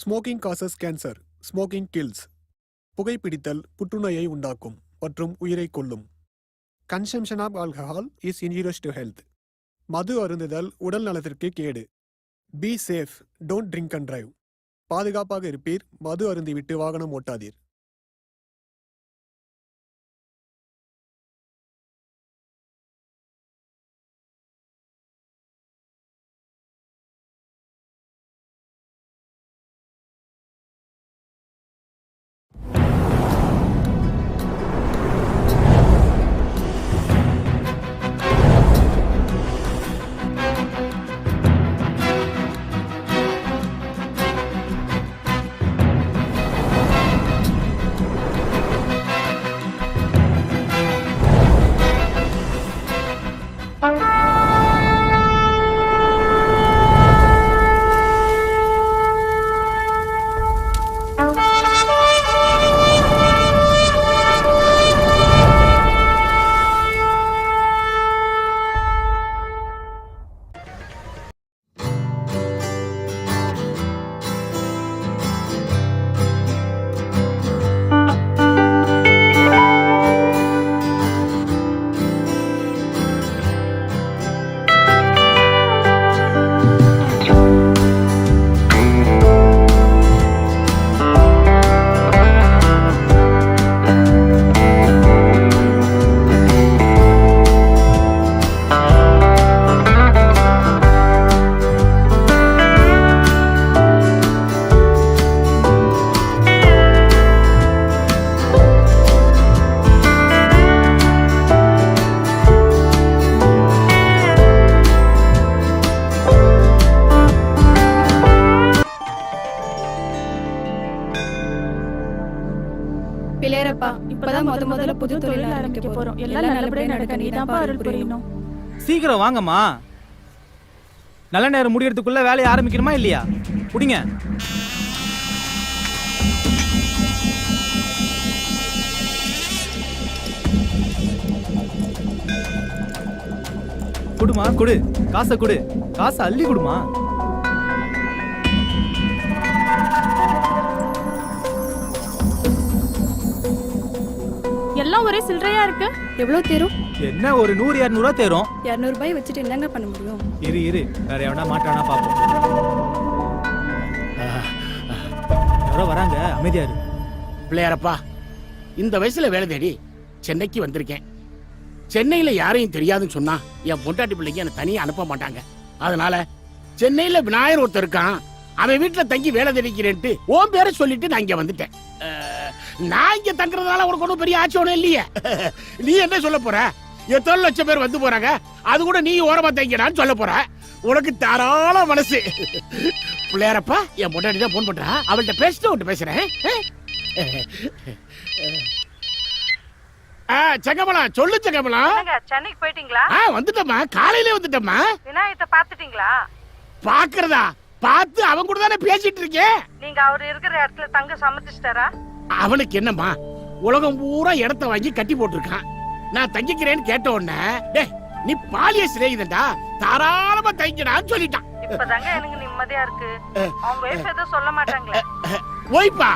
Smoking causes cancer, smoking kills. புகைப்பிடித்தல் புற்றுநோயை உண்டாக்கும் மற்றும் உயிரை கொல்லும். Consumption of alcohol is injurious to health. மது அருந்துதல் உடல் நலத்திற்கு கேடு. Be safe, don't drink and drive. பாதுகாப்பாக இருப்பீர், மது அருந்திவிட்டு வாகனம் ஓட்டாதீர். பிள்ளையரப்பா, இப்பதான் முதல்ல புது தொழில் ஆரம்பிக்க போறோம். எல்லாம் நல்லபடியா நடக்க நீதான்ப்பா அருள் புரியணும். சீக்கிரம் வாங்கம்மா. நல்ல நேரம் முடியறதுக்குள்ள வேலையை ஆரம்பிக்கணுமா இல்லையா? குடிங்க. குடுமா, குடு. காசை குடு. காசை அள்ளி குடுமா. எல்லாம் ஒரே சில்லறையா இருக்கு. எவ்வளவு தேரும்? என்ன ஒரு 100-200 ரூபா தேரும். 200 ரூபாய் வச்சுட்டு என்னங்க பண்ண முடியும்? இரு வேற எவனா மாட்டானா பாப்போம். யாரோ வராங்க, அமைதியா இரு. பிள்ளையாரப்பா, இந்த வயசுல வேலை தேடி சென்னைக்கு வந்திருக்கேன். சென்னையில யாரையும் தெரியாதுன்னு சொன்னா என் பொண்டாட்டி பிள்ளைக்கு என்ன தனியா அனுப்ப மாட்டாங்க. அதனால சென்னையில விநாயகர் ஒருத்தர் இருக்கான், அவன் வீட்டுல தங்கி வேலை தேடிக்கிறேன்ட்டு உன் பேரை சொல்லிட்டு நான் இங்க வந்துட்டேன். நான் இங்க தங்குறதுனால உனக்கு ஒன்றும் பெரிய ஆட்சி ஒன்றும் இல்லையே. நீ என்ன சொல்ல போற? எத்தனை லட்சம் பேர் வந்து போறாங்க, அது கூட நீ ஓரமா தங்கிடான்னு சொல்ல போற. உனக்கு தாராள மனசு. பிள்ளையாரப்பா, என் பொண்டாட்டி தான் போன் பண்றா, அவள்கிட்ட பேசிட்டு உன்ட்டு பேசுறேன். செங்கமலம், சொல்லு செங்கமலம். சென்னைக்கு போயிட்டீங்களா? வந்துட்டம்மா, காலையிலே வந்துட்டம்மா. விநாயகத்தை பாத்துட்டீங்களா? பாக்குறதா? பார்த்து அவன் கூட தானே பேசிட்டு இருக்கேன். நீங்க அவர் இருக்கிற இடத்துல தங்க சம்மதிச்சிட்டாரா? அவனுக்கு என்னம்மா, உலகம் பூரா இடத்த வாங்கி கட்டி போட்டிருக்கான். நான் தங்கிக்கிறேன்னு கேட்ட உடனே, டேய் நீ பாலிய சிநேகிதன்டா, தாராளமா தங்கிடான்னு சொல்லிட்டான். இப்பதாங்க எனக்கு நிம்மதியா இருக்கு. அவங்க வைஃப் எதுவும் சொல்ல மாட்டாங்களே? ஓய்ப்பா,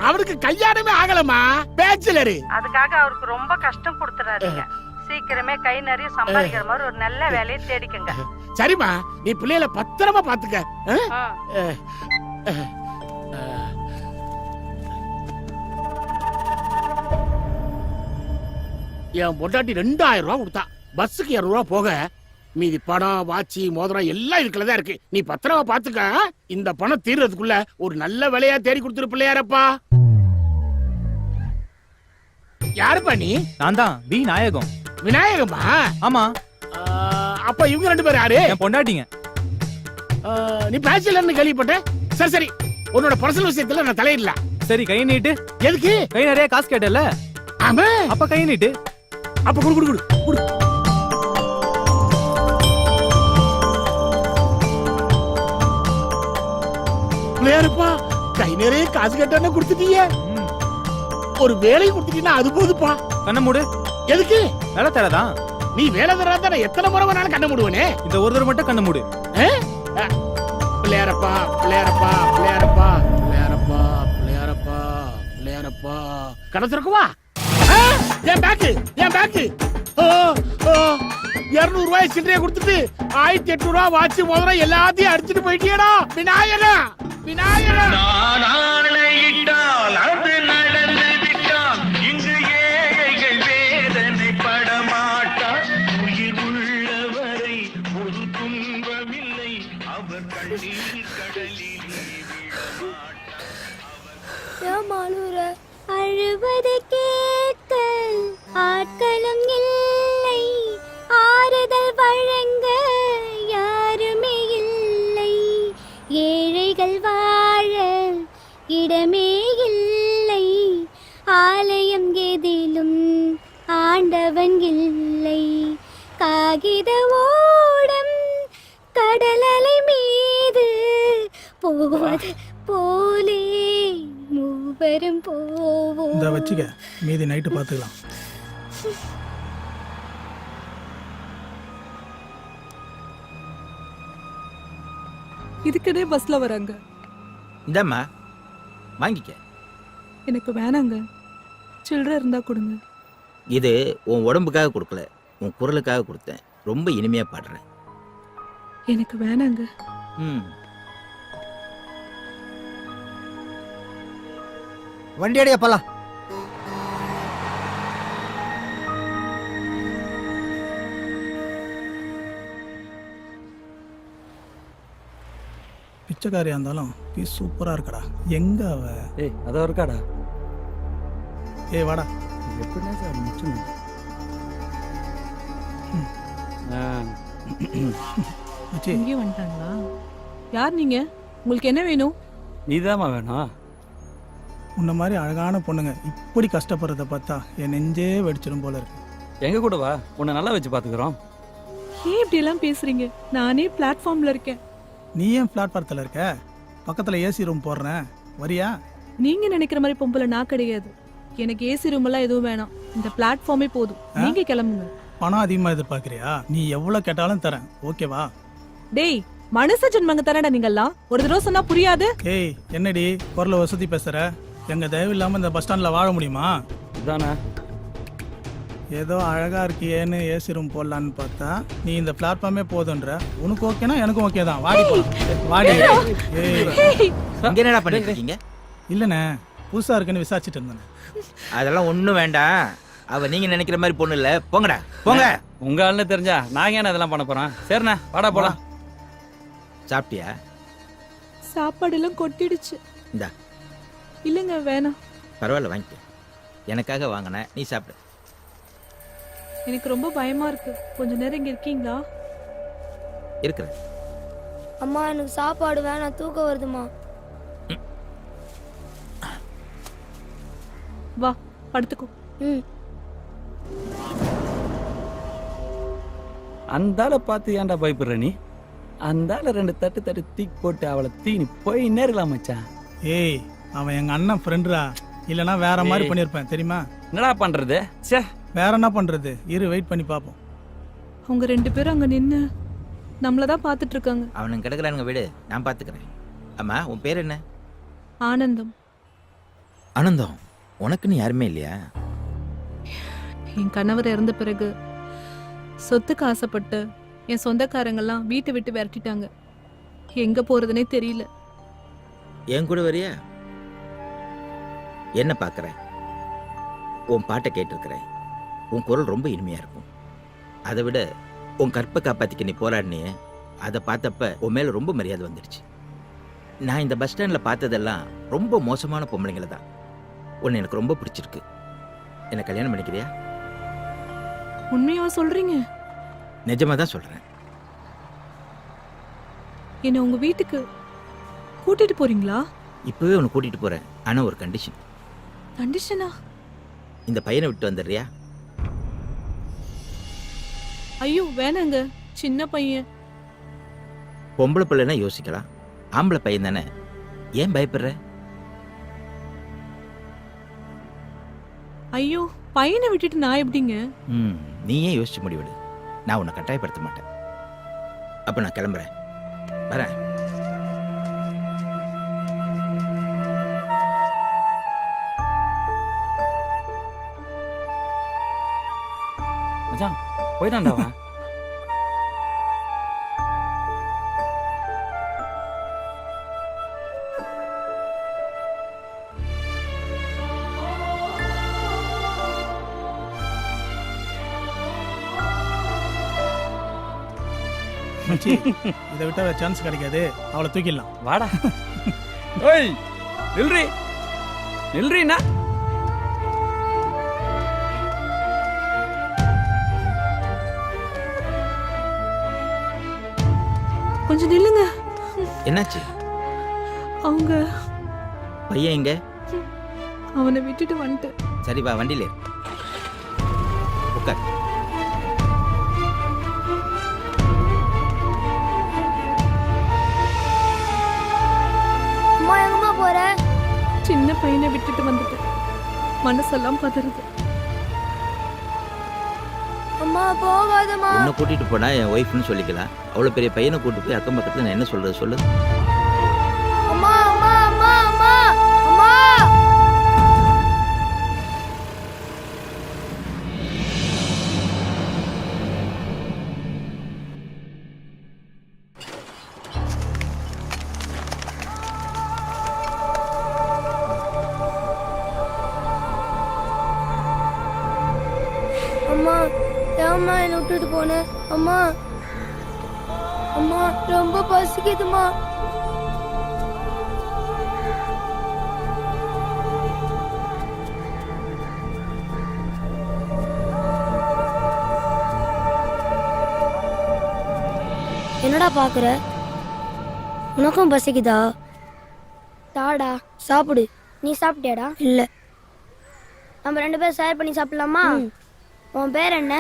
அவனுக்கு கல்யாணமே ஆகலமா, பேச்சுலரு. அதுக்காக அவருக்கு ரொம்ப கஷ்டம் கொடுத்துறாதீங்க. சீக்கிரமே கை நிறைய சம்பாதிக்கிற மாதிரி ஒரு நல்ல வேலையை தேடிக்கங்க. சரிம்மா, நீ பிள்ளைகளை பத்திரமா பாத்துக்க. என் பொண்டாட்டி 2000 ரூபா கொடுத்தா, பஸ்ஸுக்கு 200 ரூபா போக மீதி பணம், வாட்சி, மோதிரம் எல்லாம் இதுக்குள்ளதான் இருக்கு. நீ பத்திரமா பாத்துக்க. இந்த பணம் தீர்றதுக்குள்ள ஒரு நல்ல வேலையா தேடி கொடுத்துரு பிள்ளையாரப்பா. யாருப்பா நீ? நான் தான் வி நாயகம். விநாயகமா? ஆமா. அப்ப இவங்க 2 பேரும் யாரு? என் பொண்டாட்டிங்க. நீ பேச்சுலர்னு கேள்விப்பட்டேன். சரி சரி, உன்னோட பர்சனல் விஷயத்துல நான் தலையிடல. சரி, கை நீட்டு. எதுக்கு? கை நிறைய காசு கேட்டல. ஆமா, அப்ப கை நீட்டு. அப்ப குடு குடு குடு குடு. பிள்ளையாரப்பா, கை நிறைய காசு கேட்டானே கொடுத்துட்டீங்க. ஒரு வேலையை கொடுத்துட்டீங்கன்னா அது போதுப்பா. கண்ண மூடு. எதுக்கு? வேலை தரதான். நீ வேலை தராத எத்தனை முறை வேணாலும் கண்ண மூடுவனே. இந்த ஒரு தடவை மட்டும் கண்ண மூடு. பிள்ளையாரப்பா, பிள்ளையாரப்பா, பிள்ளையாரப்பா. அப்பா கடை திறக்கவா என் பேக்கு 200 ரூபாய் சில்லறையை கொடுத்துட்டு 1800 ரூபாய் வாட்சி முதல்ல எல்லாத்தையும் அடிச்சுட்டு போயிட்டியடா விநாயகா விநாயகா. நாளையிட்டால் அது நடந்து விட்டால் இங்கு ஏழைகள் வேதனை படமாட்டார். உயிர் உள்ளவரை ஒரு துன்பமில்லை, அவர் கண்ணீர் கடலில் விழமாட்டார். அழுவது கேட்க ஆட்களும் இல்லை, ஆறுதல் வழங்க யாருமே இல்லை, ஏழைகள் வாழ இடமே இல்லை, ஆலயம் எதிலும் ஆண்டவன் இல்லை, காகித ஓடம் கடலலை மீது போவது போலே மூவரும் போவோம். இந்த வச்சுக்க, மீதி நைட்டு பார்த்துக்கலாம். இதுக்கடே பஸ்ல வராங்க. இந்தாம்மா வாங்கிக்க. எனக்கு வேணாங்க, சில்லறை இருந்தா கொடுங்க. இது உன் உடம்புக்காக கொடுக்கல, உன் குரலுக்காக கொடுத்தேன். ரொம்ப இனிமையா பாடுறேன். எனக்கு வேணாங்க. ம். வண்டி அடியா போலாம். பிச்சைக்காரியா இருந்தாலும் பீஸ் சூப்பரா இருக்கடா. எங்க அவ? ஏய் அதோ இருக்காடா. ஏய் வாடா. எப்படின்னா சார் முச்சுங்க. மச்சி, இங்கே வந்துட்டாங்களா? யார் நீங்க? உங்களுக்கு என்ன வேணும்? நீதாம்மா வேணும். உன்ன மாதிரி அழகான பொண்ணுங்க இப்படி கஷ்டப்படுறத பார்த்தா என் நெஞ்சே வெடிச்சிடும் போல இருக்கு. எங்க கூட வா, உன்னை நல்லா வச்சு பாத்துக்கிறோம். ஏன் இப்படி எல்லாம் பேசுறீங்க? நானே பிளாட்ஃபார்ம்ல இருக்கேன். நீ ஏன் பிளாட்ஃபாரத்தில் இருக்க? பக்கத்துல ஏசி ரூம் போடுறேன், வரியா? நீங்க நினைக்கிற மாதிரி பொம்பளை நான் கிடையாது. எனக்கு ஏசி ரூம் எல்லாம் எதுவும் வேணாம். இந்த பிளாட்ஃபார்மே போதும். நீங்க கிளம்புங்க. பணம் அதிகமா எதிர்பார்க்கறியா? நீ எவ்வளவு கேட்டாலும் தரேன், ஓகேவா? டேய், மனுஷ ஜென்மங்க தரடா நீங்கெல்லாம். ஒரு தடவை சொன்னா புரியாது. ஏய் என்னடி குரல வசதி பேசுற? எங்க தயவு இல்லாம இந்த பஸ் ஸ்டாண்ட்ல வாழ முடியுமா? இதானே ஏதோ அழகா இருக்கியேன்னு ஏசி ரூம் போடலான்னு பார்த்தா நீ இந்த பிளாட்ஃபார்மே போதுன்ற. உனக்கு ஓகேனா எனக்கும் ஓகே தான். வாடி போலாம். வாடி. ஏய் இங்க என்னடா பண்ணிட்டு இருக்கீங்க? இல்லண்ணே, புதுசா இருக்குன்னு விசாரிச்சுட்டு இருந்தேன். அதெல்லாம் ஒண்ணும் வேண்டாம். அவ நீங்க நினைக்கிற மாதிரி பொண்ணு இல்ல. போங்கடா போங்க. உங்க ஆளுன்னு தெரிஞ்சா நாங்க என்ன அதெல்லாம் பண்ண போறோம்? சரிண்ணா வாடா போலாம். சாப்பிட்டியா? சாப்பாடு எல்லாம் கொட்டிடுச்சு. இந்தா இல்லங்க வேணாம். பரவாயில்ல வாங்கிக்க. எனக்காக வாங்கின, நீ சாப்பிடு. எனக்கு ரொம்ப பயமா இருக்கு. கொஞ்ச நேரம் இங்க இருக்கீங்களா? இருக்கிறேன். அம்மா எனக்கு சாப்பாடு வேணாம், தூக்கம் வருதுமா. வா படுத்துக்கோ. ம். அந்தால பார்த்து ஏன்டா பயப்படுற நீ? அந்தால 2 தட்டு தீக்கு போட்டு அவளை தீனி போய் நேரலாம் மச்சான். ஏய் அவன் எங்க அண்ணன் ஃப்ரெண்டுடா. இல்லனா வேற மாதிரி ஏய். பண்ணிருப்பேன் தெரியுமா? என்னடா பண்றது? சே, வேற என்ன பண்றது? இரு வெயிட் பண்ணி பாப்போம். அவங்க 2 பேரும் அங்க நின்னு நம்மளதான் பாத்துட்டு இருக்காங்க. அவனுங்க கிடக்குறானுங்க, விடு, நான் பாத்துக்கிறேன். அம்மா உன் பேர் என்ன? ஆனந்தம். ஆனந்தம். உனக்குன்னு யாருமே இல்லையா? என் கணவர் இறந்த பிறகு சொத்துக்கு ஆசைப்பட்டு என் சொந்தக்காரங்கெல்லாம் வீட்டை விட்டு விரட்டிட்டாங்க. எங்க போறதுனே தெரியல. என் கூட வரியா? என்ன பார்க்குறேன்? உன் பாட்டை கேட்டிருக்கிறேன். உன் குரல் ரொம்ப இனிமையா இருக்கும். அதை விட உன் கற்பை காப்பாத்திக்க நீ போராடினியே, அதை பார்த்தப்ப உன் மேல ரொம்ப மரியாதை வந்துடுச்சு. நான் இந்த பஸ் ஸ்டாண்ட்ல பார்த்ததெல்லாம் ரொம்ப மோசமான பொம்பளைங்களை தான். உன்னை எனக்கு ரொம்ப பிடிச்சிருக்கு. என்ன கல்யாணம் பண்ணிக்கிறியா? உண்மையா சொல்றீங்க? நிஜமா தான் சொல்றேன். என்ன உங்க வீட்டுக்கு கூட்டிட்டு போறீங்களா? இப்பவே உன்னை கூட்டிட்டு போறேன். ஆனா ஒரு கண்டிஷன். கண்டிஷனா? இந்த பையனை விட்டு வந்துடுறியா? ஐயோ வேணாங்க, சின்ன பையன். பொம்பளை பிள்ளைன்னா யோசிக்கலாம், ஆம்பளை பையன் தானே, ஏன் பயப்படுற? ஐயோ பையனை விட்டுட்டு நான் எப்படிங்க? நீ ஏன் யோசிச்சு முடிவெடு. நான் உன்னை கட்டாயப்படுத்த மாட்டேன். அப்ப நான் கிளம்புறேன், வரேன். மச்சான் போயிட்டான்டா அவன். மச்சி இதை விட்டா வேற சான்ஸ் கிடைக்காது, அவளை தூக்கிடலாம். வாடா. ஓய் நில்றி நில்றீண்ணா. கொஞ்சம் நில்லுங்க. என்னாச்சு? அவங்க பையன் எங்க? அவனை விட்டுட்டு வந்துட்டு. சரி வா, வண்டியில ஏறு. உட்கார். அம்மா எங்கம்மா போற? சின்ன பையனை விட்டுட்டு வந்துட்டு மனசெல்லாம் பதறுது. அம்மா போகாதம்மா. உன்னை கூட்டிட்டு போனா என் ஒய்ஃப்னு சொல்லிக்கலாம். அவ்வளவு பெரிய பையனை கூட்டு போய் அக்கம் பக்கத்துல நான் என்ன சொல்றது சொல்லு? அம்மா அம்மா அம்மா அம்மா அம்மா. அம்மா ஏம்மா என்னை விட்டுட்டு போன? அம்மா அம்மா ரொம்ப பசிக்குதுமா. என்னடா பாக்குற? உனக்கும் பசிக்குதா? தாடா சாப்பிடு. நீ சாப்பிட்டியாடா? இல்ல. நம்ம 2 பேரும் ஷேர் பண்ணி சாப்பிடலாமா? உன் பேர் என்ன?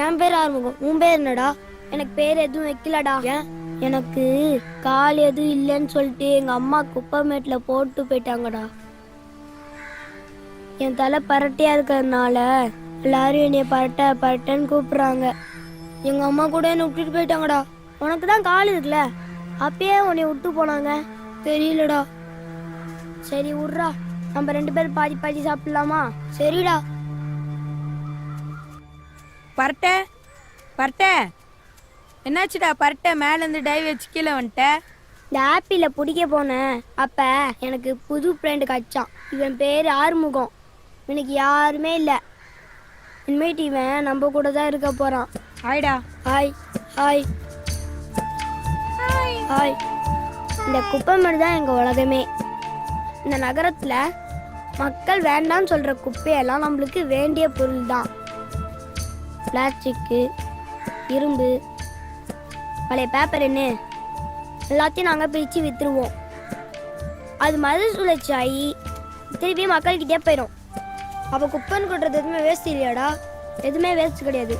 என் பேர் ஆறுமுகம். உன் பேர் என்னடா? எனக்கு பேர் எதுவும் வைக்கலடா. எனக்கு கால் எதுவும் இல்லைன்னு சொல்லிட்டு எங்க அம்மா குப்பைமேட்டுல போட்டு போயிட்டாங்கடா. என் தலை பரட்டையா இருக்கிறதுனால எல்லாரும் என்னைய பரட்டை பரட்டைன்னு கூப்பிடுறாங்க. எங்க அம்மா கூட என்னை விட்டுட்டு போயிட்டாங்கடா. உனக்கு தான் கால் இருக்குல்ல, அப்பயே உன்னை விட்டு போனாங்க. தெரியலடா. சரி விட்றா, நம்ம 2 பேரும் பாதி பாதி சாப்பிடலாமா? சரிடா. பரட்டை பரட்டை என்னாச்சுடா? பரட்டை மேல இருந்து டை வச்சு கீழே வந்துட்ட. இந்த ஆப்பிள பிடிக்க போனேன், அப்ப எனக்கு புது ஃப்ரெண்டு கச்சான். இவன் பேர் ஆறுமுகம். எனக்கு யாருமே இல்லை. இனிமேட்டு இவன் நம்ம கூட தான் இருக்க போறான். ஹாய்டா. Hi hi hi. இந்த குப்பைமேடு தான் எங்க உலகமே. இந்த நகரத்துல மக்கள் வேண்டாம்னு சொல்ற குப்பையெல்லாம் நம்மளுக்கு வேண்டிய பொருள் தான். பிளாஸ்டிக்கு, இரும்பு, பழைய பேப்பர் என்ன எல்லாத்தையும் நாங்கள் பிரித்து விற்றுருவோம். அது மறுசுழற்சி ஆகி திருப்பி மக்கள்கிட்டே போயிடும். அப்போ குப்பைன்னு கொட்டுறது எதுவுமே வேஸ்ட் இல்லையாடா? எதுவுமே வேஸ்ட் கிடையாது.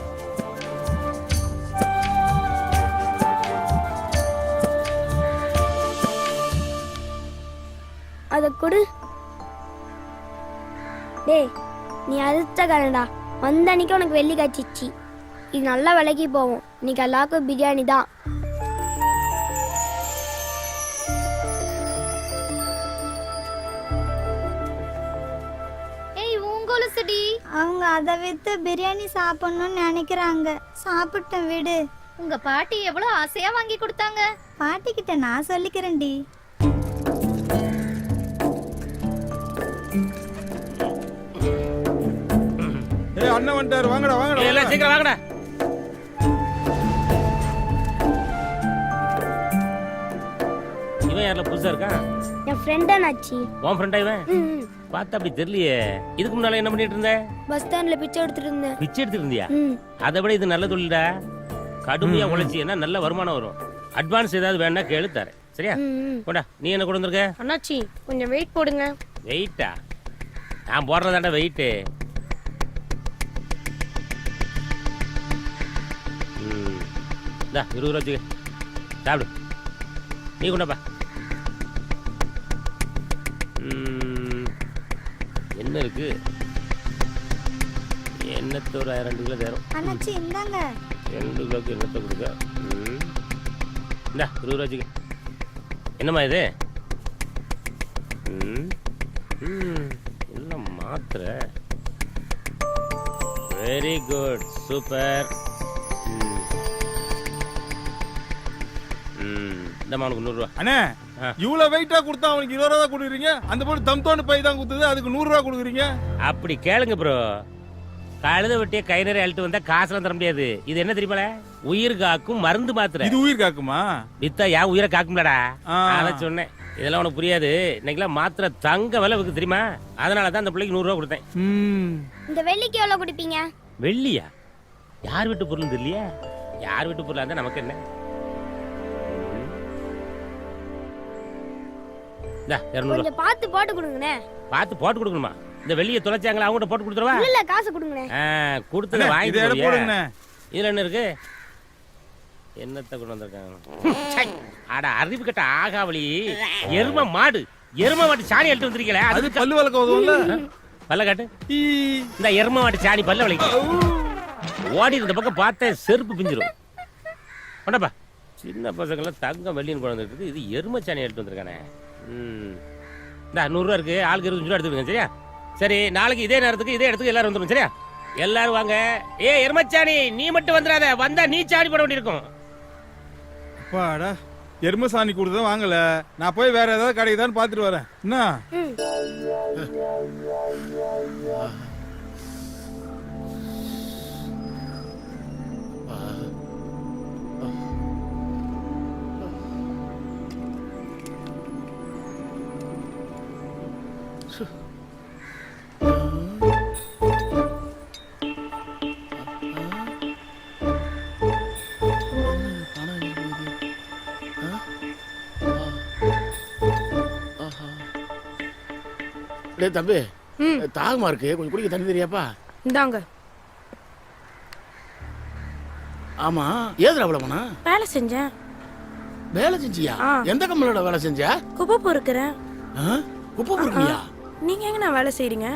அதை கொடு. டேய் நீ அதிர்ஷ்ட காரன்டா. வந்த அன்னைக்கு உனக்கு வெள்ளி காய்ச்சிச்சு. இது நல்லா விலைக்கு போகும். இன்னைக்கு எல்லாருக்கும் பிரியாணி தான். அவங்க அதை வித்து பிரியாணி சாப்பிடணும்னு நினைக்கிறாங்க. சாப்பிட்டேன் விடு. உங்க பாட்டி எவ்வளவு ஆசையா வாங்கி கொடுத்தாங்க. பாட்டி கிட்ட நான் சொல்லிக்கிறேன்டி. அண்ணன் வந்துட்டாரு, வாங்கடா வாங்கடா. எல்லாம் சீக்கிரம் வாங்கடா. இவன் யாரில் புதுசா இருக்கான்? என் ஃப்ரெண்டா நாச்சி. உன் ஃப்ரெண்டா இவன்? பார்த்தா அப்படி தெரியலையே. இதுக்கு முன்னால என்ன பண்ணிட்டு இருந்த? பஸ் ஸ்டாண்ட்ல பிச்சை எடுத்துட்டு இருந்தேன். பிச்சை எடுத்துட்டு இருந்தியா? அதை விட இது நல்ல தொழில்டா. கடுமையா உழைச்சின்னா நல்ல வருமானம் வரும். அட்வான்ஸ் ஏதாவது வேணா கேளு தரேன். சரியா? கொண்டா. நீ என்ன கொண்டு வந்திருக்க? அண்ணாச்சி கொஞ்சம் வெயிட் போடுங்க. வெயிட்டா? நான் போடுறதாண்டா வெயிட்டு. இந்தா 20 ரூபா வச்சுக்க. சாப்பிடு. நீ கொண்டாப்பா. என்ன இருக்கு? எண்ணத்தை ஒரு 2 கிலோ தேரும். அண்ணாச்சி இந்தாங்க. 2 கிலோக்கு எண்ணத்தை கொடுக்க. இந்தா 20 ரூபா வச்சுக்க. என்னம்மா இது? எல்லாம் மாத்திரை. Very good super. இந்தம்மா உனக்கு 100 ரூபா. அண்ணே இவ்வளவு வெயிட்டா கொடுத்தா அவனுக்கு 20 ரூபா கொடுக்குறீங்க, அந்த பொண்ணு தம்தோன்னு பை தான் கொடுத்தது, அதுக்கு 100 ரூபா கொடுக்குறீங்க. அப்படி கேளுங்க ப்ரோ. கழுத வெட்டிய கை நிறைய அழுட்டு வந்தா காசுலாம் தர முடியாது. இது என்ன தெரியுமால? உயிர் காக்கும் மருந்து மாத்திரை. இது உயிர் காக்குமா? வித்தா ஏன் உயிரை காக்கும்லடா? அதான் சொன்னேன். இதெல்லாம் உனக்கு புரியாது. இன்னைக்கெல்லாம் மாத்திரை தங்க விலை இருக்கு தெரியுமா? அதனாலதான் அந்த பிள்ளைக்கு 100 ரூபா கொடுத்தேன். இந்த வெள்ளிக்கு எவ்வளவு கொடுப்பீங்க? வெள்ளியா? யார் வீட்டு பொருள் தெரியலையா? யார் வீட்டு பொருளா இருந்தா நமக்கு என்ன? 200 கொஞ்சம் பார்த்து போட்டு கொடுங்கண்ணே. பார்த்து போட்டு கொடுக்கணுமா? இந்த வெள்ளியை தொலைச்சாங்களா, அவங்ககிட்ட போட்டு கொடுத்துருவா? இல்ல காசு கொடுங்கண்ணே. கொடுத்தத வாங்கி போடுங்கண்ணே. இதுல என்ன இருக்கு? என்னத்தை கொண்டு வந்திருக்காங்க? அட அறிவு கட்ட ஆகாவளி, எரும மாடு சாணி எடுத்து வந்திருக்கீங்களே, அது பல்லு வளர்க்க உதவும்ல. பல்ல காட்டு. இந்த எரும மாட்டு சாணி பல்ல வளைக்க ஓடி இந்த பக்கம் பார்த்தேன், செருப்பு பிஞ்சிரும். பண்ணப்பா, சின்ன பசங்களாம் தங்கம் வெள்ளின்னு கொண்டு வந்துருக்கு, இது எரும சாணி எடுத்து வந்திருக்கானே. இந்த 100 ரூபா இருக்கு, ஆளுக்கு 25 ரூபா எடுத்துக்கோங்க. சரியா? சரி, நாளைக்கு இதே நேரத்துக்கு இதே இடத்துக்கு எல்லாரும் வந்துடும். சரியா? எல்லாரும் வாங்க. எருமச்சாணி நீ மட்டும் வந்துடாத, வந்தா நீ சாணி போட வேண்டியிருக்கும். அப்பாடா, எரும சாணி கொடுத்தா வாங்கல, நான் போய் வேற ஏதாவது கடைக்குதான்னு பாத்துட்டு வரேன். என்ன தம்பி, தாகமா இருக்கு, கொஞ்சம் குடிக்க தண்ணி தெரியாப்பா? இந்தாங்க. ஆமா, ஏதுடா அவ்வளவுனா? வேலை செஞ்சேன். வேலை செஞ்சியா? எந்த கம்பெனியோட வேலை செஞ்ச? குப்பை பொறுக்கிறேன். குப்பை பொறுக்கியா? நீங்க எங்க நான் வேலை செய்றீங்க?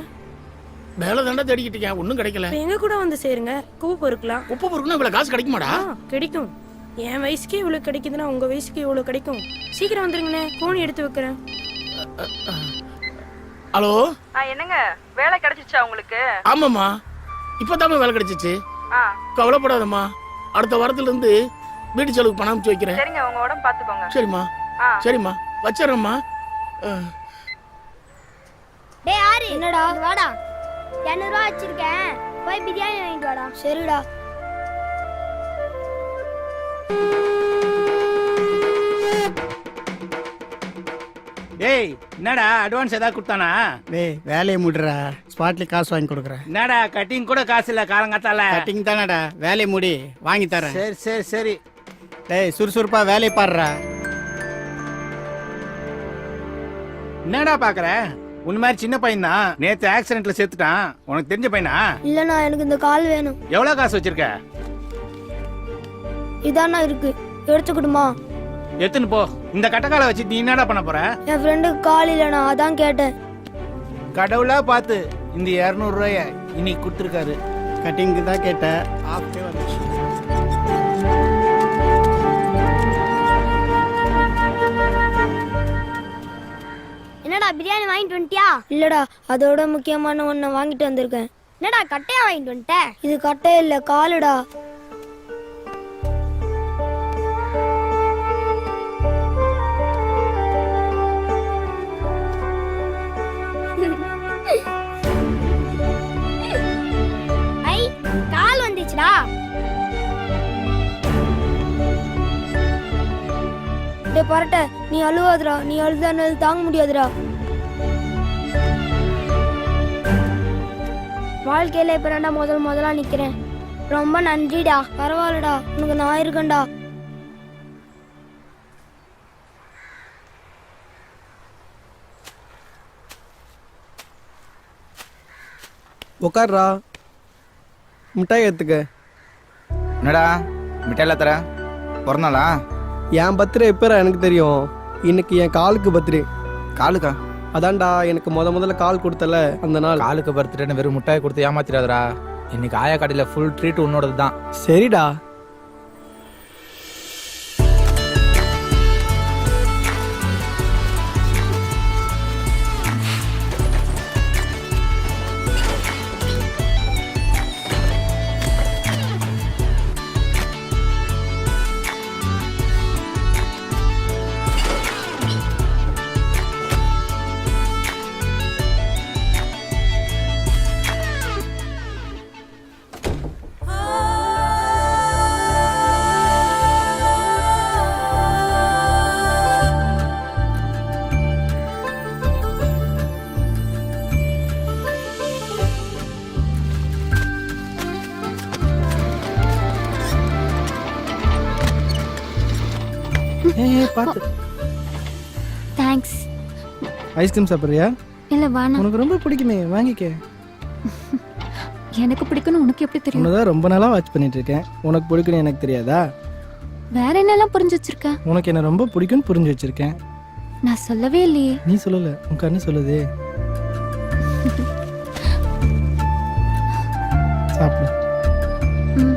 வேலை தாண்டா தேடிக்கிட்டீங்க, ஒன்னும் கிடைக்கல. எங்க கூட வந்து சேருங்க, குப்பை பொறுக்கலாம். குப்பை பொறுக்கணும் இவ்வளவு காசு கிடைக்குமாடா? கிடைக்கும். என் வயசுக்கே இவ்வளவு கிடைக்குதுன்னா உங்க வயசுக்கு இவ்வளவு கிடைக்கும். சீக்கிரம் வந்துருங்கண்ணே, கோணி எடுத்து வைக்கிறேன். ஹலோ, என்னங்க வேலை கிடைச்சிச்சா உங்களுக்கு? ஆமாம்மா, இப்பதாம்மா வேலை கிடைச்சிச்சு. கவலைப்படாதம்மா, அடுத்த வாரத்துல இருந்து வீட்டு செலவுக்கு பணம் அனுப்பிச்சு வைக்கிறேன். சரிங்க, உங்க உடம்பு பாத்துக்கோங்க. சரிம்மா. சரிம்மா, வச்சிடறேம்மா. டேய் ஆரி, என்னடா? வாடா, 200 ரூபா வச்சிருக்கேன், போய் பிரியாணி வாங்கிட்டு வாடா. சரிடா. டேய், என்னடா அட்வான்ஸ் ஏதாவது கொடுத்தானா? டேய் வேலையை முடிறா, ஸ்பாட்ல காசு வாங்கி கொடுக்குறேன். என்னடா கட்டிங் கூட காசு இல்ல காலங்காத்தால? கட்டிங் தானடா, வேலையை முடி வாங்கி தரேன். சரி சரி சரி. டேய் சுறுசுறுப்பா வேலையை பாடுறா. என்னடா பாக்குற? உன் மாதிரி சின்ன பையன் தான், நேத்து ஆக்சிடென்ட்ல செத்துட்டான். உனக்கு தெரிஞ்ச பையனா? இல்லண்ணா, எனக்கு இந்த கால் வேணும். எவ்வளவு காசு வச்சிருக்க? இதானா இருக்கு, எடுத்துக்கிடுமா? எத்துன்னு போ. இந்த கட்டக்கால வச்சு நீ என்னடா பண்ண போற? என் ஃப்ரெண்டுக்கு கால் இல்லைண்ணா, அதான் கேட்டேன். கடவுளா பார்த்து இந்த 200 ரூபாய இன்னைக்கு கொடுத்துருக்காரு. கட்டிங்க்கு தான் கேட்டேன், ஆஃப்டே வந்துச்சு. என்னடா பிரியாணி வாங்கிட்டு வந்துட்டியா? இல்லடா, அதோட முக்கியமான ஒன்ன வாங்கிட்டு வந்திருக்கேன். என்னடா கட்டையா வாங்கிட்டு வந்துட்ட? இது கட்டை இல்ல, காலுடா. ஐ, கால் வந்துச்சுடா. டேய் பரட்ட, நீ அழுவாதடா, நீ அழுதானது தாங்க முடியாதுடா. வாழ்க்கையில இப்ப நான் முதலா நிக்கிறேன். ரொம்ப நன்றிடா. பரவாயில்லடா, உனக்கு நான் இருக்கேன்டா. உட்கார்றா, மிட்டாய் எடுத்துக்க. என்னடா மிட்டாயில தர? பிறந்தாளா? என் பர்த்டே எப்பரா எனக்கு தெரியும்? இன்னைக்கு என் காலுக்கு பர்த்டே. காலுக்கா? அதான்டா, எனக்கு முதல்ல கால் கொடுத்தல அந்த நாள். காலுக்கு பர்த்டேன்னு வெறும் மிட்டாய் கொடுத்து ஏமாத்திராதடா. இன்னைக்கு ஆயா கடையில் ஃபுல் ட்ரீட் உன்னோடது தான். சரிடா. பார்த்து. தேங்க்ஸ். ஐஸ்கிரீம் சாப்பிட்றியா? இல்ல வேணாம். உனக்கு ரொம்ப பிடிக்குமே, வாங்கிக்க. எனக்கு பிடிக்கும்னு உனக்கு எப்படி தெரியும்? உன்னதான் ரொம்ப நாளா வாட்ச் பண்ணிட்டு இருக்கேன். உனக்கு பிடிக்கும்னு எனக்கு தெரியாதா? வேற என்னெல்லாம் புரிஞ்சு வச்சிருக்க? உனக்கு என்ன ரொம்ப பிடிக்கும்னு புரிஞ்சு வச்சிருக்கேன். நான் சொல்லவே இல்லையே. நீ சொல்லல, உன் கண்ணு சொல்லுதே. சாப்பிடு. ம்.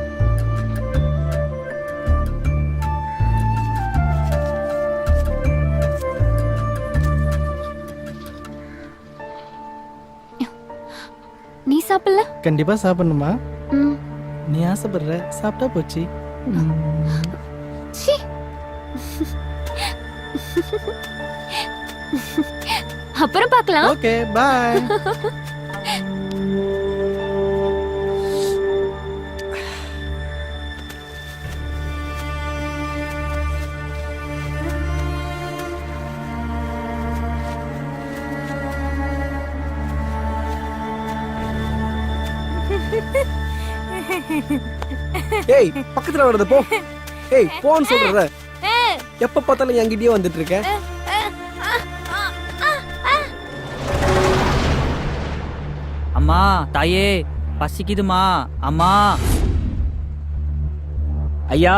நீ சாப்பிடல? கண்டிப்பா சாப்பிடணுமா? ம். நீ ஆசைப்படுற, சாப்பிட்டா போச்சு. சீ. அப்புறம் பார்க்கலாம். ஓகே, பாய். ஏய், பக்கத்துல வர்றது போ. ஏய், போன்னு சொல்றத. எப்ப பார்த்தாலும் என்கிட்டயே வந்துட்டு இருக்க. அம்மா, தாயே, பசிக்குதுமா. அம்மா. ஐயா,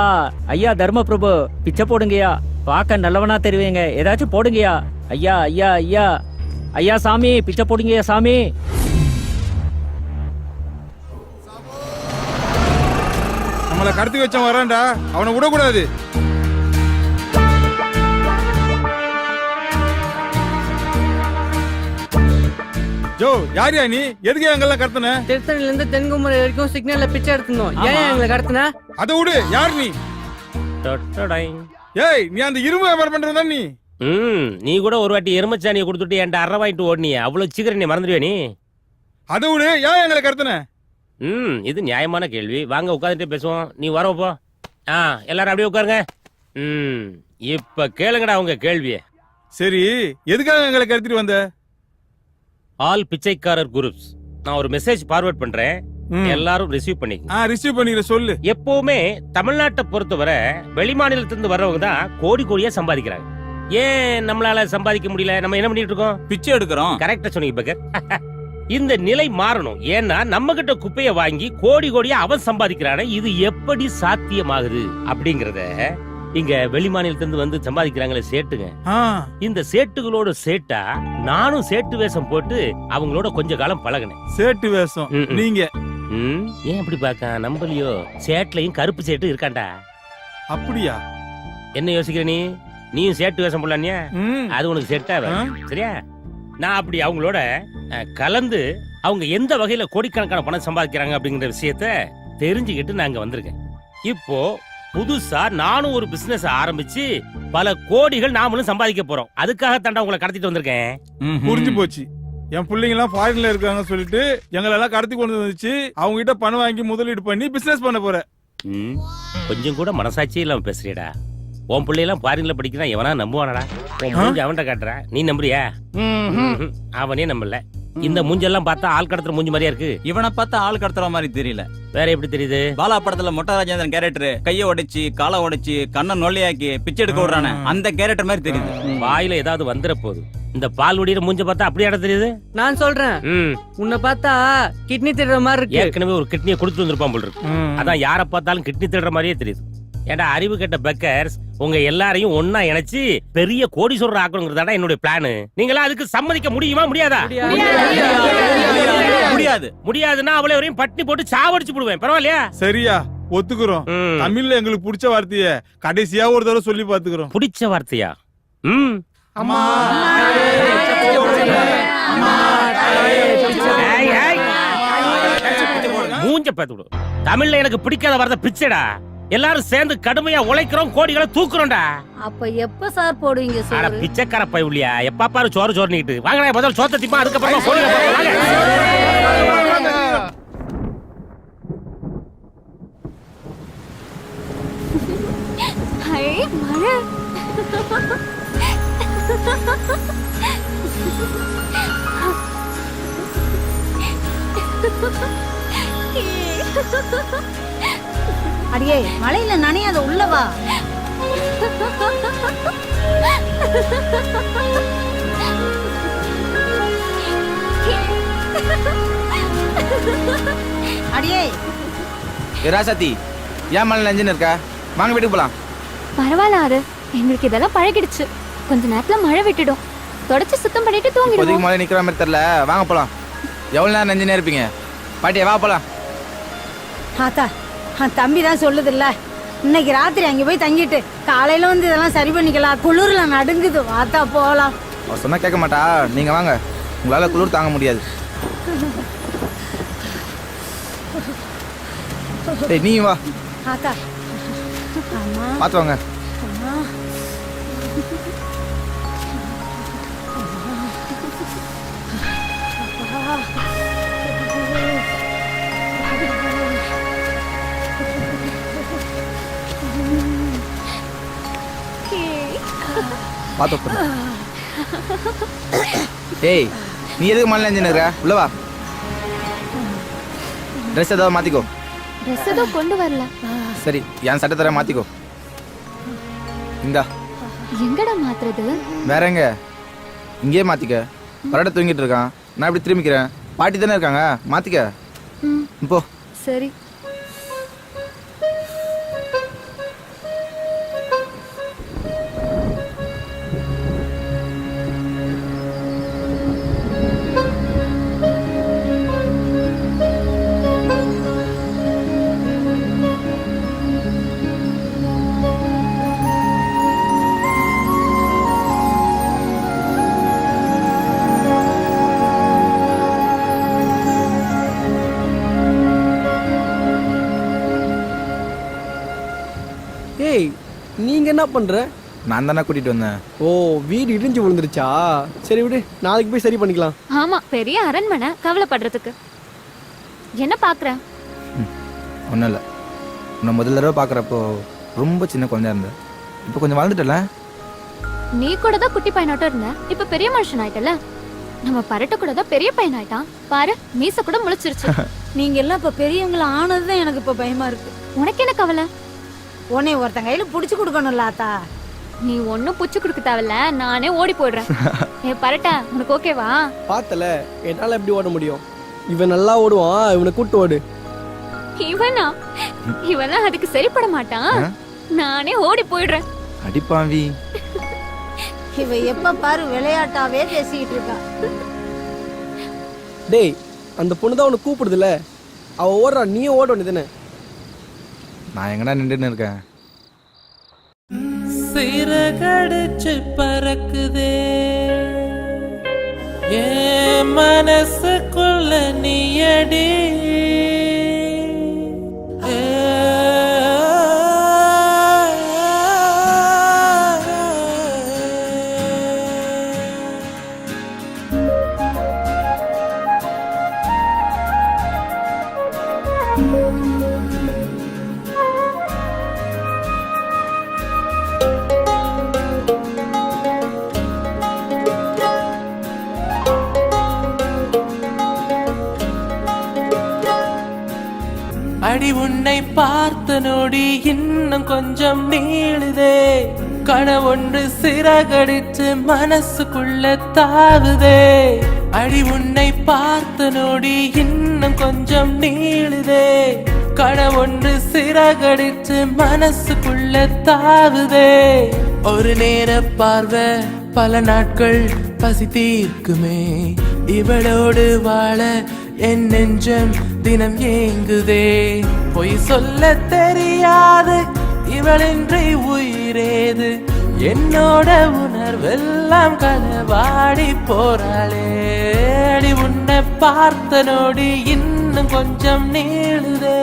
ஐயா தர்மபிரபு, பிச்சை போடுங்கய்யா. பார்க்க நல்லவனா தெரிவிங்க, ஏதாச்சும் போடுங்கய்யா. ஐயா, ஐயா, ஐயா, ஐயா சாமி, பிச்சை போடுங்கய்யா சாமி. நம்மளை கடத்தி வச்சவன் வரான்டா, அவனை விடக்கூடாது. ஜோ, யாரியா நீ? எதுக்கு எங்கெல்லாம் கடத்தின? திருத்தணில இருந்து தென்குமரி வரைக்கும் சிக்னல்ல பிச்சை எடுத்துனோம். ஏன் எங்களை கடத்தின? அதை விடு, யார் நீ? ஏய், நீ அந்த இரும்பு வியாபாரம் பண்றதா நீ? நீ கூட ஒரு வாட்டி எருமச்சாணியை கொடுத்துட்டு என்கிட்ட அரை வாங்கிட்டு ஓடுனிய, அவ்வளவு சீக்கிரம் நீ மறந்துடுவே நீ? அதை விடு, ஏன் எங்களை கடத்தின? இது நியாயமான கேள்வி. வாங்க உட்காந்துட்டே பேசுவோம். நீ வரப்போ. எல்லாரும் அப்படியே உட்காருங்க. இப்ப கேளுங்கடா உங்க கேள்விய. சரி, எதுக்காக எங்களை கடத்திட்டு வந்த? ஆல் பிச்சைக்காரர் குரூப்ஸ். நான் ஒரு மெசேஜ் ஃபார்வர்ட் பண்றேன், எல்லாரும் ரிசீவ் பண்ணிக்க. ரிசீவ் பண்ணிக்கிற சொல்லு. எப்பவுமே தமிழ்நாட்டை பொறுத்தவரை வெளிமாநிலத்திலிருந்து வர்றவங்க தான் கோடி கோடியா சம்பாதிக்கிறாங்க. ஏன் நம்மளால சம்பாதிக்க முடியல? நம்ம என்ன பண்ணிட்டு இருக்கோம்? பிச்சை எடுக்கிறோம். கரெக்டா சொன்னீங்க பக்கர். இந்த நிலை மாறணும். ஏன்னா நம்ம கிட்ட குப்பையை வாங்கி கோடி கோடியா அவன் சம்பாதிக்கிறான, இது எப்படி சாத்தியமாகுது அப்படிங்கறத இங்க வெளிமாநிலத்திலிருந்து வந்து சம்பாதிக்கிறாங்களே சேட்டுங்க, இந்த சேட்டுகளோட சேட்டா நானும் சேட்டு வேஷம் போட்டு அவங்களோட கொஞ்ச காலம் பழகினேன். சேட்டு வேஷம் நீங்க? ஏன் அப்படி பாக்க நம்பலையோ? சேட்லயும் கருப்பு சேட்டு இருக்காண்டா. அப்படியா? என்ன யோசிக்கிற நீ? நீயும் சேட்டு வேஷம் போடலானியா? அது உனக்கு செட்டா சரியா? நான் அப்படி அவங்களோட கலந்து அவங்க எந்த வகையில கோடிக்கணக்கான பணம் சம்பாதிக்கிறாங்க அப்படிங்கிற விஷயத்த தெரிஞ்சுக்கிட்டு நான் இங்க வந்திருக்கேன். இப்போ புதுசா நானும் ஒரு பிசினஸ் ஆரம்பிச்சு பல கோடிகள் நாமளும் சம்பாதிக்க போறோம். அதுக்காக தாண்டா உங்களை கடத்திட்டு வந்திருக்கேன். புரிஞ்சு போச்சு. என் பிள்ளைங்க எல்லாம் ஃபாரின்ல இருக்காங்க சொல்லிட்டு எங்களெல்லாம் கடத்தி கொண்டு வந்துச்சு. அவங்க கிட்ட பணம் வாங்கி முதலீடு பண்ணி பிசினஸ் பண்ண போற. கொஞ்சம் கூட மனசாட்சியே இல்லாம பேசுறியடா. உன் பிள்ளையெல்லாம் ஃபாரின்ல படிக்கிறான், எவனா நம்புவானடா? உன் மூஞ்சி அவன்கிட்ட காட்டுற, நீ நம்புறியா? அவனே நம்பல. இந்த மூஞ்செல்லாம் பார்த்தா ஆள் கடத்துற மூஞ்சி மாதிரியா இருக்கு. இவனை பார்த்தா ஆள் கடத்துற மாதிரி தெரியல. வேற எப்படி தெரியுது? பாலா படத்துல மொட்டை ராஜேந்திரன் கேரக்டர் கைய உடைச்சு காலை உடைச்சு கண்ணை நொல்லையாக்கி பிச்சை எடுக்க விடுறானே, அந்த கேரக்டர் மாதிரி தெரியுது. வாயில ஏதாவது வந்துட போகுது. இந்த பால் உடிற மூஞ்ச பார்த்தா அப்படியே தெரியுது. நான் சொல்றேன், உன்னை பார்த்தா கிட்னி திடுற மாதிரி இருக்கு. ஏற்கனவே ஒரு கிட்னியை கொடுத்துட்டு வந்திருப்பான் போல் இருக்கு. அதான் யார பார்த்தாலும் கிட்னி திடுற மாதிரியே தெரியுது. ஏண்டா அறிவு கெட்ட பெக்கர்ஸ், உங்க எல்லாரையும் ஒன்னா இணைச்சு பெரிய கோடீஸ்வரர் ஆக்கணுங்கிறதா என்னுடைய பிளான். நீங்களா அதுக்கு சம்மதிக்க முடியுமா முடியாதா? முடியாது. முடியாதுன்னா அவளை வரையும் பட்டி போட்டு சாவடிச்சு போடுவேன். பரவாயில்லையா? சரியா, ஒத்துக்குறோம். தமிழ்ல எங்களுக்கு பிடிச்ச வார்த்தைய கடைசியா ஒரு தடவை சொல்லி பாத்துக்கிறோம். பிடிச்ச வார்த்தையா? மூஞ்ச பார்த்து விடு. தமிழ்ல எனக்கு பிடிக்காத வார்த்தை பிச்சைடா. எல்லாரும் சேர்ந்து கடுமையா உழைக்கிறோம், கோடிகளை தூக்குறோம்டா. அப்ப எப்ப சார் போடுவீங்க அட சார்? பிச்சைக்கார பையலியா, எப்ப பாரு சோறு சோறுனிட்டு வாங்கடா. முதல்ல சோத்த திப்பா, அதுக்கப்புறமா கோடிகளை மழை. அடியே மழையில நனையாத, உள்ளவா. அடியே ராசாத்தி ஏன் மழை நஞ்சுன்னு இருக்கா? வாங்க வீட்டுக்கு போலாம். பரவாயில்ல ஆறு, எங்களுக்கு இதெல்லாம் பழகிடுச்சு. கொஞ்ச நேரத்துல மழை விட்டுடும். தொடச்சு சுத்தம் பண்ணிட்டு இப்போதைக்கு தூங்கிடுவோம். மழை நிக்கிற மாதிரி தெரியல. வாங்க போலாம். எவ்வளவு நேரம் நஞ்சுனே இருப்பீங்க? பாட்டியா வா போலாம். ஆத்தா தம்பி தான் சொல்லுது இல்ல, இன்னைக்கு ராத்திரி அங்க போய் தங்கிட்டு காலையில வந்து இதெல்லாம் சரி பண்ணிக்கலாம். குளிர்ல நடுங்குது, வாத்தா போலாம். அவ சொன்னா கேட்க மாட்டா. நீங்க வாங்க, உங்களால குளிர் தாங்க முடியாது. டேய் நீ வா. ஆத்தா அம்மா பார்த்து வாங்க. அம்மா பார்த்து உட்காரு. டேய் நீ எதுக்கு மழை நஞ்சுன்னு இருக்க? உள்ள வா. ட்ரெஸ் ஏதாவது மாத்திக்கோ. ட்ரெஸ் ஏதோ கொண்டு வரல. சரி என் சட்டை தர மாத்திக்கோ. இந்தா. எங்கடா மாத்துறது? வேற எங்க? இங்கேயே மாத்திக்க. பரட தூங்கிட்டு இருக்கான், நான் இப்படி திரும்பிக்கிறேன். பாட்டி தானே இருக்காங்க, மாத்திக்க. போ. சரி. ஏய் நீங்க என்ன பண்ற? நான் தானே கூட்டிட்டு வந்தேன். ஓ வீடு இடிஞ்சு விழுந்துருச்சா? சரி விடு, நாளைக்கு போய் சரி பண்ணிக்கலாம். ஆமா, பெரிய அரண்மனை, கவலைப்படுறதுக்கு. என்ன பாக்குற? ஒன்றும் இல்லை. உன்னை முதல் தடவை பார்க்குறப்போ ரொம்ப சின்ன குழந்தையா இருந்த. இப்போ கொஞ்சம் வளர்ந்துட்டல. நீ கூட தான் குட்டி பையனாட்டம் இருந்த, இப்ப பெரிய மனுஷன் ஆயிட்டல. நம்ம பரட்ட கூட தான் பெரிய பையன் ஆயிட்டான். பாரு, மீச கூட முளைச்சிருச்சு. நீங்க எல்லாம் இப்ப பெரியவங்கள ஆனதுதான் எனக்கு இப்ப பயமா இருக்கு. உனக்கு என்ன கவலை? உன்னை ஒருத்தன் கையில புடிச்சு கொடுக்கணும்ல ஆத்தா. நீ ஒன்னும் புச்சு கொடுக்க தேவையில்ல, நானே ஓடி போயிடுறேன். ஏ பரட்ட, உனக்கு ஓகேவா? பார்த்தல, என்னால எப்படி ஓட முடியும்? இவன் நல்லா ஓடுவான், இவனை கூட்டு ஓடு. இவனா? இவெல்லாம் அதுக்கு சரிப்பட மாட்டான். நானே ஓடி போயிடுறேன். அடிப்பாவி. இவ எப்ப பாரு விளையாட்டாவே பேசிக்கிட்டு இருக்கா. டேய் அந்த பொண்ணு தான் உன்னை கூப்பிடுதுல, அவ ஓடுறா, நீயும் ஓட வேண்டியதுன்னு. நான் எங்கடா நின்றுன்னு இருக்கேன். சிறகடிச்சு பறக்குதே என் மனசுக்குள்ள நீயடி. அடி உன்னை பார்த்த நொடி இன்னும் கொஞ்சம் நீளுதே. கனவொன்று சிறகடிச்சு மனசுக்குள்ள தாவுதே. அடி உன்னை பார்த்த நொடி இன்னும் கொஞ்சம் நீளுதே. கனவொன்று சிறகடிச்சு மனசுக்குள்ள தாவுதே. ஒரு நேர பார்வை பல நாட்கள் பசி தீர்க்குமே. இவளோடு வாழ என் நெஞ்சம் தினம் ஏங்குதே. பொய் சொல்ல தெரியாது இவளின்றி உயிரேது. என்னோட உணர்வெல்லாம் களவாடி போறாளே. அடி உன்னை பார்த்த நொடி இன்னும் கொஞ்சம் நீளுதே.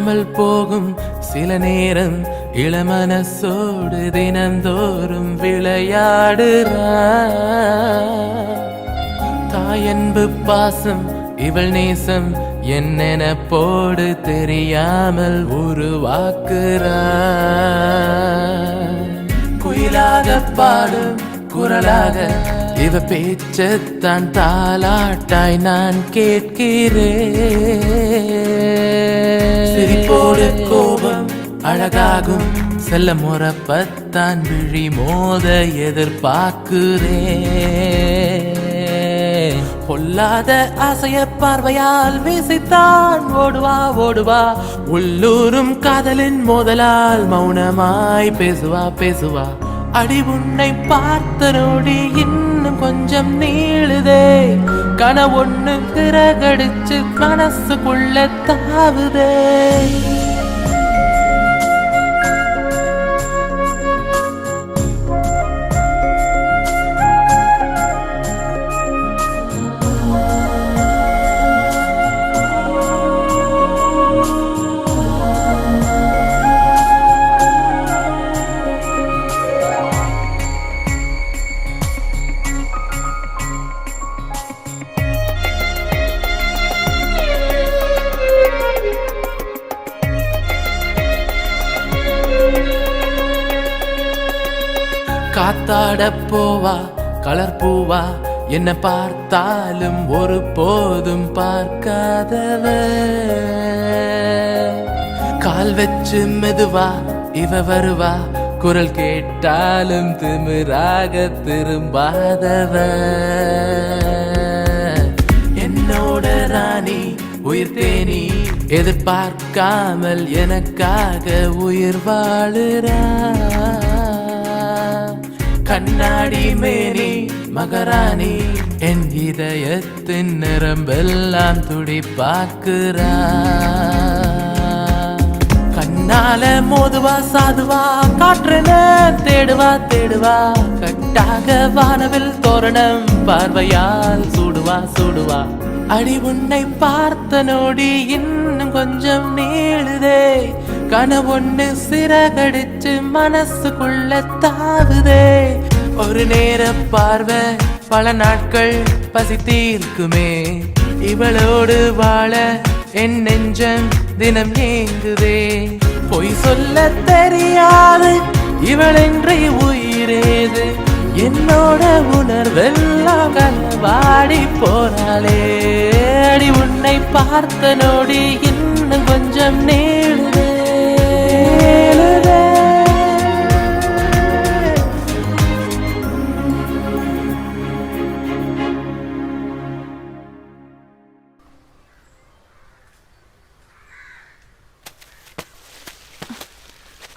தெரியாமல் போகும் சில நேரம் இளமனசோடு தினந்தோறும் விளையாடுறா. தாயன்பு பாசம் இவள் நேசம் என்னென போடு தெரியாமல் உருவாக்குறா. குயிலாக பாடும் குரலாக இவ பேச்சத்தான் தாலாட்டாய் நான் கேட்கிறேன். சிரிப்போடு கோபம் அழகாகும் செல்ல முறப்பத்தான் விழி மோத எதிர்பார்க்கிறேன். பொல்லாத ஆசைய பார்வையால் வீசித்தான் ஓடுவா ஓடுவா. உள்ளூரும் காதலின் மோதலால் மௌனமாய் பேசுவா பேசுவா. அடி உன்னை பார்த்த நொடி இன்னும் கொஞ்சம் நீளுதே. கனவொன்னு திரகடிச்சு மனசுக்குள்ள தாவுதே. காத்தாட போவா கலர் பூவா என்ன பார்த்தாலும் ஒரு போதும் பார்க்காதவ. கால் வச்சு மெதுவா இவ வருவா. குரல் கேட்டாலும் திமிராக திரும்பாதவ. என்னோட ராணி உயிர் தேனி எதிர்பார்க்காமல் எனக்காக உயிர் வாழுறா. கண்ணாடி மேனி மகராணி என் இதயத்தின் நிரம்பெல்லாம் துடிப்பாக்குறா. கண்ணால மோதுவா சாதுவா காற்றென தேடுவா தேடுவா. கட்டாக வானவில் தோரணம் பார்வையால் சூடுவா சூடுவா. அடி உன்னை பார்த்த நொடி இன்னும் கொஞ்சம் நீளுதே. கனவொன்னு சிறகடிச்சு மனசுக்குள்ள தாவுதே. ஒரு நேர பார்வை பல நாட்கள் பசி தீர்க்குமே. இவளோடு வாழ என் நெஞ்சம் தினம் ஏங்குதே. பொய் சொல்ல தெரியாது இவளென்று உயிரேது. என்னோட உணர்வெல்லாம் கலவாடி போனாலே. அடி உன்னை பார்த்த நொடி இன்னும் கொஞ்சம் நீளுதே.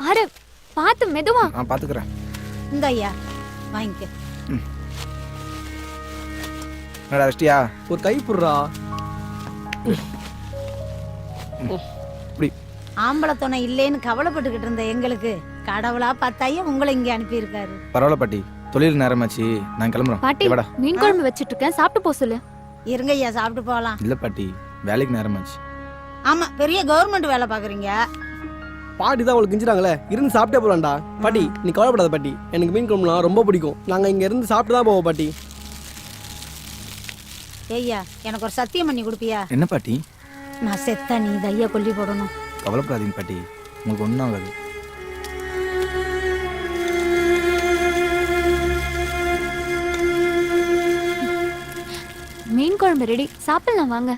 ஆறு பார்த்து மெதுவா. நான் பாத்துக்கிறேன். இந்த ஐயா வாங்கிக்க. என்னடா வெஸ்டியா ஒரு கை புடுறா. ஆம்பளை துணை இல்லைன்னு கவலைப்பட்டுக்கிட்டு இருந்த எங்களுக்கு கடவுளா பார்த்தாயே உங்களை இங்க அனுப்பியிருக்காரு. பரவாயில்ல பாட்டி, தொழில் நேரமாச்சு, நான் கிளம்புறேன். பாட்டி மீன் குழம்பு வச்சிட்டு இருக்கேன், சாப்பிட்டு போ சொல்லு. இருங்க ஐயா, சாப்பிட்டு போகலாம். இல்ல பாட்டி, வேலைக்கு நேரமாச்சு. ஆமா, பெரிய கவர்மெண்ட் வேலை பாக்குறீங்க. பாட்டி தான் உங்களுக்கு கிஞ்சிட்டாங்களே, இருந்து சாப்பிட்டே போலாம்டா. பாட்டி நீ கவலைப்படாத பாட்டி, எனக்கு மீன் குழம்புனா ரொம்ப பிடிக்கும். நாங்க இங்க இருந்து சாப்பிட்டு தான் போவோம் பாட்டி. ஐயா, எனக்கு ஒரு சத்தியம் பண்ணி கொடுப்பியா? என்ன பாட்டி? நான் செத்தா நீ தையா கொல்லி போடணும். கவலைப்படாதீங்க பாட்டி, உங்களுக்கு ஒன்றும் ஆகாது. மீன் குழம்பு ரெடி, சாப்பிடலாம் வாங்க.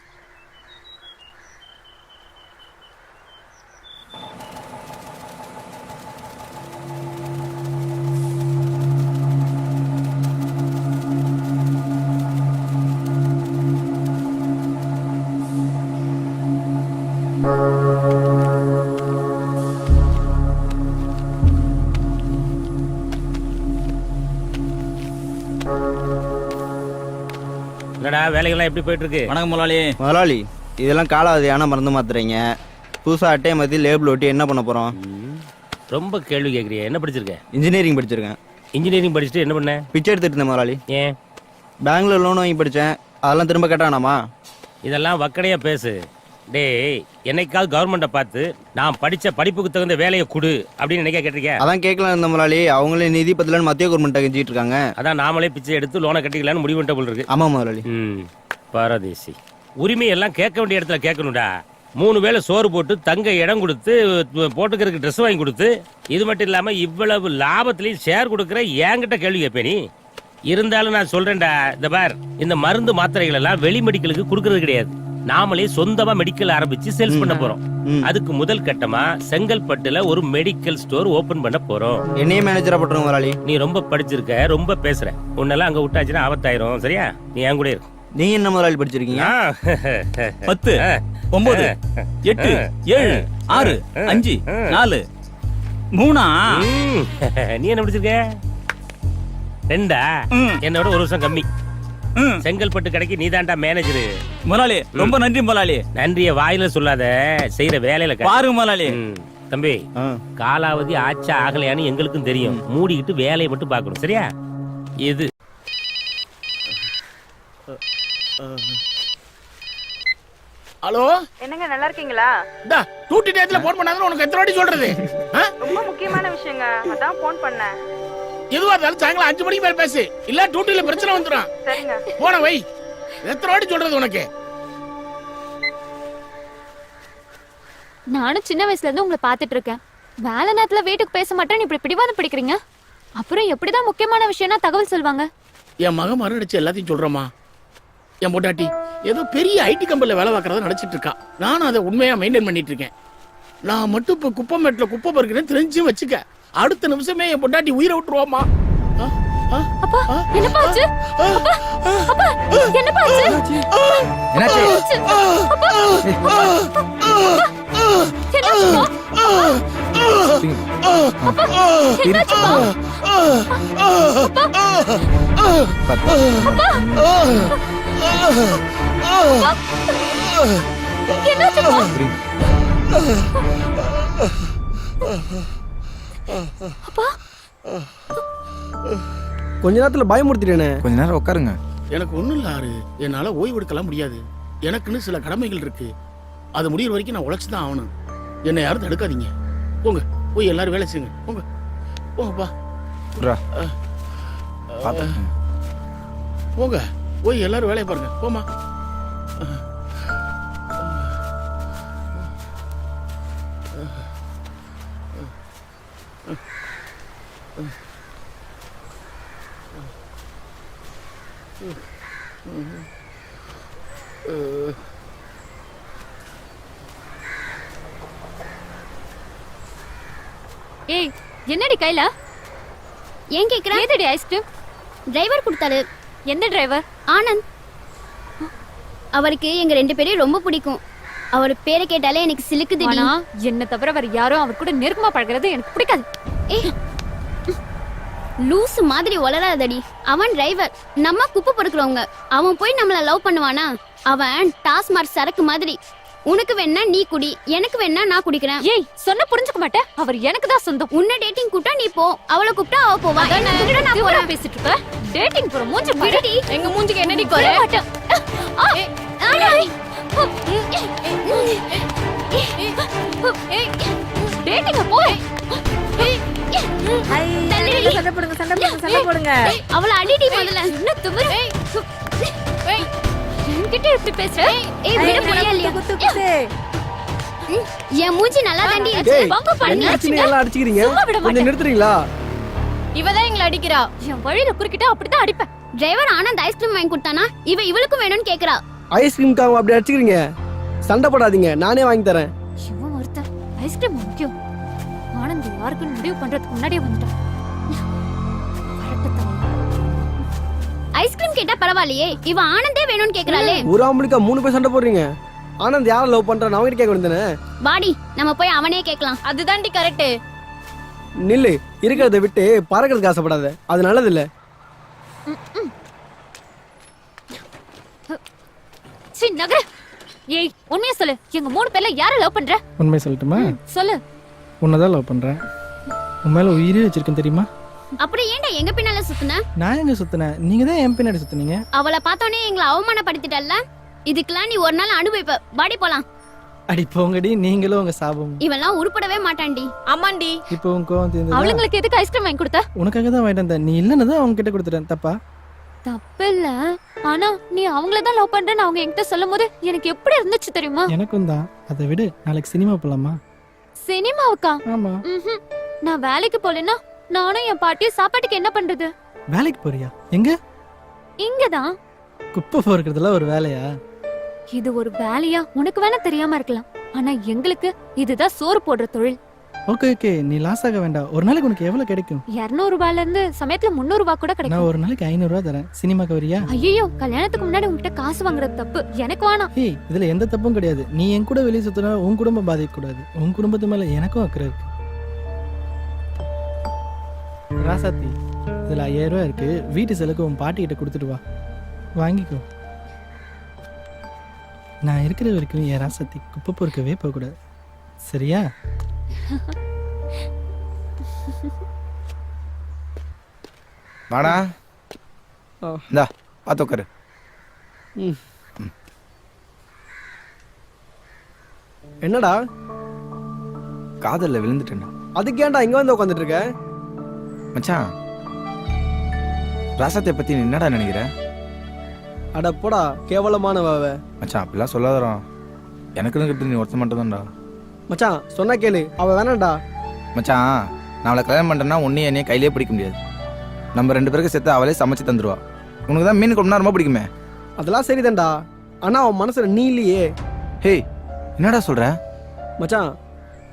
என்னடா வேலைகள்லாம் எப்படி போயிட்டு இருக்கு? வணக்கம் முதலாளி. முதலாளி, இதெல்லாம் காலாவதியான மருந்து மாத்துறீங்க. புதுசா அட்டையை மாற்றி லேபிள் ஒட்டி என்ன பண்ண போறோம்? ரொம்ப கேள்வி கேட்குறிய. என்ன படிச்சிருக்க? இன்ஜினியரிங் படிச்சிருக்கேன். இன்ஜினியரிங் படிச்சுட்டு என்ன பண்ண? பிச்சை எடுத்துட்டு இருந்தேன் முதலாளி. ஏன்? பெங்களூர் லோன் வாங்கி படித்தேன், அதெல்லாம் திரும்ப கேட்டானாமா? இதெல்லாம் வக்கடையா பேசு. டேய் என்னைக்காவது கவர்மெண்ட்டை பார்த்து நான் படிச்ச படிப்புக்கு தகுந்த வேலையை கொடு அப்படின்னு நினைக்க கேட்டிருக்கேன். அதான் கேட்கலாம் இருந்த முதலாளி, அவங்களே நிதி பத்தலன்னு மத்திய கவர்மெண்ட் கெஞ்சிட்டு இருக்காங்க. அதான் நாமளே பிச்சை எடுத்து லோனை கட்டிக்கலான்னு முடிவு பண்ணிட்ட போல இருக்கு. ஆமா முதலாளி. பாரதேசி உரிமை எல்லாம் கேட்க வேண்டிய இடத்துல கேட்கணும்டா. 3 வேளை சோறு போட்டு தங்க இடம் கொடுத்து போட்டுக்கிறதுக்கு ட்ரெஸ் வாங்கி கொடுத்து இது மட்டும் இல்லாம இவ்வளவு லாபத்திலையும் ஷேர் கொடுக்குற என்கிட்ட கேள்வி கேட்பேன் நீ. இருந்தாலும் நான் சொல்றேன்டா, இந்த பார் இந்த மருந்து மாத்திரைகள் எல்லாம் வெளி மெடிக்கலுக்கு கொடுக்கறது கிடையாது. நாமளே சொந்தமா மெடிக்கல் ஆரம்பிச்சு சேல்ஸ் பண்ண போறோம். அதுக்கு முதல் கட்டமா செங்கல்பட்டுல ஒரு மெடிக்கல் ஸ்டோர் ஓபன் பண்ண போறோம். என்னையே மேனேஜரா போட்டுருங்க முதலாளி. நீ ரொம்ப படிச்சிருக்க, ரொம்ப பேசுற. உன்னெல்லாம் அங்க விட்டாச்சுன்னா ஆபத்தாயிரும். சரியா? நீ என் கூட இரு. நீங்க என்ன முதலாளி படிச்சிருக்கீங்க? 10 9 8 7 6 5 4 3. நீ என்ன படிச்சிருக்க? 2. என்னோட 1 வருஷம் கம்மி. செங்கல்பட்டு கடைக்கு நீதான்டா மேனேஜரு. முதலாளி ரொம்ப நன்றி முதலாளி. நன்றிய வாயில சொல்லாத, செய்யற வேலையில பாருங்க முதலாளி. தம்பி, காலாவதி ஆச்சா ஆகலையான்னு எங்களுக்கும் தெரியும். மூடிக்கிட்டு வேலையை மட்டும் பார்க்கணும். சரியா? இது ஹலோ, என்னங்க நல்லா இருக்கீங்களா? டா டூட்டி டேட்ல போன் பண்ணாதன்னு உனக்கு எத்தனை வாட்டி சொல்றது? ரொம்ப முக்கியமான விஷயங்க, அதான் போன் பண்ணேன். எதுவா இருந்தாலும் சாயங்காலம் 5 மணிக்கு மேல பேசு, இல்ல டூட்டில பிரச்சனை வந்துரும். சரிங்க. போன வை. எத்தனை வாட்டி சொல்றது உனக்கு? நானும் சின்ன வயசுல இருந்து உங்களை பாத்துட்டு இருக்கேன். வேலை நேரத்துல வீட்டுக்கு பேச மாட்டேன்னு இப்படி பிடிவாதம் பிடிக்கிறீங்க. அப்புறம் எப்படிதான் முக்கியமான விஷயம்னா தகவல் சொல்வாங்க? என் மகன் மறுநடிச்சு எல்லாத்தையும் சொல்றமா. என் பொண்டாட்டி ஏதோ பெரிய ஐடி கம்பெனில வேலை பார்க்கறத நினைச்சிட்டு இருக்கா. நானும் அதை உண்மையா மெயின்டைன் பண்ணிட்டு இருக்கேன். நான் மட்டும் இப்ப குப்பை மேட்ல குப்பை பறிக்கிறேன் தெரிஞ்சு வச்சுக்க, அடுத்த நிமிஷமே என் பொண்டாட்டி உயிரை விட்டுருவாமா. அப்பா என்னப்பா ஆச்சு? அப்பா என்னப்பா ஆச்சு? என்னாச்சு? அப்பா கொஞ்ச நேரத்துல பயமுறுத்திட்டேனே. கொஞ்ச நேரம் உட்காருங்க. எனக்கு ஒண்ணும் இல்ல ஆறு, என்னால ஓய்வு எடுக்கலாம் முடியாது. எனக்குன்னு சில கடமைகள் இருக்கு. அது முடியிற வரைக்கும் நான் உழைச்சுதான் ஆகணும். என்னை யாரும் தடுக்காதீங்க. போங்க, போய் எல்லாரும் வேலை செய்யுங்க. போங்க போங்கப்பா. போங்க, போய் எல்லாரும் வேலையை பாருங்க. போமா. ஏய் என்னடி கையில? ஏன் கேக்குற? ஏதடி ஐஸ்கிரீம்? டிரைவர் கொடுத்தாரு. எந்த டிரைவர்? ஆனந்த். அவருக்கு எங்க 2 பேரையும் ரொம்ப பிடிக்கும். அவர் பேரை கேட்டாலே எனக்கு சிலுக்குது. ஆனா என்ன தவிர வேற யாரும் அவர் கூட நெருக்கமா பழகிறது எனக்கு பிடிக்காது. ஏய் லூசு மாதிரி வளராதடி. அவன் டிரைவர், நம்ம குப்பை பொறுக்கிறவங்க. அவன் போய் நம்மள லவ் பண்ணுவானா? அவன் டாஸ்மார்க் சரக்கு மாதிரி. உனக்கு வேணா நீ குடி, எனக்கு வேணா நான் குடிக்கிறேன். ஏய் சொன்ன புரிஞ்சுக்க மாட்டேன். அவர் எனக்கு தான் சொந்தம். உன்னை டேட்டிங் கூட்டா நீ போ, அவளை கூப்பிட்டா அவ போவா. நான் போறேன் பேசிட்டு இருக்க. டேட்டிங் போற மூஞ்சி பாருடி. எங்க மூஞ்சிக்கு என்னடி குறை? டேட்டிங் போ. சண்டை போடுங்க, சண்டை போடுங்க, சண்டை போடுங்க. அவளை அடிடி முதல்ல. என்ன துவரு? என்கிட்ட இப்படி பேசுற? ஏய் விட முடியலையா? குத்து குத்து. என் மூஞ்சி நல்லா தாண்டி இருக்கு. வாங்க பண்ணி எல்லாம் அடிச்சுக்கிறீங்க. கொஞ்சம் நிறுத்துறீங்களா? இவதான் எங்களை அடிக்கிறா. என் வழியில குறுக்கிட்டா அப்படிதான் அடிப்பேன். டிரைவர் ஆனந்த் ஐஸ்கிரீம் வாங்கி கொடுத்தானா? இவளுக்கும் வேணும்னு கேக்குறா. ஐஸ்கிரீம்காக அப்படி அடிச்சுக்கிறீங்க. சண்டை போடாதீங்க, நானே வாங்கி தரேன். இவன் ஒருத்தன் ஐஸ்கிரீம் முக்கியம். ஆனந்த் யாருக்குன்னு முடிவு பண்றதுக்கு முன்னாடியே வந்துட்டான். ஐஸ்கிரீம் கேட்டா பரவாயில்லையே, இவ ஆனந்தே வேணும்னு கேக்குறாளே. ஒரு ஆம்பளுக்கா 3 பேர் சண்டை போடுறீங்க. ஆனந்த் யாரை லவ் பண்றான்னு அவங்க கேட்க வேண்டியதானே? வாடி நம்ம போய் அவனே கேட்கலாம். அதுதான்டி கரெக்ட். நில்லு, இருக்கிறத விட்டு பறக்கிறதுக்கு ஆசைப்படாத, அது நல்லது இல்ல. சீ நகர். ஏய் உண்மையா சொல்லு, எங்க 3 பேர்ல யாரை லவ் பண்ற? உண்மை சொல்லட்டுமா? சொல்லு. உன்னதான் லவ் பண்றேன். உன் மேல உயிரே வச்சிருக்கேன் தெரியுமா? அப்புறம் ஏன்டா எங்க பின்னால சுத்துன? நான் எங்க சுத்தினேன்? நீங்க தான் என் பின்னாடி சுத்தினீங்க. அவளை பார்த்தோன்னே எங்களை அவமானப்படுத்திட்டல்ல. இதுக்கெல்லாம் நீ ஒரு நாள் அனுபவிப்ப. வாடி போலாம். அடி போங்கடி, நீங்களும் உங்க சாபம். இவெல்லாம் உருப்படவே மாட்டான்டி. ஆமாண்டி. இப்போ உன் கோவம் தீர்ந்ததா? அவளுங்களுக்கு எதுக்கு ஐஸ்கிரீம் வாங்கி கொடுத்த? உனக்காக தான் வாங்கிட்டு வந்தேன். நீ இல்லைன்னு தான் அவங்க கிட்ட கொடுத்துட்டேன். தப்பா? தப்பு இல்ல. ஆனா நீ அவங்கள தான் லவ் பண்றேன்னு அவங்க என்கிட்ட சொல்லும் போது எனக்கு எப்படி இருந்துச்சு தெரியுமா? எனக்கும் தான். அதை விடு, நாளைக்கு சினிமா போலாமா? சினிமாவுக்கா? ஆமா. நான் வேலைக்கு போலன்னா நானும் என் பாட்டியும் சாப்பாட்டுக்கு என்ன பண்றது? வேலைக்கு போறியா? எங்க? இங்கதான். குப்பை பொறுக்கிறதுல ஒரு வேலையா? இது ஒரு வேலையா உனக்கு வேணா தெரியாம இருக்கலாம், ஆனா எங்களுக்கு இதுதான் சோறு போடுற தொழில். ஓகே ஓகே, நீ லாஸ் ஆக வேண்டாம். ஒரு நாளைக்கு உனக்கு எவ்வளவு கிடைக்கும்? 200 ரூபாயில இருந்து சமயத்துல 300 ரூபாய் கூட நான் கிடைக்கும். ஒரு நாளைக்கு 500 ரூபாய் தரேன். சினிமாக்கு வரியா? ஐயோ, கல்யாணத்துக்கு முன்னாடி உன்கிட்ட காசு வாங்குறது தப்பு. எனக்கு வேணாம். ஏய், இதுல எந்த தப்பும் கிடையாது. நீ என் கூட வெளியே சுத்தினா உன் குடும்பம் பாதிக்க கூடாது. உன் குடும்பத்து மேல எனக்கும் அக்கறை இருக்கு. ராசாத்தி, இதுல 5000 ரூபாய் இருக்கு. வீட்டு செலவுக்கு உன் பாட்டி கிட்ட கொடுத்துட்டு வா, வாங்கிக்கோ. நான் இருக்கிற வரைக்கும் என் ராசாத்தி குப்பை பொறுக்கவே போக கூடாது, சரியா? வாடா, இந்தா பார்த்து உட்காரு. என்னடா காதல்ல விழுந்துட்டேன்டா. அதுக்கு ஏன்டா இங்க வந்து உட்காந்துட்டு இருக்க? மச்சான், ராசாத்தை பத்தி நீ என்னடா நினைக்கிற? அட போடா, கேவலமான வாவ. மச்சான் அப்படிலாம் சொல்லாதடா. எனக்குன்னு கிட்ட நீ ஒருத்த மட்டும் தான்டா. மச்சான் சொன்னா கேளு, அவ வேணாம்டா. மச்சான், நான் அவளை கல்யாணம் பண்ணுறேன்னா ஒன்றையும் என்னையே கையிலே பிடிக்க முடியாது. நம்ம 2 பேருக்கு சேர்த்து அவளே சமைச்சு தந்துடுவா. உனக்கு தான் மீன் குழம்புனா ரொம்ப பிடிக்குமே. அதெல்லாம் சரிதான்டா, ஆனா அவன் மனசுல நீ இல்லையே. ஹே, என்னடா சொல்ற? மச்சான்,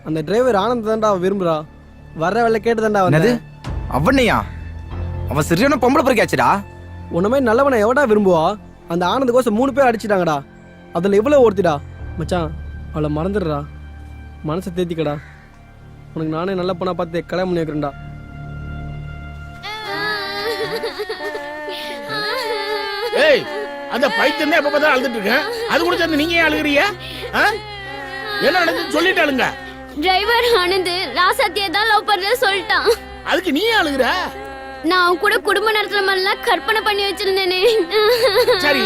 அந்த டிரைவர் ஆனந்த் தான்டா விரும்புறா. வர்ற வேலை கேட்டு தான்டா என்னது அவனையா? அவன் சரியான பொம்பளை பொறுக்காச்சுடா. உன்ன மாதிரி நல்லவனை எவடா விரும்புவா? அந்த ஆனந்த் கோசம் 3 பேர் அடிச்சிட்டாங்கடா. அதுல எவ்வளவு ஒருத்திடா. மச்சான், அவளை மறந்துடுறா, மனசை தேத்திக்கடா. உனக்கு நானே நல்ல பொண்ணா பார்த்து கல்யாணம் பண்ணி வைக்கிறேன்டா. ஏய், அந்த பைத்தியம் எப்ப பார்த்தா அழுதுட்டு இருக்கேன். அது கூட சேர்ந்து நீங்க ஏன் அழுகுறீங்க? என்ன நடந்துன்னு சொல்லிட்டு அழுங்க. டிரைவர் ஆனந்த் ராசாத்தியை தான் லவ் பண்றத சொல்லிட்டான். அதுக்கு நீ அழுகுற? நான் அவன் கூட குடும்ப நடத்துற மாதிரிலாம் கற்பனை பண்ணி வச்சிருந்தேனே. சரி,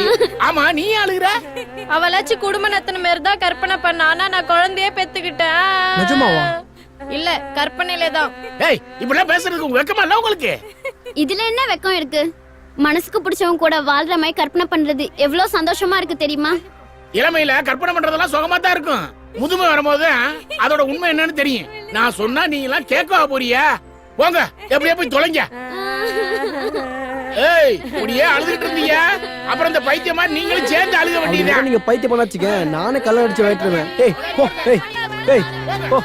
ஆமா, நீ அழுகுற? அவளாச்சும் குடும்ப நடத்தின மாதிரி தான் கற்பனை பண்ணா, ஆனா நான் குழந்தையே பெத்துக்கிட்டேன். நிஜமாவா? இல்ல, கற்பனையில தான். ஏய், இப்படிலாம் பேசுறதுக்கு உங்களுக்கு வெக்கமா இல்ல உங்களுக்கு? இதுல என்ன வெக்கம் இருக்கு? மனசுக்கு பிடிச்சவங்க கூட வாழ்ற மாதிரி கற்பனை பண்றது எவ்வளவு சந்தோஷமா இருக்கு தெரியுமா? இளமையில கற்பனை பண்றதெல்லாம் சுகமா தான் இருக்கும். முதுமை வரும்போது அதோட உண்மை என்னன்னு தெரியும். நான் சொன்னா நீங்க எல்லாம் கேட்கவா போறியா? போங்க, எப்படியே போய் தொலைங்க. ஏய், இப்படியே அழுதுட்டு இருந்தீங்க, அப்புறம் இந்த பைத்தியம் மாதிரி நீங்களும் சேர்ந்து அழுக வேண்டியதா? நீங்க பைத்தியம் பண்ணாச்சுக்க, நானே கல்ல அடிச்சு வைட்டுருவேன். ஏய் போ, ஏய் ஏய் போ.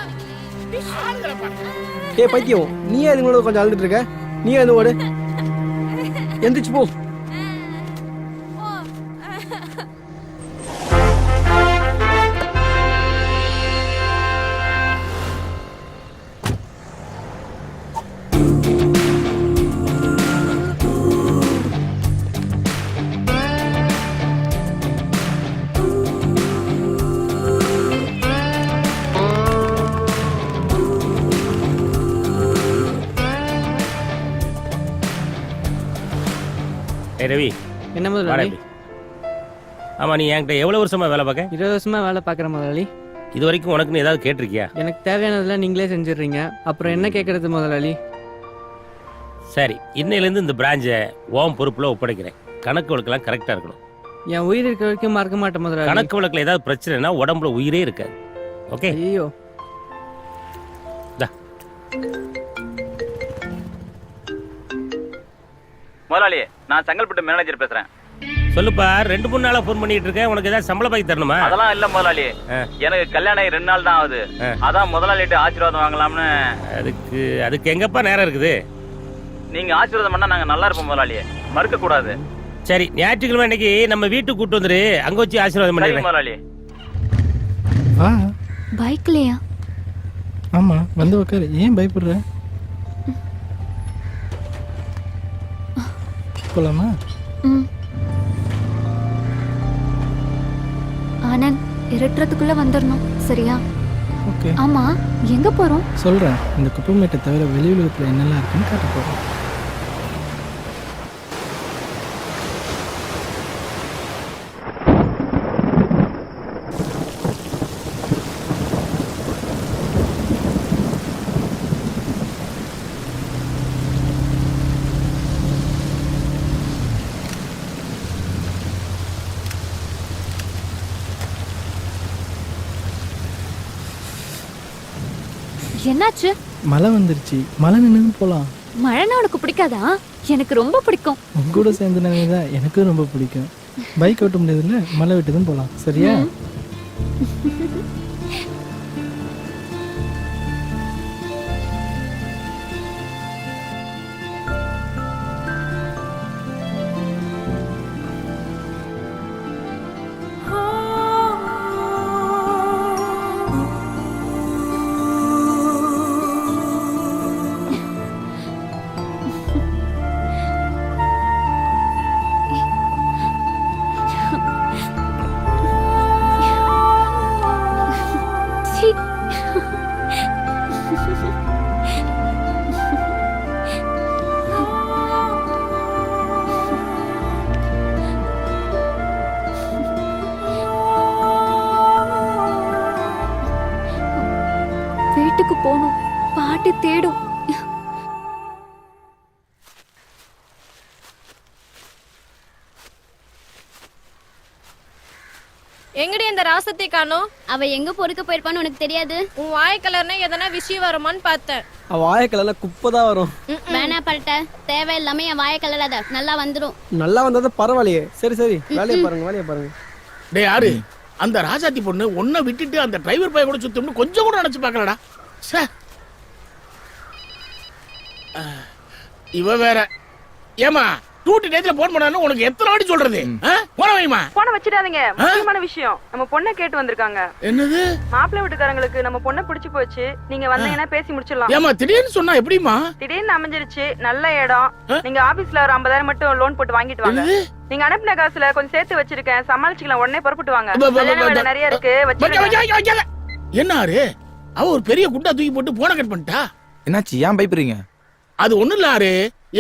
ஏய் பைத்தியம், நீ அதுங்களோட கொஞ்சம் அழுதுட்டு இருக்க. நீ அது ஓடு, எந்திரிச்சு போ. ஏய் ரவி, என்ன வாடா முதலாளி? இப்படி. ஆமா, நீ என்கிட்ட எவ்வளவு வருஷமா வேலை பார்க்க? 20 வருஷமா வேலை பார்க்குற முதலாளி. இது வரைக்கும் உனக்குன்னு ஏதாவது கேட்டிருக்கியா? எனக்கு தேவையானதெல்லாம் நீங்களே செஞ்சிடுறீங்க, அப்புறம் என்ன கேட்கறது முதலாளி? சரி, இன்னையிலேருந்து இந்த பிரான்ச்சை உன் பொறுப்புல ஒப்படைக்கிறேன். கணக்கு வழக்கெல்லாம் கரெக்டா இருக்கணும். என் உயிர் இருக்க வரைக்கும் மறக்க மாட்டேன் முதலாளி. கணக்கு வழக்குல ஏதாவது பிரச்சனைனா உடம்புல உயிரே இருக்காது. ஓகே? ஐயோ, முதலாளி, நான் செங்கல்பட்டு மேனேஜர் பேசுறேன். சொல்லுப்பா. 2-3 நாளா போன் பண்ணிட்டு இருக்கேன். உனக்கு ஏதாவது சம்பள பாக்கி தரணுமா? அதெல்லாம் இல்ல முதலாளி, எனக்கு கல்யாணம் ஆகி 2 நாள் தான் ஆகுது. அதான் முதலாளிட்டு ஆசீர்வாதம் வாங்கலாம்னு. அதுக்கு எங்கப்பா நேரம் இருக்குது? நீங்க ஆசீர்வாதம் பண்ணா நாங்க நல்லா இருப்போம் முதலாளி, மறுக்க கூடாது. சரி, ஞாயிற்றுக்கிழமை இன்னைக்கு நம்ம வீட்டுக்கு கூட்டு வந்துரு, அங்க வச்சு ஆசீர்வாதம் பண்ணிடுறேன். முதலாளி வா. பைக்லயா? ஆமா, வந்து உட்காரு. ஏன் பயப்படுற? போலாமா? ஆனந்த், இருட்டுறதுக்குள்ள வந்துடணும், சரியா? ஓகே. ஆமா, எங்க போறோம்? சொல்றேன். இந்த குப்பைமேட்டை தவிர வெளி உலகத்துல என்னெல்லாம் இருக்குன்னு காட்ட போறேன். என்னாச்சு? மழை வந்துருச்சு, மழை நின்று போலாம். மழைன்னா உனக்கு பிடிக்காதா? எனக்கு ரொம்ப பிடிக்கும். உங்க கூட சேர்ந்து தான் எனக்கும் ரொம்ப பிடிக்கும். பைக் ஓட்ட முடியாதுல்ல, மழை விட்டுதான் போலாம். சரியா? வீட்டுக்கு போகணும். பாட்டி தேடும். எங்கடி அந்த ராசத்தை காணோம்? அவ எங்க பொறுக்க போயிருப்பான்னு உனக்கு தெரியாது? உன் வாய் கலர்னா எதனா விஷயம் வருமான்னு பார்த்தேன். வாய கலர்ல குப்பை தான் வரும். வேணா பரட்ட, தேவையில்லாம என் வாய கலராத, நல்லா வந்துடும். நல்லா வந்தது பரவாயில்லையே. சரி சரி, வேலையை பாருங்க, வேலையை பாருங்க. டே யாரு அந்த ராஜாத்தி பொண்ணு ஒன்ன விட்டுட்டு அந்த டிரைவர் பைய கூட சுத்தம்னு கொஞ்சம் கூட நினைச்சு பார்க்கலடா. இவ வேற. ஏமா டூட்டி டேட்ல போன் பண்ணானே உனக்கு எத்தனை வாட்டி சொல்றது? போன வைமா. போன வச்சிடாதீங்க, முக்கியமான விஷயம். நம்ம பொண்ணை கேட்டு வந்திருக்காங்க. என்னது? மாப்பிள்ளை வீட்டுக்காரங்களுக்கு நம்ம பொண்ணை பிடிச்சு போச்சு. நீங்க வந்தீங்கன்னா பேசி முடிச்சிடலாம். ஏமா திடீர்னு சொன்னா எப்படிமா? திடீர்னு அமைஞ்சிருச்சு, நல்ல இடம். நீங்க ஆபீஸ்ல ஒரு 50,000 மட்டும் லோன் போட்டு வாங்கிட்டு வாங்க. நீங்க அனுப்பின காசுல கொஞ்சம் சேர்த்து வச்சிருக்கேன், சமாளிச்சுக்கலாம். உடனே புறப்பட்டு வாங்க. கல்யாண வேலை நிறைய இருக்கு. என்னாரு அவ ஒரு பெரிய குண்டா தூக்கி போட்டு போன கட் பண்ணிட்டா? என்னாச்சு, ஏன் பயப்படுறீங்க? அது ஒண்ணும் இல்ல ஆறு,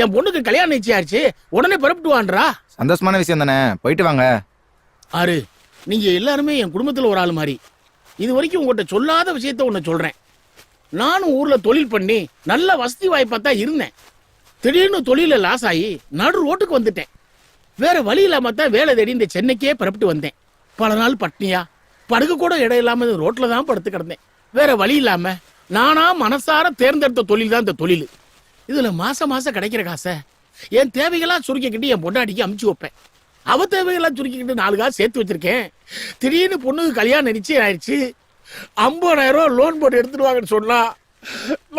என் பொண்ணுக்கு கல்யாணம் நிச்சயாச்சு, உடனே புறப்பட்டு வான்றா. சந்தோஷமான விஷயம் தானே, போயிட்டு வாங்க. ஆறு, நீங்க எல்லாருமே என் குடும்பத்துல ஒரு ஆள் மாதிரி. இது வரைக்கும் உங்கள்கிட்ட சொல்லாத விஷயத்த ஒண்ணு சொல்றேன். நானும் ஊர்ல தொழில் பண்ணி நல்ல வசதி வாய்ப்பா தான் இருந்தேன். திடீர்னு தொழில லாஸ் ஆகி நடு ரோட்டுக்கு வந்துட்டேன். வேற வழி இல்லாம தான் வேலை தேடி இந்த சென்னைக்கே புறப்பட்டு வந்தேன். பல நாள் பட்னியா, படுக்க கூட இடம் இல்லாம ரோட்ல தான் படுத்து கிடந்தேன். வேற வழி இல்லாம நானா மனசார தேர்ந்தெடுத்த தொழில் தான் இந்த தொழில். இதுல மாசம் மாசம் கிடைக்கிற காசை என் தேவைகளா சுருக்கிக்கிட்டு என் பொண்டாட்டிக்கு அமுச்சு வைப்பேன். அவ தேவைகளா சுருக்கிக்கிட்டு 4 காசு சேர்த்து வச்சிருக்கேன். திடீர்னு பொண்ணுக்கு கல்யாணம் நிச்சயம் ஆயிடுச்சு. 50,000 ரூபாய் லோன் போட்டு எடுத்துடுவாங்கன்னு சொன்னா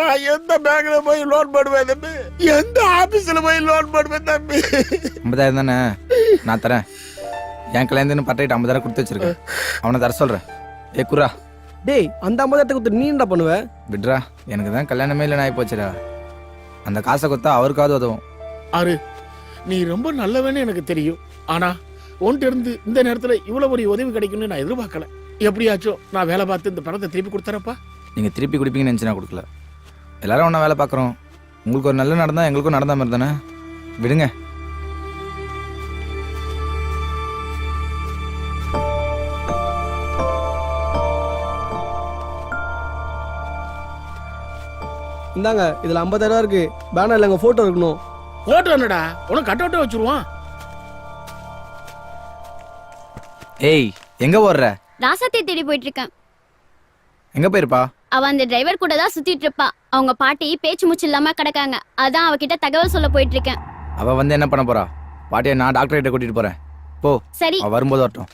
நான் எந்த பேங்க்ல போய் லோன் போடுவேன் தம்பி? எந்த ஆபீஸ்ல போய் லோன் போடுவேன் தம்பி? 50,000 தானே, நான் தரேன். என் கல்யாணத்துன்னு பட்டையிட்டு 50,000 கொடுத்து வச்சிருக்கேன், அவனை தர சொல்றேன். ஏ குரா, டேய் அந்த 50,000 கொடுத்து நீ என்ன பண்ணுவ? விட்ரா, எனக்கு தான் கல்யாணமே இல்லைன்னு ஆகி போச்சுடா. அந்த காசை கொடுத்தா அவருக்காவது உதவும். ஆறு, நீ ரொம்ப நல்லவன்னு எனக்கு தெரியும். ஆனா உன்கிட்ட இருந்து இந்த நேரத்துல இவ்வளவு ஒரு உதவி கிடைக்கும்னு நான் எதிர்பார்க்கல. எப்படியாச்சும் நான் வேலை பார்த்து இந்த பணத்தை திருப்பி கொடுத்தறப்பா. நீங்க திருப்பி கொடுப்பீங்கன்னு நினைச்சு நான் கொடுக்கல. எல்லாரும் ஒன்றா வேலை பார்க்குறோம். உங்களுக்கு ஒரு நல்ல நடந்தா எங்களுக்கும் நடந்த மாதிரி தானே, விடுங்க. இந்தாங்க, இதுல 50,000 இருக்கு. பேனர்ல எங்க போட்டோ இருக்கணும். போட்டோ என்னடா, உனக்கு கட் அவுட்டே வச்சிருவான். ஏய், எங்க ஓடுற? ராசாத்தை தேடி போயிட்டு இருக்கேன். எங்க போயிருப்பா? அவ அந்த டிரைவர் கூட தான் சுத்திட்டு இருப்பா. அவங்க பாட்டி பேச்சு மூச்சு இல்லாம கிடக்காங்க. அதான் அவகிட்ட தகவல் சொல்ல போயிட்டு இருக்கேன். அவ வந்து என்ன பண்ண போறா? பாட்டியை நான் டாக்டர் கிட்ட கூட்டிட்டு போறேன். போ. சரி, அவ வரும்போது வரட்டும்.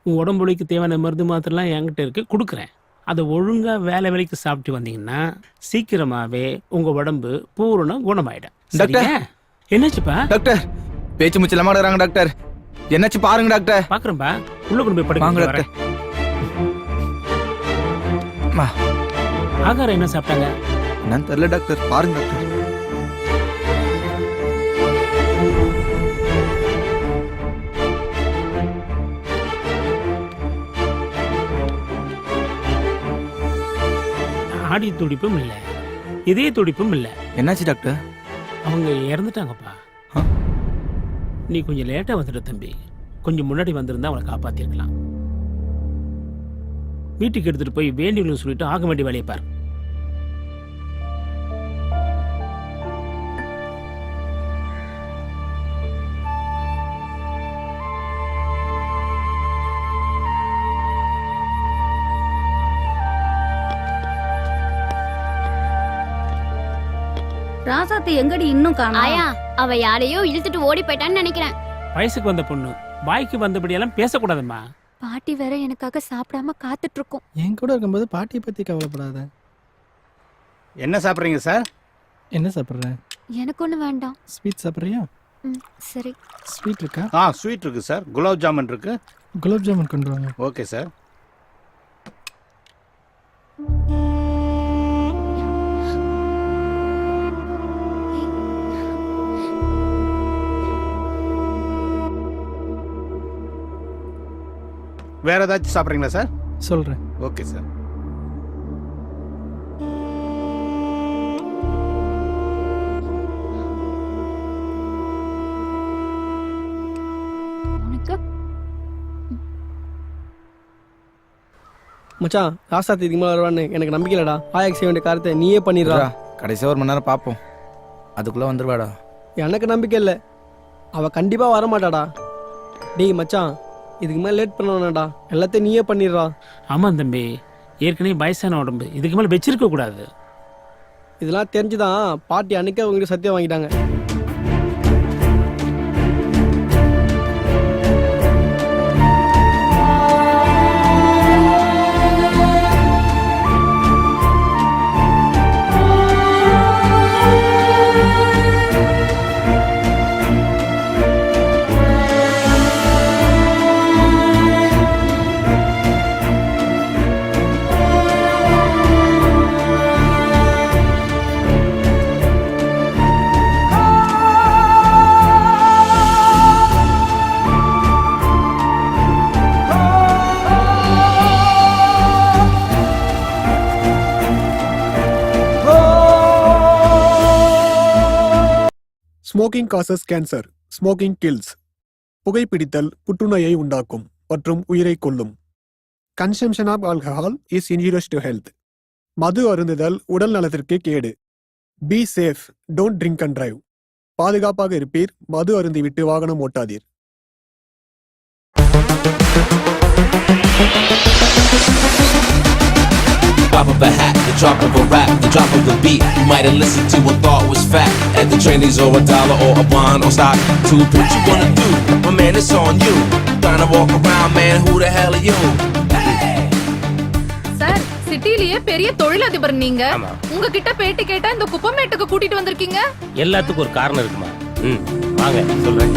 உன் உடம்புக்கு தேவையான மருந்து மாத்திரலாம் என்கிட்ட இருக்கு, கொடுக்குறேன். அதை ஒழுங்கா வேலைக்கு சாப்பிட்டு வந்தீங்கன்னா சீக்கிரமாவே உங்க உடம்பு பூரண குணமாயிடும். டாக்டர், என்னாச்சுப்பா? டாக்டர், பேச்சு மூச்சு இல்லாம இருக்கிறாங்க டாக்டர். என்னாச்சு பாருங்க டாக்டர். பாக்குறேன்பா, உள்ள கொண்டு போய் வாங்க படுங்க. டாக்டர். ஆகாரம் என்ன சாப்பிட்டாங்க? என்னன்னு தெரியல டாக்டர், பாருங்க டாக்டர். ஆடி துடிப்பும் இல்ல, இதய துடிப்பும் இல்ல. என்னாச்சு டாக்டர்? அவங்க இறந்துட்டாங்கப்பா. நீ கொஞ்சம் லேட்டா வந்துட்ட தம்பி. கொஞ்சம் முன்னாடி வந்திருந்தா அவளை காப்பாத்திருக்கலாம். வீட்டுக்கு எடுத்துட்டு போய் வேண்டியவங்களுக்கு சொல்லிட்டு ஆக வேண்டிய வேலையை பாரு. ராசாத்தி எங்கடி இன்னும் காணோம்? ஆயா அவ யாரையோ இழுத்துட்டு ஓடி போயிட்டான்னு நினைக்கிறேன். வயசுக்கு வந்த பொண்ணு வாய்க்கு வந்தபடியெல்லாம் பேசக்கூடாதும்மா. பாட்டி வேற எனக்காக சாப்பிடாம காத்துட்டு இருக்கோம். என் கூட இருக்கும்போது பாட்டியை பற்றி கவலைப்படாத. என்ன சாப்பிட்றீங்க சார்? என்ன சாப்பிட்ற? எனக்கு ஒண்ணு வேண்டாம். ஸ்வீட் சாப்பிட்றியா? சரி. ஸ்வீட் இருக்கா? ஸ்வீட் இருக்கு சார். குலாப் ஜாமுன் இருக்கு. குலாப் ஜாமுன் கொண்டு வாங்க. Okay sir. வேற ஏதாச்சும் சாப்பிட்றீங்களா சார்? சொல்கிறேன். Okay sir. மச்சான் ராசாத்தி இதுக்கு மேலே வருவான்னு எனக்கு நம்பிக்கை இல்லடா. ஆயாக்கு செய்ய வேண்டிய காரியத்தை நீயே பண்ணிடுறா. கடைசியாக 1 மணி நேரம் பார்ப்போம், அதுக்குள்ளே வந்துடுவாடா. எனக்கு நம்பிக்கை இல்லை, அவள் கண்டிப்பாக வரமாட்டாடா. டேய் மச்சான், இதுக்கு மேலே லேட் பண்ண எல்லாத்தையும் நீயே பண்ணிடுறா. ஆமாம் தம்பி, ஏற்கனவே வயசான உடம்பு, இதுக்கு மேலே வச்சிருக்க கூடாது. இதெல்லாம் தெரிஞ்சுதான் பாட்டி அன்னைக்கே அவங்ககிட்ட சத்தியம் வாங்கிட்டாங்க. Smoking causes cancer, smoking kills. புகைப்பிடித்தல் புற்றுநோயை உண்டாக்கும் மற்றும் உயிரை கொல்லும். Consumption of alcohol is injurious to health. மது அருந்துதல் உடல் நலத்திற்கு கேடு. Be safe, don't drink and drive. பாதுகாப்பாக இருப்பீர், மது அருந்திவிட்டு வாகனம் ஓட்டாதீர். Pop of a hat, the drop of a rap, the drop of the beat. You might have listened to and thought was fact. At the trainees or $1 or a bond or stock. To what you wanna do, my man, it's on you. Trying to walk around, man, who the hell are you? Sir, சிட்டிலேயே பெரிய தொழிலதிபர் நீங்க. உங்ககிட்ட பேட்டி கேட்டா இந்த குப்பமேட்டுக்கு கூட்டிட்டு வந்திருக்கீங்க. எல்லாத்துக்கும் ஒரு காரணம் இருக்குமா? வாங்க சொல்றேன்.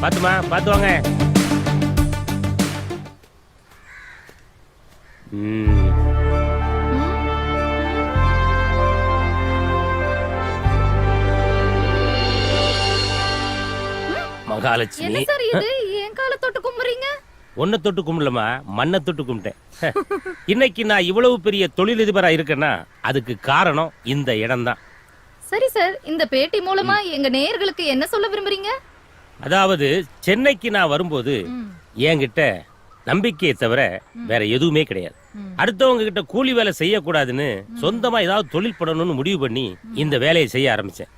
பாத்துமா, பாத்து வாங்க. மகாலட்சுமி, என்ன சார் இது? என் காலை தொட்டு கும்புறீங்க? ஒன்ன தொட்டு கும்பிடலமா, மண்ணை தொட்டு கும்பிட்டேன். இன்னைக்கு நான் இவ்வளவு பெரிய தொழிலதிபரா இருக்கேன்னா அதுக்கு காரணம் இந்த இடம் தான். சரி சார், இந்த பேட்டி மூலமா எங்க நேயர்களுக்கு என்ன சொல்ல விரும்புறீங்க? அதாவது சென்னைக்கு நான் வரும்போது என்கிட்ட நம்பிக்கையை தவிர வேற எதுவுமே கிடையாது. அடுத்தவங்க கிட்ட கூலி வேலை செய்யக்கூடாதுன்னு சொந்தமா ஏதாவது தொழில் பண்ணணும்னு முடிவு பண்ணி இந்த வேலையை செய்ய ஆரம்பிச்சேன்.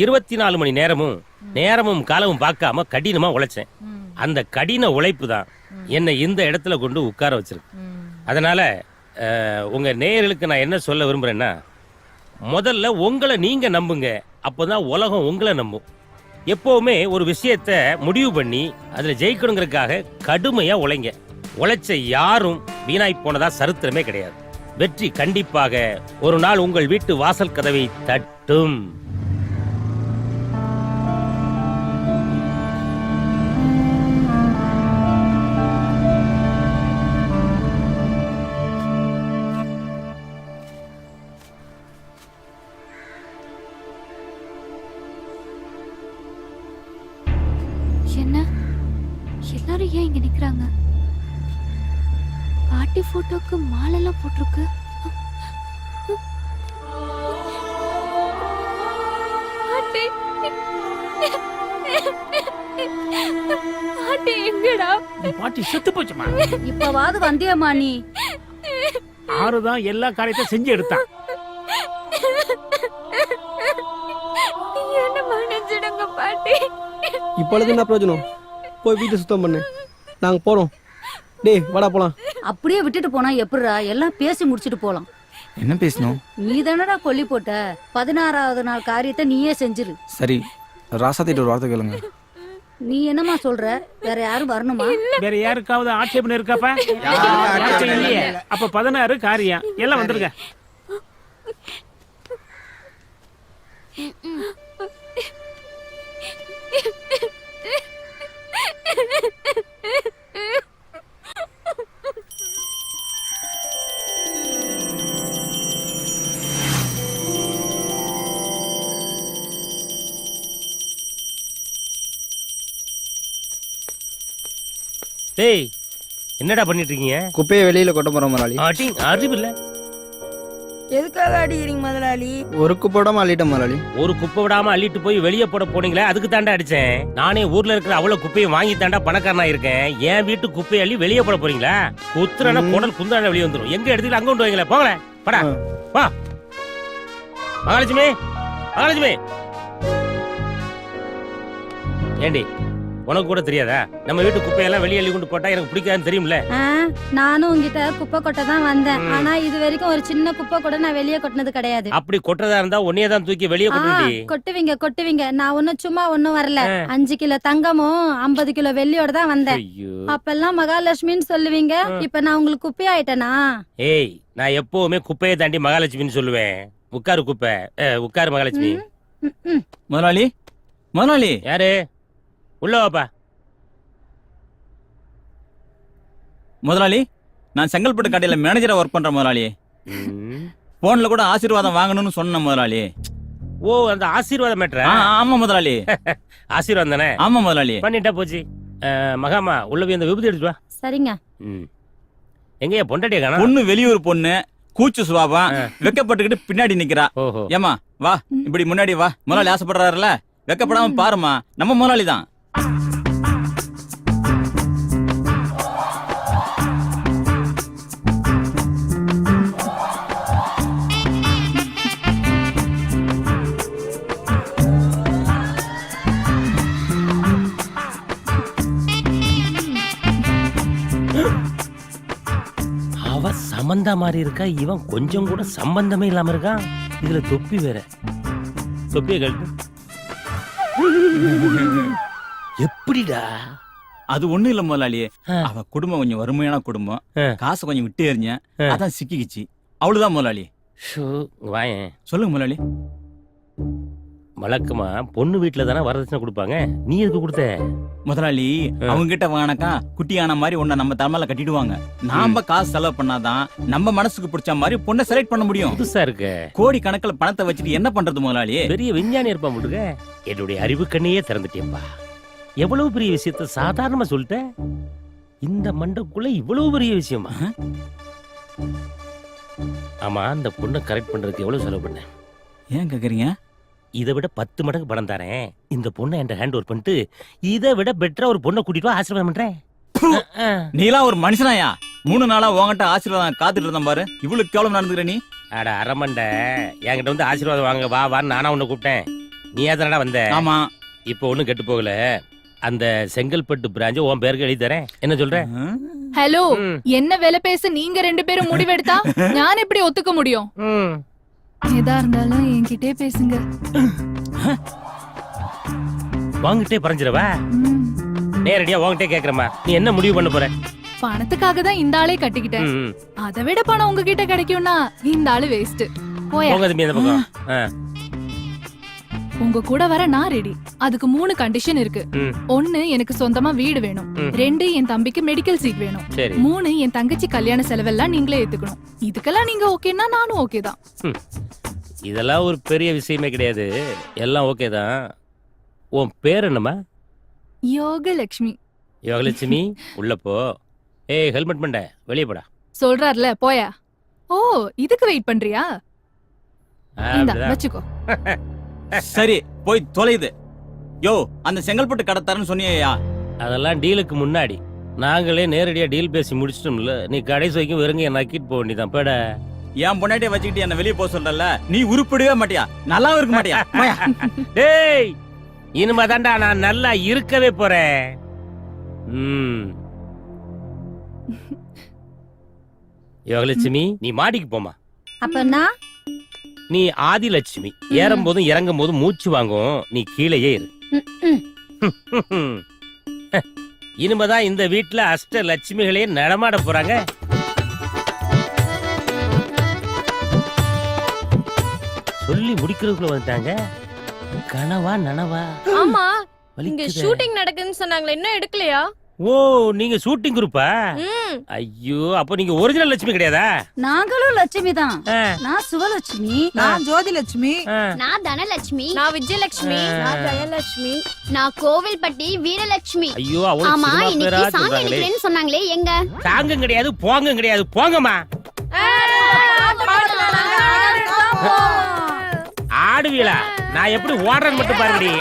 24 மணி நேரமும் காலமும் பார்க்காம கடினமா உழைச்சேன். அந்த கடின உழைப்பு தான் என்னை இந்த இடத்துல கொண்டு உட்கார வச்சிருக்கு. அதனால உங்க நேயர்களுக்கு நான் என்ன சொல்ல விரும்புறேன்னா, முதல்ல உங்களை நீங்க நம்புங்க, அப்பதான் உலகம் உங்களை நம்பும். எப்பவுமே ஒரு விஷயத்த முடிவு பண்ணி அதுல ஜெயிக்கணுங்கிறதுக்காக கடுமையா உழைங்க. உழைச்ச யாரும் வீணாய் போனதா சரித்திரமே கிடையாது. வெற்றி கண்டிப்பாக ஒரு நாள் உங்கள் வீட்டு வாசல் கதவை தட்டும். என்ன எல்லாரும் ஏன் இங்க நிக்கிறாங்க? பாட்டி போட்டோக்கு மாலெல்லாம் போட்டிருக்கு. பாட்டி பாட்டி எங்கடா? பாட்டி செத்து போச்சுமா. இப்பவாது வந்தியம்மா நீ? ஆறுதான் எல்லா காரியத்தையும் செஞ்சு எடுத்தான். என்ன மன்னிச்சிடுங்க பாட்டி. இப்பொழுது என்ன பிரயோஜனம்? போய் வீட்டை சுத்தம் பண்ணு, நாங்க போறோம். டேய் வாடா போலாம். அப்படியே விட்டுட்டு போனா எப்படிடா? எல்லாம் பேசி முடிச்சிட்டு போலாம். என்ன பேசணும்? நீ தானடா கொல்லி போட்ட. 16வது நாள் காரியத்தை நீயே செஞ்சிரு. சரி, ராசாத்திட்டு ஒரு வார்த்தை கேளுங்க. நீ என்னமா சொல்ற? வேற யாரும் வரணுமா? வேற யாருக்காவது ஆட்சேபனை இருக்காப்பா? இல்லையே. அப்ப 16 காரியம் எல்லாம் வந்துருங்க. டேய் என்னடா பண்ணிட்டு இருக்கீங்க? குப்பையை வெளியில கொட்ட போறோம் முதலாளி. அறிவு இல்ல. எதுக்காக அடிக்கிறீங்க முதலாளி? ஒரு குப்பை விடாம அள்ளிட்டேன் முதலாளி. ஒரு குப்பை விடாம அள்ளிட்டு போய் வெளியே போட போனீங்களே, அதுக்கு தாண்டா அடிச்சேன். நானே ஊர்ல இருக்கிற அவ்வளவு குப்பையை வாங்கி தாண்டா பணக்காரனா இருக்கேன். என் வீட்டு குப்பையை அள்ளி வெளியே போட போறீங்களா? குத்துறனா குடல் குந்தாண்ட வெளியே வந்துடும். எங்க எடுத்துட்டு அங்க கொண்டு வைங்களேன். போங்களேன், படா வா. மகாலட்சுமி, மகாலட்சுமி, ஏண்டி உனக்கு கூட தெரியாதா? நம்ம வீட்டு குப்பையெல்லாம் வெளியே அள்ளி கொண்டு போட்டா எனக்கு பிடிக்காதுன்னு தெரியும்ல. நானும் உங்ககிட்ட குப்பை கொட்ட தான் வந்தேன். ஆனா இது வரைக்கும் ஒரு சின்ன குப்பை கூட நான் வெளியே கொட்டினது கிடையாது. அப்படி கொட்டதா இருந்தா உன்னையே தான் தூக்கி வெளியே கொட்டுடி. கொட்டுவீங்க கொட்டுவீங்க. நான் ஒன்னும் சும்மா ஒன்னும் வரல. 5 கிலோ தங்கமும் 50 கிலோ வெள்ளியோட தான் வந்தேன். அப்பெல்லாம் மகாலட்சுமின்னு சொல்லுவீங்க. இப்ப நான் உங்களுக்கு குப்பை ஆயிட்டேனா? ஏய், நான் எப்பவுமே குப்பையை தாண்டி மகாலட்சுமின்னு சொல்லுவேன். உட்காரு குப்பை, உட்காரு மகாலட்சுமி. முதலாளி, முதலாளி. யாரு? உள்ள வாப்பா. முதலாளி, நான் செங்கல்பட்டு கடையில மேனேஜரா ஒர்க் பண்றேன் முதலாளி. போன்ல கூட ஆசீர்வாதம் வாங்கணும்னு சொன்ன முதலாளி. ஓ, அந்த ஆசீர்வாதம் மேட்டரா? ஆமா முதலாளி. ஆசீர்வாதம் தானே? ஆமா முதலாளி. பண்ணிட்டா போச்சு. மகாமா உள்ள போய் அந்த விபூதி எடுத்து வா. சரிங்க. எங்கயா பொண்டாட்டிய காணோம்? பொண்ணு வெளியூர் பொண்ணு, கூச்சு சுவாபம், வெக்கப்பட்டுக்கிட்டு பின்னாடி நிக்கிறா. ஏமா வா, இப்படி முன்னாடி வா. முதலாளி ஆசைப்படுறாருல, வெக்கப்படாம பாருமா, நம்ம முதலாளி தான். அவ சம்பந்தா மாதிரி இருக்கா, இவன் கொஞ்சம் கூட சம்பந்தமே இல்லாம இருக்கான். இதுல தொப்பி வேற. தொப்பிய கழட்டு. எப்படிடா? அது ஒண்ணும் இல்ல முதலாளி, அவ குடும்பம் கொஞ்சம் வறுமையான குடும்பம், காசு கொஞ்சம் விட்டு எறிஞ்ச, அதான் சிக்கிக்கிச்சு. அவ்வளவுதான் முதலாளி. வாயேன். சொல்லுங்க முதலாளி. வழக்கமா பொண்ணு வீட்டுல தானே வரதட்சணை கொடுப்பாங்க, நீ எதுக்கு கொடுத்த? முதலாளி, அவங்க கிட்ட வாங்கினாக்கா குட்டியான மாதிரி ஒன்ன நம்ம தலைமையில கட்டிடுவாங்க. நாம காசு செலவு பண்ணாதான் நம்ம மனசுக்கு பிடிச்ச மாதிரி பொண்ணை செலக்ட் பண்ண முடியும். புதுசா இருக்கு. கோடி கணக்கில் பணத்தை வச்சுட்டு என்ன பண்றது முதலாளி? பெரிய விஞ்ஞானி இருப்பா முடுங்க. என்னுடைய அறிவு கண்ணையே திறந்துட்டேன்பா. எவ்வளவு பெரிய விஷயத்த சாதாரணமா சொல்லிட்ட. இந்த மண்டக்குள்ள இவ்வளவு பெரிய விஷயமா? ஆமா, அந்த பொண்ணை கரெக்ட் பண்றதுக்கு எவ்வளவு செலவு பண்ண? ஏன் கேக்குறீங்க? இதை விட 10 மடங்கு பணம் தரேன். இந்த பொண்ணை என் ஹேண்ட் ஓவர் பண்ணிட்டு இதை விட பெட்டரா ஒரு பொண்ணை கூட்டிட்டு வா, ஆசீர்வாதம் பண்றேன். நீலாம் ஒரு மனுஷனாயா? 3 நாளா உங்ககிட்ட ஆசீர்வாதம் காத்துட்டு இருந்தேன் பாரு. இவ்வளவு கேவலம் நடந்துக்கிற நீ? அட அரமண்ட, என்கிட்ட வந்து ஆசீர்வாதம் வாங்க வா வான்னு நானா உன்னை கூப்பிட்டேன். நீ ஏதானடா வந்த? ஆமா. இப்போ ஒண்ணும் கெட்டு போகல. அந்த செங்கல்பட்டு பிராஞ்ச உன் பேருக்கு எழுதி தரேன். என்ன சொல்ற? ஹலோ, என்ன வேலை பேச நீங்க 2 பேரும் முடிவெடுத்தா நான் எப்படி ஒத்துக்க முடியும்? எதா இருந்தாலும் என்கிட்டே பேசுங்க. வாங்கிட்டே பறஞ்சிரவா? நேரடியா வாங்கிட்டே கேக்குறமா. நீ என்ன முடிவு பண்ண போற? பணத்துக்காக தான் இந்த ஆளே கட்டிக்கிட்டேன். அதை விட பணம் உங்ககிட்ட கிடைக்கும்னா இந்த ஆளு வேஸ்ட். போங்க தம்பி அந்த பக்கம். உங்க கூட வர நான் ரெடி. அதுக்கு 3 கண்டிஷன் இருக்கு. 1, எனக்கு சொந்தமா வீடு வேணும். 2, என் தம்பிக்கு மெடிக்கல் சீட் வேணும். 3, என் தங்கச்சி கல்யாண செலவெல்லாம் நீங்களே ஏத்துக்கணும். இதுக்கெல்லாம் நீங்க ஓகேன்னா நானும் ஓகே தான். இதெல்லாம் ஒரு பெரிய விஷயமே கிடையாது. எல்லாம் ஓகே தான். உன் பேர் என்னம்மா? யோகலட்சுமி. யோகலட்சுமி, உள்ள போ. ஏய், ஹெல்மெட் பண்ண வெளியே போடா. சொல்றாருல, போயா. ஓ, இதுக்கு வெயிட் பண்றியா? இந்தா வச்சுக்கோ. சரி, போய் தொலைது. யோ, அந்த செங்கல்பட்டு கடத்தாருன்னு சொன்னியா? அதெல்லாம் டீலுக்கு முன்னாடி. நாங்களே நேரடியா டீல் பேசி முடிச்சிட்டோம்ல. நீ கடைசி வரைக்கும் வெறுங்க நக்கிட்டு போக வேண்டியதான். பேட என் பொண்டாட்டிய வச்சுக்கிட்டு என்ன வெளியே போக சொல்றல, நீ உருப்பிடவே மாட்டியா? நல்லாவும் இருக்க மாட்டியா? டேய், இனிமே தாண்டா நான் நல்லா இருக்கவே போறேன். யோகலட்சுமி நீ மாடிக்கு போமா. அப்பனா நீ ஆதிலட்சுமி. ஏறும் போதும் இறங்கும் போதும் மூச்சு வாங்கும். நீ கீழேயே இரு. இனிமேதான் இந்த வீட்டுல அஷ்ட லட்சுமிகளே நடமாட போறாங்க. சொல்லி முடிக்கிறதுக்குள்ள வந்துட்டாங்க. கனவா நனவா? ஆமா, இங்க ஷூட்டிங் நடக்குதுன்னு சொன்னாங்களே, இன்னும் எடுக்கலையா? ஓ, நீங்க ஷூட்டிங் குரூப்பா? ஐயோ, அப்ப நீங்க ஒரிஜினல் லட்சுமி கிடையாதா? நாங்களும் லட்சுமி தான். நான் சுவலட்சுமி. நான் ஜோதிலட்சுமி. நான் தனலட்சுமி. நான் விஜயலட்சுமி. நான் ஜெயலட்சுமி. நான் கோவில்பட்டி வீரலட்சுமி. ஐயோ, அவ்வளவு ஆமா, சினிமா இன்னைக்கு பேரா சாமி சொல்றாங்களே. எடுக்கிறேன்னு சொன்னாங்களே, எங்க? சாங்கும் கிடையாது, போங்கும் கிடையாது. போங்கம்மா. ஆடுவீளா? நான் எப்படி ஓடுறேன்னு மட்டும் பாருங்கடி.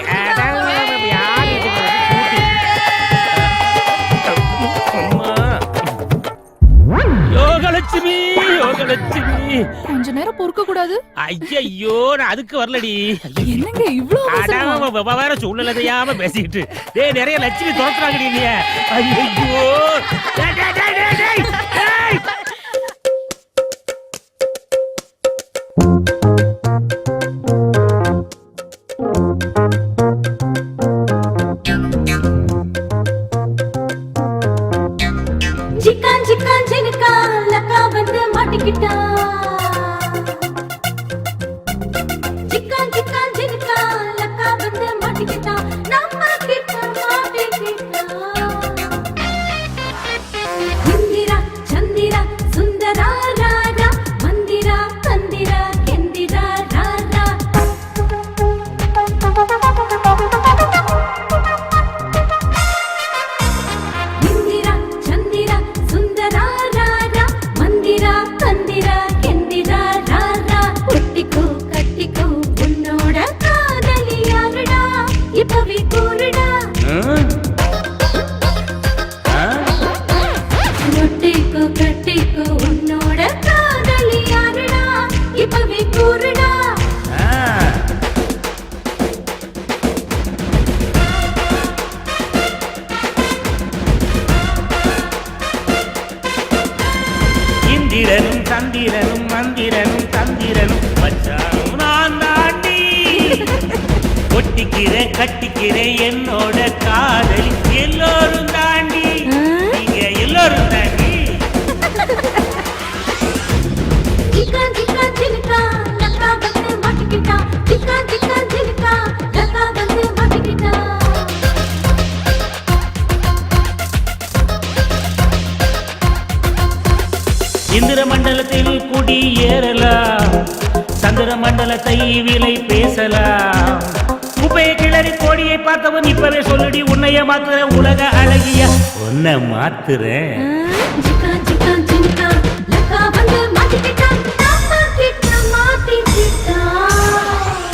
யோகலட்சுமி, யோகலட்சுமி. கொஞ்ச நேரம் பொறுக்க கூடாது? ஐயோ, நான் அதுக்கு வரலடி. என்னங்க இவ்ளோ வேற சூழ்நிலையாம பேசிட்டு நிறைய லட்சுமி தோத்துறாங்கடி நீ. ஐயோ, ஜிக்கான் ஜிக்கான் ஜினுக்கா லக்கா வந்து மாட்டிக்கிட்டா. ஜிக்கான் ஜிக்கான் ஜினுக்கா லக்கா வந்து மாட்டிக்கிட்டா. நம்ம கிட்ட மாட்டிக்கிட்டா. இந்திரா சந்திரா சுந்தரா ராரா மந்திரா தந்திரா கெந்திரா ராரா. இந்திரா சந்திரா சுந்தரா ராரா மந்திரா தந்திரா கெந்திரா ராரா. ஒட்டிக்கோ கட்டிக்கோ உன்னோட காதலி யாருடா, இப்பவே கூறுடா. ஒட்டிக்கோ கட்டிக்கோ உன்னோட காதலி யாருடா, இப்பவே கூறுடா. இந்திரனும் சந்திரனும் மந்திரனும் தந்திரனும் வச்சானும் நான் தாண்டி. ஒட்டிக்கிறேன் கட்டிக்கிறேன் என்னோட காதலி எல்லோரும் தாண்டி. நீங்க எல்லோரும் தாண்டி. ஜிக்கான் ஜிக்கான் ஜினுக்கா லக்கா வந்து மாட்டிக்கிட்டா. ஜிக்கான் ஜிக்கான் ஜினுக்கா லக்கா வந்து மாட்டிக்கிட்டா. இந்திர மண்டலத்தில் குடி ஏறலாம், சந்திர மண்டலத்தை விலை பேசலாம். குப்பையை கிளறி கோடியை பார்த்தவன் இப்பவே சொல்லுடி, உன்னைய மாத்துற உலக அழகிய உன்னை மாத்துறேன். ஜிக்கான் ஜிக்கான் ஜினுக்கா லக்கா வந்து மாட்டிக்கிட்டா. நம்ம கிட்ட மாட்டிக்கிட்டா.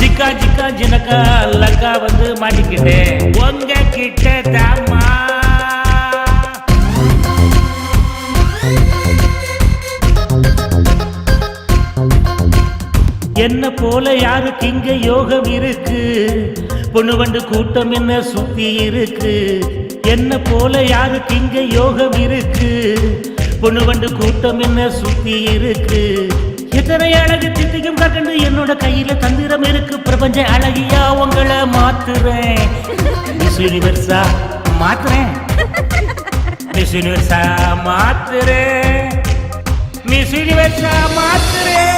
ஜிக்கா ஜிக்கா ஜினக்கா லக்கா வந்து மாட்டிக்கிட்டேன் உங்க கிட்ட தாமா. என்ன போல யாருக்கு இங்க யோகம் இருக்கு, பொண்ணு வண்டு கூட்டம் என்ன சுத்தி இருக்கு. என்ன போல யாருக்கு இங்க யோகம் இருக்கு, பொண்ணு வண்டு கூட்டம் என்ன சுத்தி இருக்கு. எத்தனை அழகு தித்திக்கும் கண்டு என்னோட கையில தந்திரம் இருக்கு. பிரபஞ்ச அழகியா உங்களை மாத்துறேன். மிஸ் யூனிவர்ஸா மாத்துறேன். மிஸ் யூனிவர்ஸா மாத்துறேன். மிஸ் யூனிவர்ஸா மாத்துறேன்.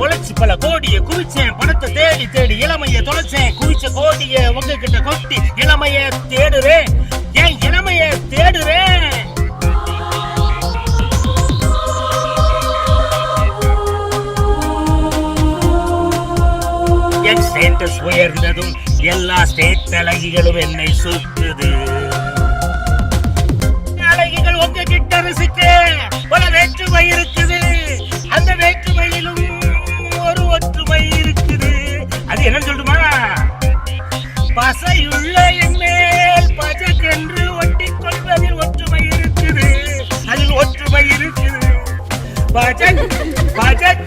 உழைச்சி பல கோடிய குவிச்சேன், பணத்தை தேடி தேடி இளமைய தொலைச்சேன். குவிச்ச கோடிய உங்ககிட்ட கொட்டி இளமைய தேடுறேன். ஏன் இளமைய தேடுறேன்? என் ஸ்டேட்டஸ் உயர்ந்ததும் எல்லா ஸ்டேட் அழகிகளும் என்னை சுத்துது. அழகிகள் உங்ககிட்ட ரசிக்க பல வேற்றுமை இருக்குது. அந்த வேற்றுமையிலும் ஒரு ஒற்றுமை இருக்குது. அது என்னன்னு சொல்லுமா? பசையுள்ள என்மேல் பஜக்கென்று ஒட்டிக் கொள்வதில் ஒற்றுமை இருக்குது. அதில் ஒற்றுமை இருக்குது. Budget budget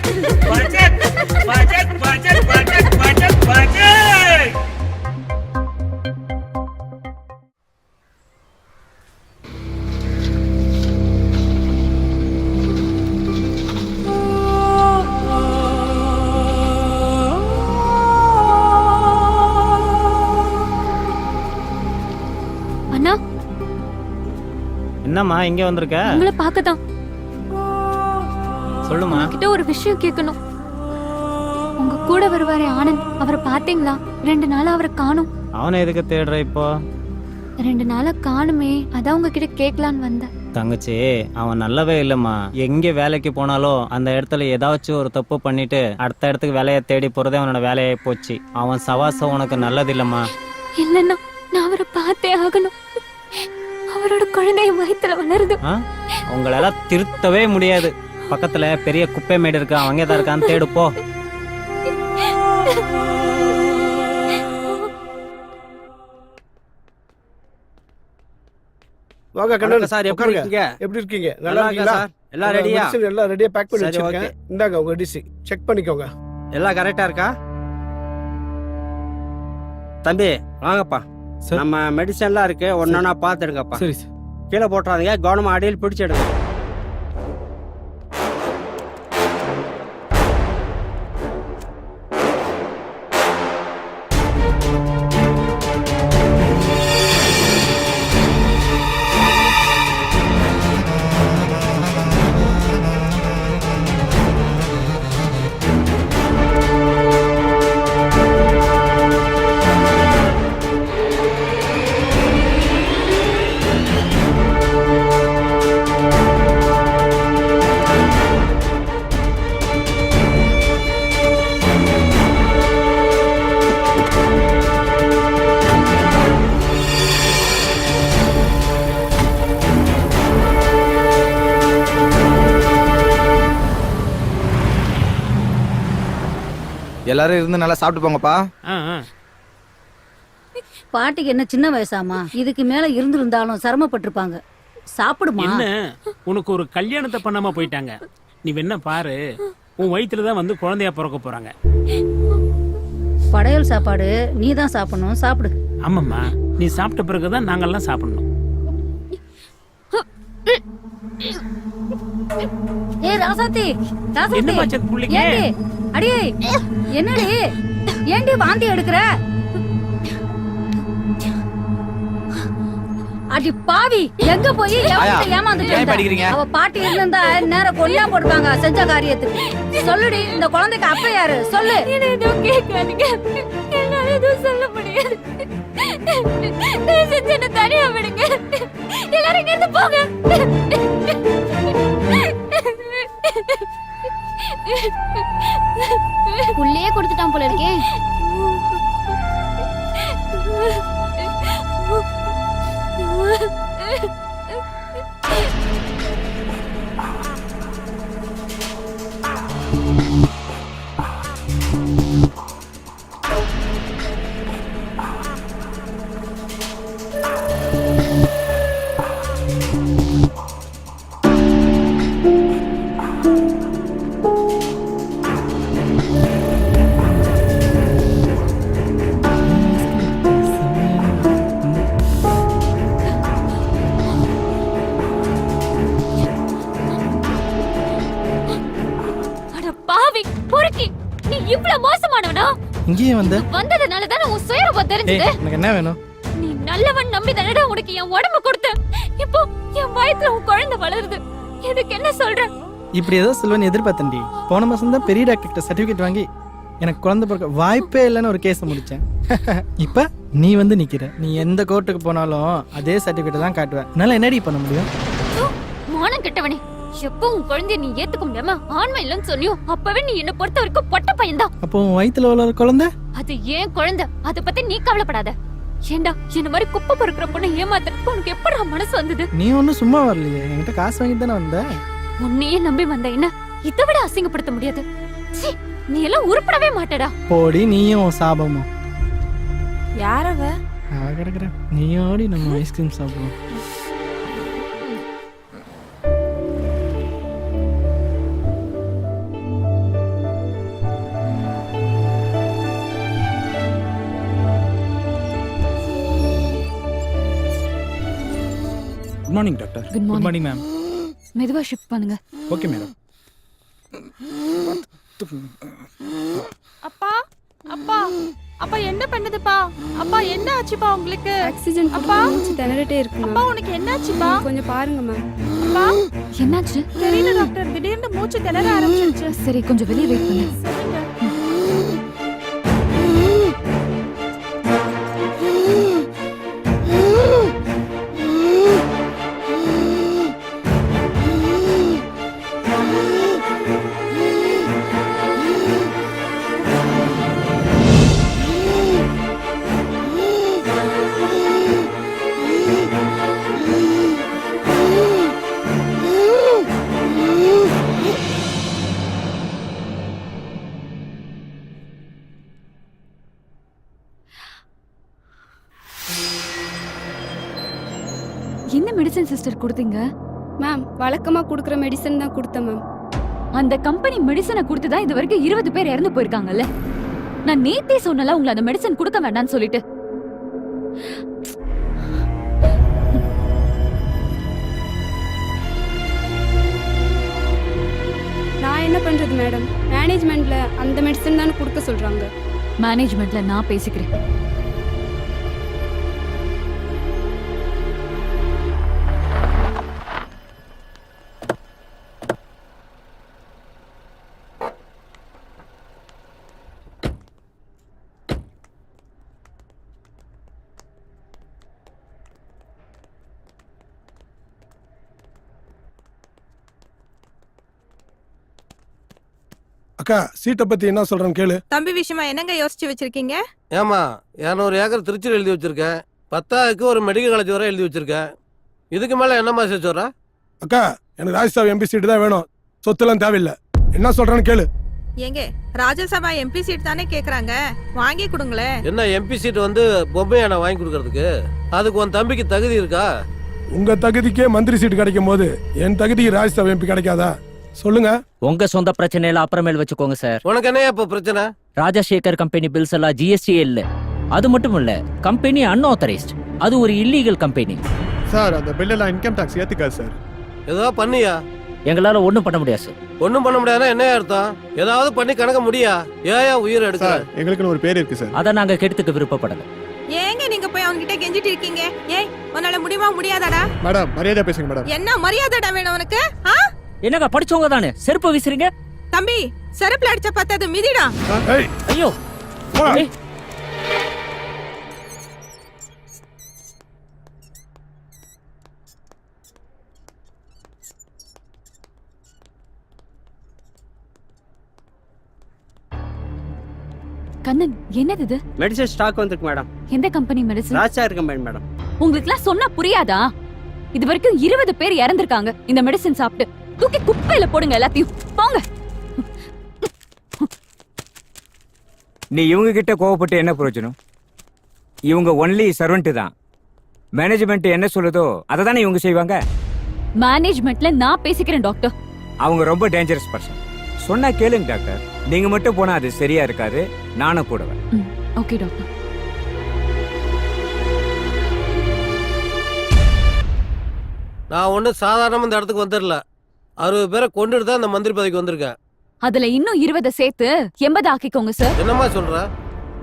budget budget budget budget budget budget. அண்ணா, என்னம்மா இங்க வந்திருக்க? உங்களை பார்க்கதான். சொல்லுமா. கிட்ட ஒரு விஷயம் கேட்கணும். உங்க கூட வருவாரே ஆனந்த், அவரை பாத்தீங்களா? 2 நாளா அவரை காணும். அவனை எதுக்கு தேடுற இப்போ? 2 நாளா காணுமே, அதான் உங்ககிட்ட கேட்கலான்னு வந்தேன். தங்கச்சி, அவன் நல்லவே இல்லம்மா. எங்க வேலைக்கு போனாலும் அந்த இடத்துல ஏதாச்சும் ஒரு தப்பு பண்ணிட்டு அடுத்த இடத்துக்கு வேலையை தேடி போறதே அவனோட வேலையாயி போச்சு. அவன் சவாசம் உனக்கு நல்லது இல்லம்மா. இல்லன்னா நான் அவரை பார்த்தே ஆகணும். அவரோட குழந்தைய வயித்துல வளருது. உங்களால திருத்தவே முடியாது. பக்கத்துல பெரிய குப்பை மேடு இருக்கு, அவங்க தான் இருக்கான்னு தேடு போ. வாங்க கண்ணன் சார், எப்படி இருக்கீங்க? எப்படி இருக்கீங்க? நல்லா இருக்கீங்களா சார்? எல்லாம் ரெடியா? எல்லாம் ரெடியா பேக் பண்ணி சரி, வச்சிருக்கேன். ஓகே. இந்தாங்க உங்க டிசி செக் பண்ணிக்கோங்க. எல்லாம் கரெக்டா இருக்கா? தம்பி வாங்கப்பா. நம்ம மெடிசன்லாம் இருக்கு, ஒன்னொன்னா பாத்துடுங்கப்பா. சரி சார். கீழே போட்டுறாதீங்க, கவனமா அடியில் பிடிச்சிடுங்க. எல்லாரும் இருந்து நல்லா சாப்பிட்டு போங்கப்பா. பாட்டிக்கு என்ன சின்ன வயசாமா? இதுக்கு மேல இருந்திருந்தாலும் சிரமப்பட்டிருப்பாங்க. சாப்பிடுமா. என்ன உனக்கு ஒரு கல்யாணத்தை பண்ணாம போயிட்டாங்க. நீ வேணா பாரு, உன் வயித்துல தான் வந்து குழந்தையா பிறக்க போறாங்க. படையல் சாப்பாடு நீ தான் சாப்பிடணும், சாப்பிடு. ஆமாம்மா, நீ சாப்பிட்ட பிறகுதான் நாங்கெல்லாம் சாப்பிடணும். ஏய் ராசாத்தி, ராசாத்தி. என்னம்மா செக் புள்ளிங்க? ஏண்டி? அடியே, என்னடி? ஏண்டி வாந்தி எடுக்கிற? அடி பாவி, எங்க போய் ஏமாந்துட்டு இருந்த? அவ பாட்டி இருந்தா நேரம் கொல்லா போடுவாங்க செஞ்ச காரியத்துக்கு. சொல்லுடி, இந்த குழந்தைக்கு அப்ப யாரு? சொல்லு. எதுவும் கேட்காதீங்க, என்னால எதுவும் சொல்ல முடியாது. செஞ்சு தனியா விடுங்க. எல்லாரும் இங்க இருந்து போங்க. உள்ளே கொடுத்துட்டான் போல இருக்கே. இங்கேயே வந்ததுனால தான உன் சுயரூபம் தெரிஞ்சது. எனக்கு என்ன வேணும்? நீ நல்லவன் நம்பி தானடா உனக்கு என் உடம்ப கொடுத்த. இப்போ என் வயித்துல உன் குழந்தை வளருது. இதுக்கு என்ன சொல்ற? இப்படி ஏதோ சொல்லுவேன்னு எதிர்பார்த்தேன்டி. போன மாசம் தான் பெரிய டாக்டர் கிட்ட சர்டிபிகேட் வாங்கி எனக்கு குழந்தை பிறக்க வாய்ப்பே இல்லைன்னு ஒரு கேஸை முடிச்சேன். இப்ப நீ வந்து நிக்கிற. நீ எந்த கோர்ட்டுக்கு போனாலும் அதே சர்டிபிகேட் தான் காட்டுவேன். என்னால என்னடி பண்ண முடியும்? மானம் கெட்டவனே, எப்போ உன் குழந்தைய நீ ஏத்துக்க முடியாம ஆண்மை இல்லைன்னு சொன்னியோ அப்பவே நீ என்ன பொறுத்த வரைக்கும் பொட்ட பையன்தான். அப்போ உன் வயித்துல உள்ள குழந்தை அது ஏன் குழந்தை, அதை பத்தி நீ கவலைப்படாத. ஏண்டா என்ன மாதிரி குப்பை பொறுக்கிற பொண்ணு ஏமாத்துறதுக்கு உனக்கு எப்படா மனசு வந்தது? நீ ஒன்னும் சும்மா வரலையே, என்கிட்ட காசு வாங்கிட்டு தானே வந்த. உன்னையே நம்பி வந்த என்ன இதை விட அசிங்கப்படுத்த முடியாது. நீ எல்லாம் உருப்படவே மாட்டடா. போடி, நீயும் சாபமும். யாரவ? அவ கிடக்குற. நீயோடி நம்ம ஐஸ்கிரீம் சாப்பிடுவோம். Good morning doctor. Good morning morning ma'am. மெதுவா ஷிஃப்ட் பண்ணுங்க. Okay madam. அப்பா அப்பா அப்பா என்ன பண்ணுதுப்பா? அப்பா என்ன ஆச்சுப்பா உங்களுக்கு? ஆக்சிஜன் அப்பா மூச்சு திணறிட்டே இருக்கு. அப்பா உனக்கு என்னாச்சுப்பா? கொஞ்சம் பாருங்க மேம். அப்பா என்னாச்சு? தெரியல டாக்டர், திடீர்னு மூச்சு திணற ஆரம்பிச்சிருச்சு. சரி கொஞ்சம் வெளியே வெயிட் பண்ணு. என்ன மெடிசன் சிஸ்டர் கொடுத்தீங்க? மேம் வழக்கமா கொடுக்குற மெடிசன் தான் கொடுத்தேன் மேம். அந்த கம்பெனி மெடிசனை கொடுத்துதா இது வரைக்கும் 20 பேர் இறந்து போயிருக்காங்கல்ல. நான் நேத்தே சொன்னல உங்களை அந்த மெடிசன் கொடுக்க வேண்டாம்னு சொல்லிட்டு. நான் என்ன பண்றது மேடம்? மேனேஜ்மெண்ட்ல அந்த மெடிசன் தானே கொடுக்க சொல்றாங்க. மேனேஜ்மெண்ட்ல நான் பேசிக்கிறேன். அக்கா சீட்டை பத்தி என்ன சொல்றேன்னு கேளு. தம்பி விஷயமா என்னங்க யோசிச்சு வச்சிருக்கீங்க? ஏமா 200 ஏக்கர் திருச்சியில் எழுதி வச்சிருக்கேன். 10,000க்கு ஒரு மெடிக்கல் காலேஜ் வரை எழுதி வச்சிருக்கேன். இதுக்கு மேல என்னமா சொல்ற? அக்கா எனக்கு ராஜ்யசபா எம்பி சீட்டு தான் வேணும், சொத்துலாம் தேவையில்லை. என்ன சொல்றேன்னு கேளு. ஏங்க ராஜ்யசபா எம்பி சீட் தானே கேக்குறாங்க, வாங்கி கொடுங்களே. என்ன எம்பி சீட் வந்து பொம்மையான வாங்கி கொடுக்கறதுக்கு? அதுக்கு உன் தம்பிக்கு தகுதி இருக்கா? உங்க தகுதிக்கே மந்திரி சீட்டு கிடைக்கும் போது என் தகுதிக்கு ராஜ்யசபா எம்பி கிடைக்காதா? சொல்லுங்க. உங்க சொந்த பிரச்சனையில அப்புறமேல் வச்சுக்கோங்க சார். உனக்கு என்ன இப்ப பிரச்சனை? ராஜசேகர் கம்பெனி பில்ஸ் எல்லாம் ஜிஎஸ்டி இல்ல. அது மட்டும் இல்ல, கம்பெனி அன்ஆத்தரைஸ்ட். அது ஒரு இல்லீகல் கம்பெனி. சார் அந்த பில்லெல்லாம் இன்கம் டாக்ஸ் ஏத்துக்காது சார். ஏதோ பண்ணியா? எங்களால ஒண்ணும் பண்ண முடியாது சார். ஒண்ணும் பண்ண முடியாதுன்னா என்ன அர்த்தம்? ஏதாவது பண்ணி கணக்க முடியா? ஏயா உயிர் எடுக்க? எங்களுக்குன்னு ஒரு பேர் இருக்கு சார். அதை நாங்க கெடுத்துக்க விருப்பப்படல. ஏங்க நீங்க போய் அவன்கிட்ட கெஞ்சிட்டு இருக்கீங்க? ஏய் உன்னால முடியுமா முடியாதாடா? மேடம் மரியாதை பேசுங்க மேடம். என்ன மரியாதைடா வேணும் உனக்கு? என்னங்க படிச்சவங்க தானே செருப்பு வீசுறீங்க? தம்பி செருப்புல அடிச்ச பத்தாது மிதிடா. ஐயோ கண்ணன் என்னது இது? மெடிசன் ஸ்டாக் வந்திருக்கு மேடம். எந்த company medicine? Rajsagar company madam. உங்களுக்குலாம் சொன்னா புரியாதா? இது வரைக்கும் 20 பேர் இறந்திருக்காங்க இந்த மெடிசன் சாப்பிட்டு. தூக்கி குப்பையில போடுங்க எல்லாத்தையும். போங்க. நீ இவங்க கிட்ட கோவப்பட்டு என்ன பிரயோஜனம்? இவங்க ஒன்லி சர்வெண்ட் தான். மேனேஜ்மெண்ட் என்ன சொல்லுதோ அதை தானே இவங்க செய்வாங்க. மேனேஜ்மெண்ட்ல நான் பேசிக்கிறேன் டாக்டர். அவங்க ரொம்ப டேஞ்சரஸ் பர்சன். சொன்னா கேளுங்க டாக்டர். நீங்க மட்டும் போனா அது சரியா இருக்காது. நானும் கூடவேன். Okay doctor. நான் ஒன்றும் சாதாரணமாக இந்த இடத்துக்கு வந்துடல. 60 பேரை கொண்டுட்டு தான் இந்த மந்திரி பதவிக்கு வந்திருக்கேன். அதுல இன்னும் 20 சேர்த்து 80 ஆக்கிக்கோங்க சார். என்னமா சொல்ற?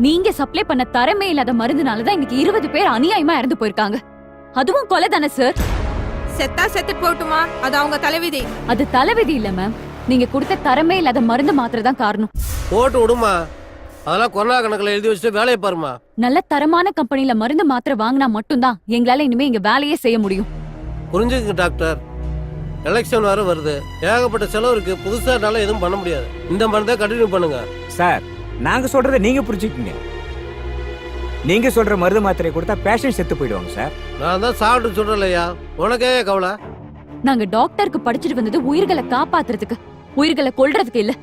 நீங்க சப்ளை பண்ண தரமே இல்லாத மருந்துனாலதான் இன்னைக்கு 20 பேர் அநியாயமா இறந்து போயிருக்காங்க. அதுவும் கொலை தானே சார்? செத்தா செத்துட்டு போட்டுமா, அது அவங்க தலைவிதி. அது தலைவிதி இல்ல மேம், நீங்க கொடுத்த தரமே இல்லாத மருந்து மாத்திரை தான் காரணம். போட்டு விடுமா, அதெல்லாம் கொரோனா கணக்குல எழுதி வச்சுட்டு வேலையை பாருமா. நல்ல தரமான கம்பெனில மருந்து மாத்திரை வாங்கினா மட்டும்தான் எங்களால இனிமே இங்க வேலையே செய்ய முடியும். புரிஞ்சுங்க டாக்டர், எலெக்ஷன் வேற வருது, ஏகப்பட்ட செலவு இருக்கு. புதுசா என்னால எதுவும் பண்ண முடியாது. இந்த மருந்தை கண்டினியூ பண்ணுங்க சார். நாங்க சொல்றதை நீங்க புரிஞ்சுக்கீங்க. நீங்க சொல்ற மருந்து மாத்திரை கொடுத்தா பேஷண்ட் செத்து போயிடுவாங்க சார். நான் தான் சாப்பிட்டு சொல்றேன்லையா, உனக்கே கவலை. நாங்க டாக்டருக்கு படிச்சுட்டு வந்தது உயிர்களை காப்பாத்துறதுக்கு, உயிர்களை கொல்றதுக்கு இல்ல.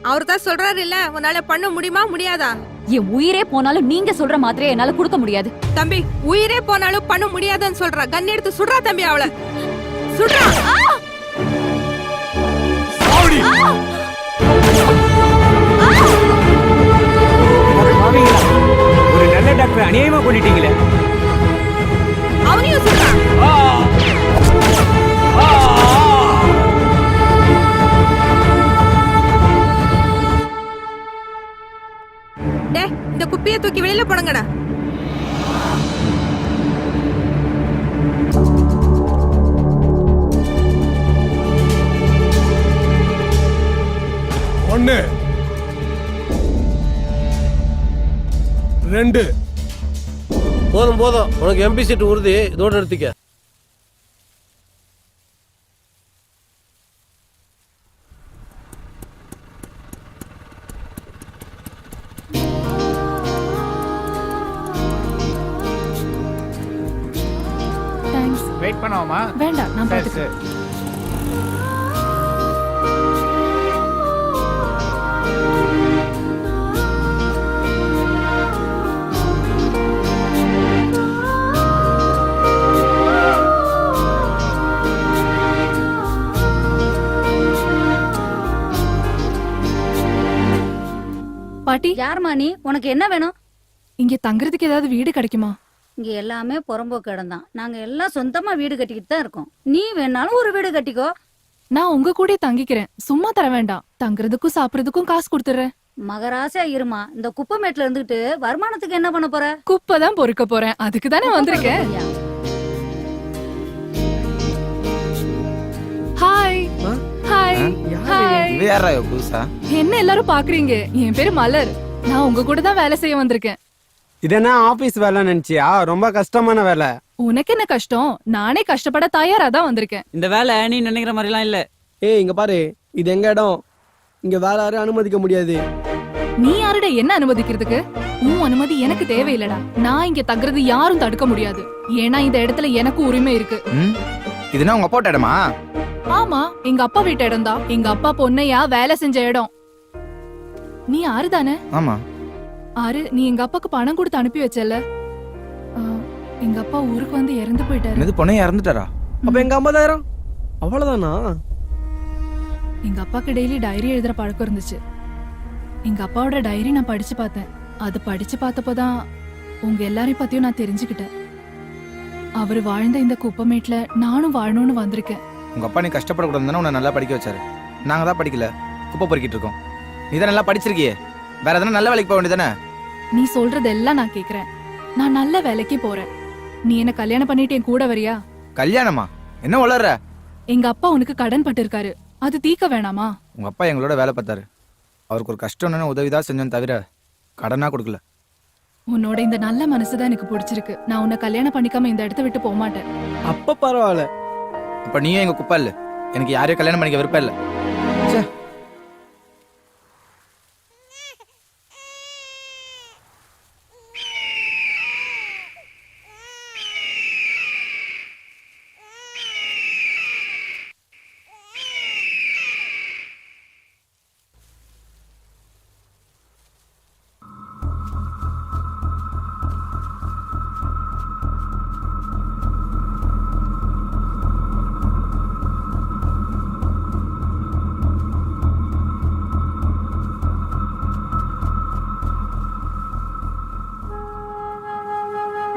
அவர் தான் சொல்றாரு இல்ல, உன்னால பண்ண முடியுமா முடியாதா? என் உயிரே போனாலும் நீங்க சொல்ற மாதிரியே என்னால கொடுக்க முடியாது. தம்பி உயிரே போனாலும் பண்ண முடியாதுன்னு சொல்ற. கன் எடுத்து சுடுறா தம்பி, அவளை சுடுறா. ஒரு நல்ல டாக்டர் அநியாயமா பண்ணிட்டீங்களே. அவனையும் சுடுறா. வண்டியை தூக்கி வெளியில போடுங்கடா. ஒன்று 2 போதும் போதும், உனக்கு எம்பி சீட் உறுதி, இதோட நிறுத்திக்க. தேங்க்ஸ். வெயிட் பண்ணுவோமா? வேண்டாம், நான் சரி பாத்துக்கிறேன். சரி. பாட்டி, யாரும்மா நீ? உனக்கு என்ன வேணும்? இங்க தங்குறதுக்கு ஏதாவது வீடு கிடைக்குமா? இங்க எல்லாமே புறம்போக்கு இடம் தான். நாங்க எல்லாம் சொந்தமா வீடு கட்டிக்கிட்டு தான் இருக்கோம். நீ வேணாலும் ஒரு வீடு கட்டிக்கோ. நான் உங்க கூட தங்கிக்கிறேன், சும்மா தர வேண்டாம். தங்குறதுக்கும் சாப்பிடுறதுக்கும் காசு கொடுத்துறேன். மகராசா இருமா. இந்த குப்பமேட்ல இருந்துகிட்டு வருமானத்துக்கு என்ன பண்ண போற? குப்பை தான் பொறுக்க போறேன், அதுக்கு தானே வந்திருக்கேன். Hi hi hi. வேற புதுசா என்ன எல்லாரும் பாக்குறீங்க? என் பேரு மலர். நான் உங்க கூட தான் வேலை செய்ய வந்திருக்கேன். இது என்ன ஆபீஸ் வேலை நினைச்சியா? ரொம்ப கஷ்டமான வேலை. உனக்கு என்ன கஷ்டம்? நானே கஷ்டப்பட தயாரா தான் வந்திருக்கேன். இந்த வேலை நீ நினைக்கிற மாதிரிலாம் இல்ல. ஏய் இங்க பாரு, இது எங்க இடம். இங்க வேற யாரும் அனுமதிக்க முடியாது. நீ யாருட என்ன அனுமதிக்கிறதுக்கு? உன் அனுமதி எனக்கு தேவையில்லடா. நான் இங்க தங்குறது யாரும் தடுக்க முடியாது. ஏன்னா இந்த இடத்துல எனக்கு உரிமை இருக்கு. இதுனா உங்க அப்பா இடமா? ஆமா, எங்க அப்பா வீட்டு இடம் தான். எங்க அப்பா பொன்னையா வேலை செஞ்ச இடம். நீ ஆறு தானே? ஆமா. ஆறு, நீ எங்க அப்பாக்கு பணம் கொடுத்து அனுப்பி வச்சல. எங்க அப்பா ஊருக்கு வந்து இறந்து போயிட்டாரு. இது பொண்ணே இறந்துட்டாரா? அப்ப எங்க 50,000 அவ்வளவுதானா? எங்க அப்பாக்கு டெய்லி டைரி எழுதுற பழக்கம் இருந்துச்சு. எங்க அப்பாவோட டைரி நான் படிச்சு பார்த்தேன். அது படிச்சு பார்த்தப்போதான் உங்க எல்லாரையும் பத்தியும் நான் தெரிஞ்சுக்கிட்டேன். அவரு வாழ்ந்த இந்த குப்பமேட்ல நானும் வாழணும்னு வந்திருக்கேன். உங்க அப்பா நீ கஷ்டப்படக்கூடாதுன்னு உன்னை நல்லா படிக்க வச்சாரு. நாங்க தான் படிக்கல, குப்பை பொறுக்கிட்டு இருக்கோம். நீ தான் நல்லா படிச்சிருக்கியே, வேற எதனா நல்ல வேலைக்கு போக வேண்டியதானே? நீ சொல்றதெல்லாம் நான் கேக்குறேன். நான் நல்ல வேலைக்கு போறேன். நீ என்ன கல்யாணம் பண்ணிட்டு என் கூட வரியா? கல்யாணமா? என்ன வளர்ற? எங்க அப்பா உனக்கு கடன் பட்டிருக்காரு, அது தீக்க வேணாமா? உங்க அப்பா எங்களோட வேலை பார்த்தாரு. அவருக்கு ஒரு கஷ்டம்னு உதவிதான் செஞ்சோம் தவிர கடனா கொடுக்கல. உன்னோட இந்த நல்ல மனசுதான் எனக்கு பிடிச்சிருக்கு. நான் உன்னை கல்யாணம் பண்ணிக்காம இந்த இடத்த விட்டு போக மாட்டேன். அப்ப பரவாயில்ல. அப்ப நீயும் எங்க குப்பா இல்ல. எனக்கு யாரையும் கல்யாணம் பண்ணிக்க விருப்பம் இல்ல.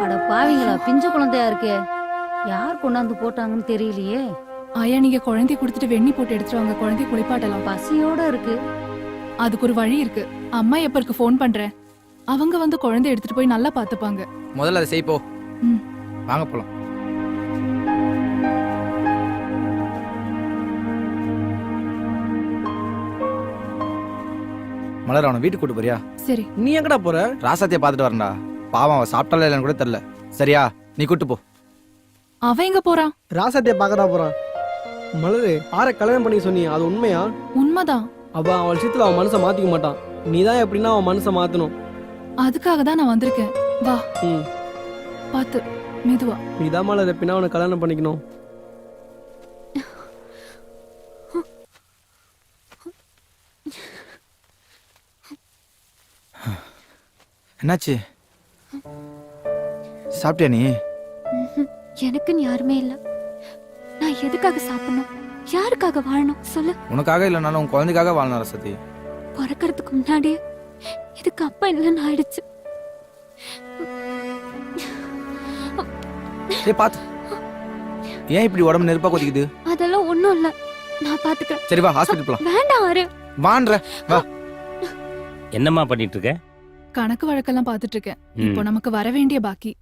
அட பாவிங்களா, பிஞ்சு குழந்தையா இருக்கே. யார் கொண்டாந்து போட்டாங்கன்னு தெரியலையே. ஆயா, நீங்க குழந்தைய கொடுத்துட்டு வெண்ணி போட்டு எடுத்துட்டு வாங்க. குழந்தைய குளிப்பாட்டலாம். பசியோட இருக்கு. அதுக்கு ஒரு வழி இருக்கு. அம்மா எப்பருக்கு ஃபோன் பண்றேன். அவங்க வந்து குழந்தைய எடுத்துட்டு போய் நல்லா பாத்துப்பாங்க. முதல்ல அதை செய் போ. ம். வாங்க போலாம். மலர், அவனை வீட்டுக்கு கூட்டு போறியா? சரி. நீ எங்கடா போற? ராசாத்திய பாத்துட்டு வரேன்டா. பாவம், அவன் சாப்பிட்டால இல்லைன்னு கூட தெரியல. சரியா, நீ கூட்டு போ. அவன் எங்க போறான்? ராசாத்திய பாக்கதா போறான். மலரு, ஆற கல்யாணம் பண்ணி சொன்னியா, அது உண்மையா? உண்மைதான். அவன் அவள் விஷயத்துல அவன் மனசை மாத்திக்க மாட்டான். நீதான் எப்படின்னா அவன் மனசை மாத்தணும். அதுக்காக தான் நான் வந்திருக்கேன். வா. பாத்து மெதுவா. நீதான் மலர் எப்படின்னா அவனை கல்யாணம் பண்ணிக்கணும். என்னாச்சு? சாப்பிட்டியா நீ? எனக்குன்னு யாருமே இல்ல. நான் எதுக்காக சாப்பிடணும்? யாருக்காக வாழணும் சொல்லு? உனக்காக இல்லைனாலும் உன் குழந்தைக்காக வாழ்னா ரசதி. பிறக்கிறதுக்கு முன்னாடியே இதுக்கு அப்பா இல்லைன்னு ஆயிடுச்சு. பாத்து, ஏன் இப்படி உடம்பு நெருப்பா கொதிக்குது? அதெல்லாம் ஒண்ணும் இல்ல, நான் பாத்துக்கிறேன். சரி வா, ஹாஸ்பிட்டல் போலாம். வேண்டாம் ஆறு. வான்ற வா. என்னம்மா பண்ணிட்டு இருக்க? கணக்கு வழக்கெல்லாம் பார்த்துட்டு இருக்கேன். இப்போ நமக்கு வர வேண்டிய பாக்கி